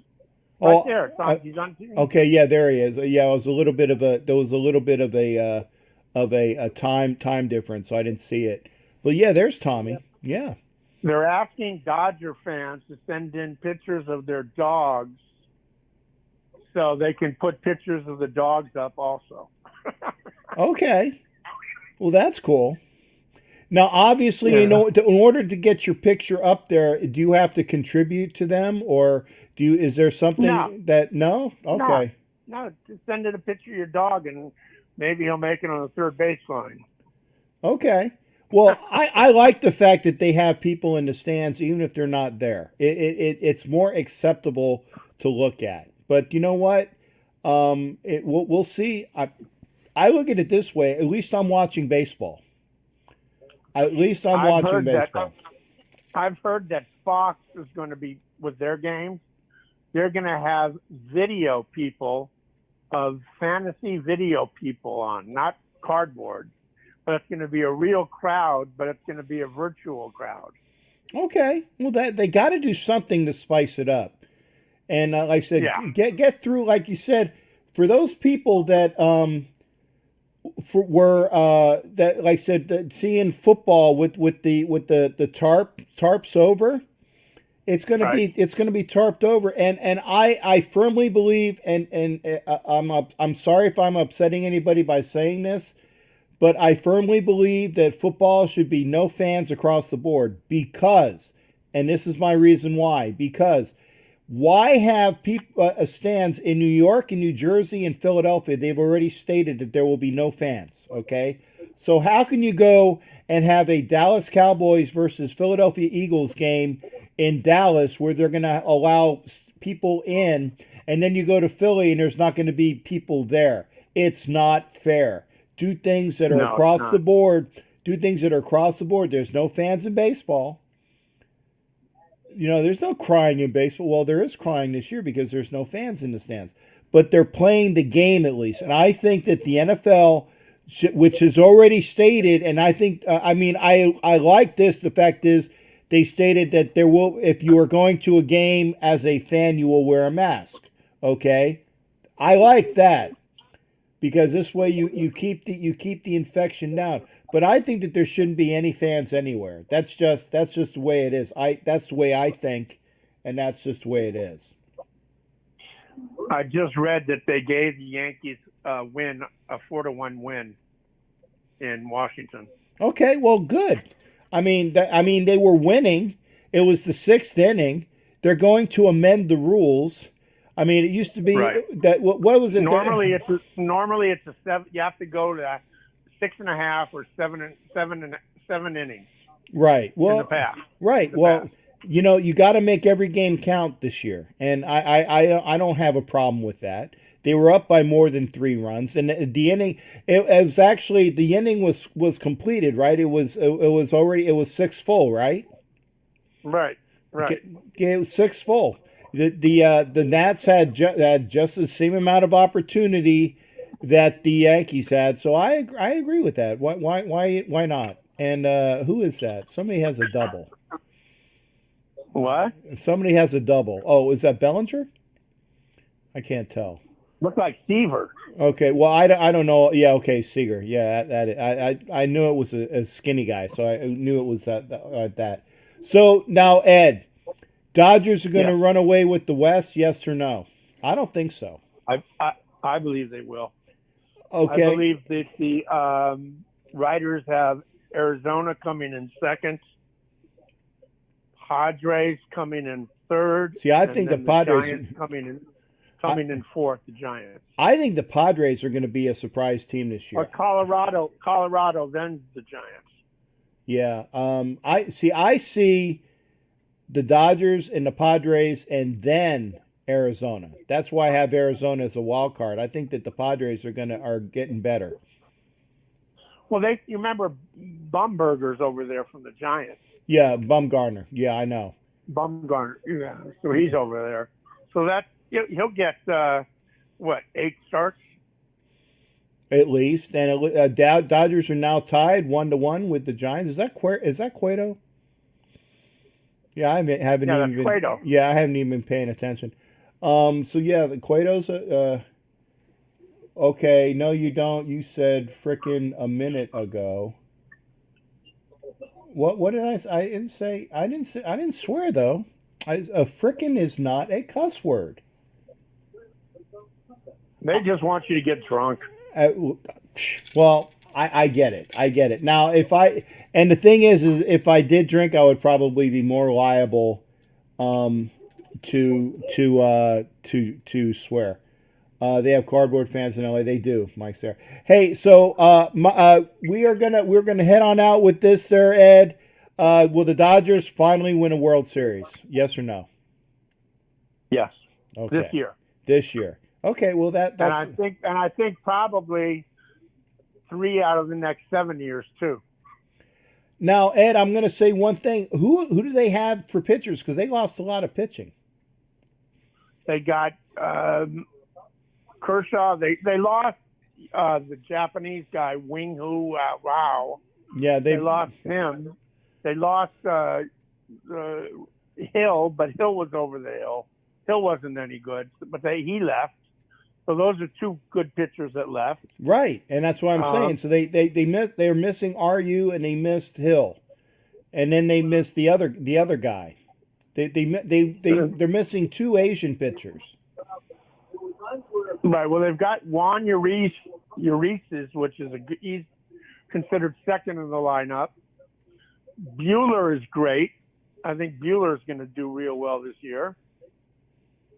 right there. He's on TV. Okay, yeah, there he is. Yeah, there was a little bit of a time difference, so I didn't see it. But yeah, there's Tommy. Yeah. They're asking Dodger fans to send in pictures of their dogs so they can put pictures of the dogs up also. Okay. Well, that's cool. Now, obviously, Yeah. in order to get your picture up there, do you have to contribute to them, or is there something No. that no? No, Okay. no, just send it a picture of your dog, and maybe he'll make it on the third baseline. Okay. Well, I like the fact that they have people in the stands, even if they're not there. It's more acceptable to look at. But you know what? We'll see. I look at it this way. At least I'm watching baseball. At least I'm watching baseball. I've heard that Fox is going to be, with their games, they're going to have video people, fantasy video people on, not cardboard. But it's going to be a real crowd, but it's going to be a virtual crowd. Okay. Well, they got to do something to spice it up. And like I said, get through, like you said, for those people that that, like I said, that seeing football with the tarps over, it's going to be tarped over. And I firmly believe, and I'm sorry if I'm upsetting anybody by saying this, but I firmly believe that football should be no fans across the board because, and this is my reason why, because why have people stands in New York and New Jersey and Philadelphia? They've already stated that there will be no fans, okay? So how can you go and have a Dallas Cowboys versus Philadelphia Eagles game in Dallas where they're going to allow people in, and then you go to Philly and there's not going to be people there? It's not fair. Do things that are across the board. Do things that are across the board. There's no fans in baseball. There's no crying in baseball. Well, there is crying this year because there's no fans in the stands. But they're playing the game at least. And I think that the NFL, which is already stated, and I think, I like this. The fact is, they stated that there will, if you are going to a game as a fan, you will wear a mask. Okay? I like that. Because this way you keep the infection down. But I think that there shouldn't be any fans anywhere. That's just the way it is. That's the way I think, and that's just the way it is. I just read that they gave the Yankees a 4-1 win in Washington. Okay, well, good. I mean, they were winning. It was the sixth inning. They're going to amend the rules. I mean, it used to be that. What was it? Normally, it's a 7. You have to go to 6.5 or 7 innings. Right. Well, in the past. Right. Well, you got to make every game count this year, and I don't have a problem with that. They were up by more than 3 runs, and the inning it was actually the inning was completed. Right. It was 6 full. Right. Right. Okay, it was 6 full. The Nats had just the same amount of opportunity that the Yankees had, so I agree with that. Why not? And who is that? Somebody has a double. What? Somebody has a double. Oh, is that Bellinger? I can't tell. Looks like Seaver. Okay, well I don't know. Yeah, okay, Seager. Yeah, I knew it was a skinny guy, so I knew it was that. So now Ed. Dodgers are going to run away with the West, yes or no? I don't think so. I believe they will. Okay. I believe that the writers have Arizona coming in second, Padres coming in third. See, I think the Padres Giants coming in fourth. The Giants. I think the Padres are going to be a surprise team this year. Or Colorado, then the Giants. Yeah. I see the Dodgers and the Padres, and then Arizona. That's why I have Arizona as a wild card. I think that the Padres are getting better. Well, you remember Bumberger's over there from the Giants. Yeah, Bumgarner. Yeah, I know. Bumgarner. Yeah, so he's over there. So he'll get 8 starts at least. And Dodgers are now tied 1-1 with the Giants. Is that Cueto? Yeah, I haven't even. Cueto. Yeah, I haven't even been paying attention. So yeah, the Cueto's. Okay, no, you don't. You said frickin' a minute ago. What did I say? I didn't say. I didn't swear though. A frickin' is not a cuss word. They just want you to get drunk. Well, I get it. I get it. Now, and the thing is if I did drink, I would probably be more liable to swear. They have cardboard fans in LA. They do, Mike's there. Hey, so we're gonna head on out with this there, Ed. Will the Dodgers finally win a World Series? Yes or no? Yes. Okay. This year. Okay. Well, that's. And I think probably 3 out of the next 7 years too. Now, Ed, I'm going to say one thing. Who do they have for pitchers? Because they lost a lot of pitching. They got Kershaw. They lost the Japanese guy Wing Hu. Wow. Yeah, they lost him. They lost Hill, but Hill was over the hill. Hill wasn't any good, but he left. So those are 2 good pitchers that left. Right, and that's what I'm saying. So they're missing RU and they missed Hill, and then they missed the other guy. They're missing 2 Asian pitchers. Right. Well, they've got Juan Urias, which is he's considered second in the lineup. Buehler is great. I think Buehler is going to do real well this year.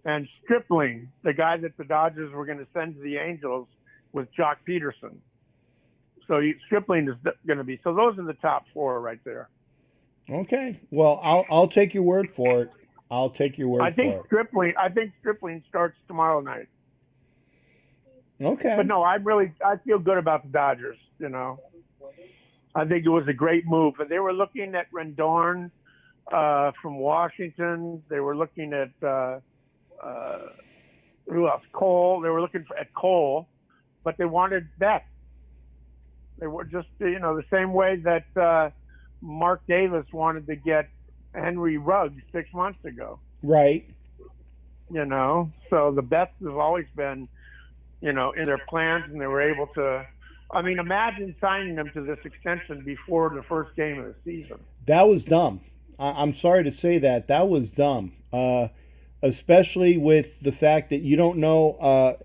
And Stripling, the guy that the Dodgers were going to send to the Angels, was Jock Peterson. So Stripling is going to be. So those are the top 4 right there. Okay. Well, I'll take your word for it. I think Stripling starts tomorrow night. Okay. But no, I feel good about the Dodgers. You know, I think it was a great move. But they were looking at Rendon from Washington. They were looking at who else? Cole. They were looking at Cole, but they wanted Betts. They were just, the same way that Mark Davis wanted to get Henry Ruggs 6 months ago. Right. So the Betts have always been, in their plans, and they were able to. I mean, imagine signing them to this extension before the first game of the season. That was dumb. I'm sorry to say that. That was dumb. Especially with the fact that you don't know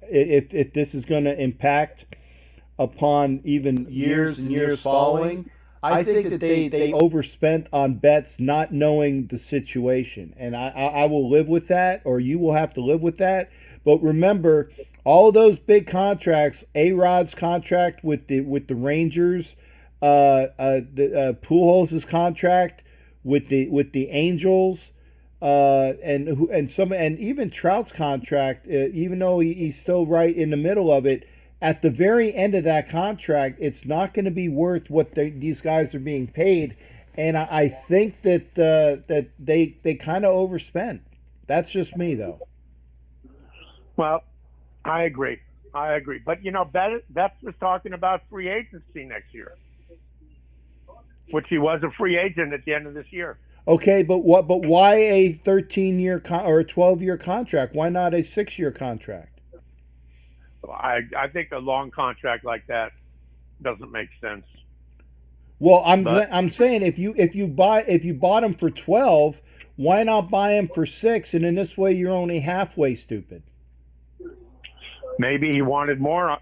if this is going to impact upon even years and years following. I think that they overspent on Betts not knowing the situation. And I will live with that, or you will have to live with that. But remember, all those big contracts, A-Rod's contract with the Rangers, Pujols' contract with the Angels, and even Trout's contract, even though he's still right in the middle of it, at the very end of that contract, it's not going to be worth what these guys are being paid, and I think that they kind of overspent. That's just me, though. Well, I agree. But Betts was talking about free agency next year, which he was a free agent at the end of this year. Okay, but why a 13-year or a 12-year contract? Why not a 6-year contract? I think a long contract like that doesn't make sense. Well, I'm saying if you bought him for 12, why not buy him for 6? And in this way, you're only halfway stupid. Maybe he wanted more.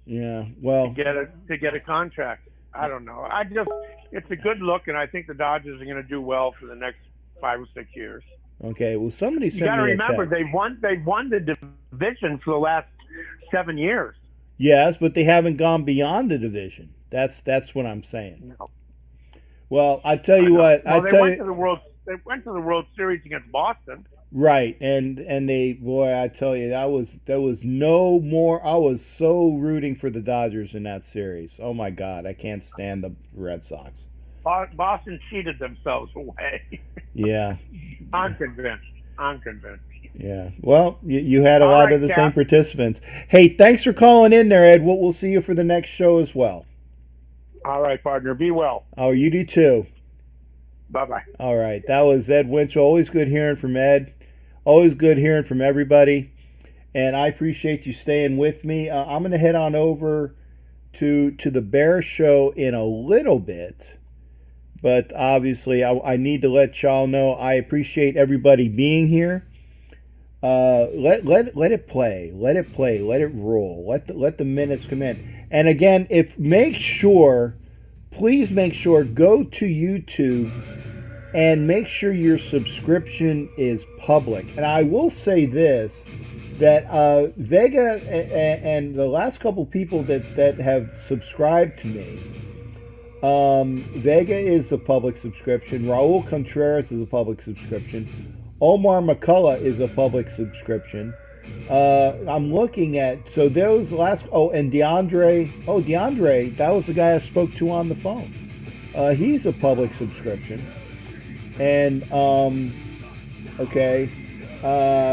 Yeah. Well, to get a contract. I don't know. It's a good look, and I think the Dodgers are going to do well for the next 5 or 6 years. Okay. Well, somebody sent me a text. You got to remember, they've won the division for the last 7 years. Yes, but they haven't gone beyond the division. That's what I'm saying. No. Well, I tell you what. Well, they went to the World Series against Boston. Right, and I tell you, that was no more. I was so rooting for the Dodgers in that series. Oh my God, I can't stand the Red Sox. Boston cheated themselves away. Yeah, I'm convinced. Yeah, well, you had a lot of the same participants. Hey, thanks for calling in there, Ed. We'll see you for the next show as well. All right, partner. Be well. Oh, you do too. Bye-bye. All right, that was Ed Winchell. Always good hearing from Ed. Always good hearing from everybody. And I appreciate you staying with me. I'm going to head on over to the Bear Show in a little bit. But obviously, I need to let y'all know I appreciate everybody being here. let it play. Let it play. Let it roll. Let the minutes come in. And again, please make sure, go to YouTube and make sure your subscription is public. And I will say this, that Vega and the last couple people that have subscribed to me, Vega is a public subscription. Raul Contreras is a public subscription. Omar McCullough is a public subscription. I'm looking at, so those last, and DeAndre, that was the guy I spoke to on the phone. He's a public subscription. And,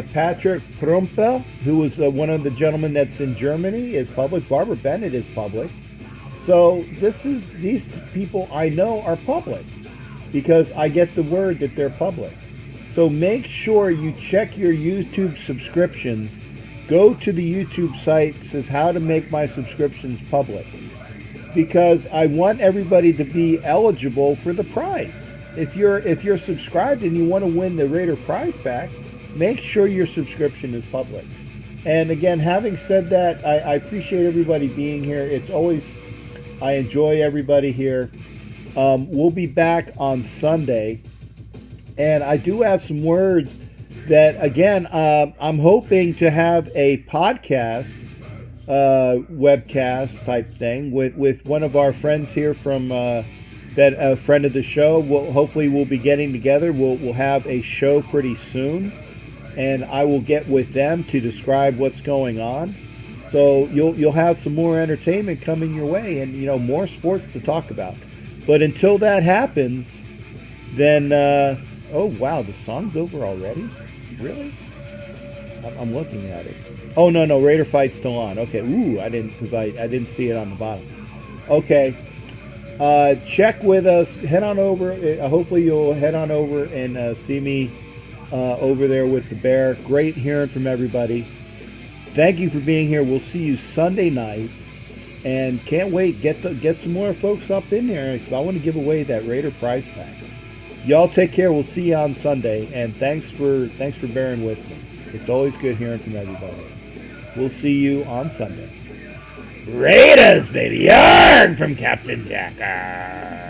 Patrick Prumpel, who was one of the gentlemen that's in Germany, is public. Barbara Bennett is public. So these people I know are public because I get the word that they're public. So make sure you check your YouTube subscriptions. Go to the YouTube site that says how to make my subscriptions public, because I want everybody to be eligible for the prize. If you're subscribed and you want to win the Raider prize pack, make sure your subscription is public. And again, having said that, I appreciate everybody being here. I enjoy everybody here. We'll be back on Sunday. And I do have some words that, again, I'm hoping to have a podcast, webcast type thing with one of our friends here from that a friend of the show. Hopefully we'll be getting together. We'll have a show pretty soon, and I will get with them to describe what's going on. So you'll have some more entertainment coming your way, and more sports to talk about. But until that happens, then oh wow, the song's over already? Really? I'm looking at it. Oh no, Raider Fight's still on. Okay. Ooh, I didn't see it on the bottom. Okay. Check with us. Head on over. Hopefully you'll head on over and see me over there with the Bear. Great hearing from everybody. Thank you for being here. We'll see you Sunday night, and can't wait. Get some more folks up in there. I want to give away that Raider prize pack. Y'all take care. We'll see you on Sunday, and thanks for bearing with me. It's always good hearing from everybody. We'll see you on Sunday. Raiders, baby! Yarn from Captain Jacker.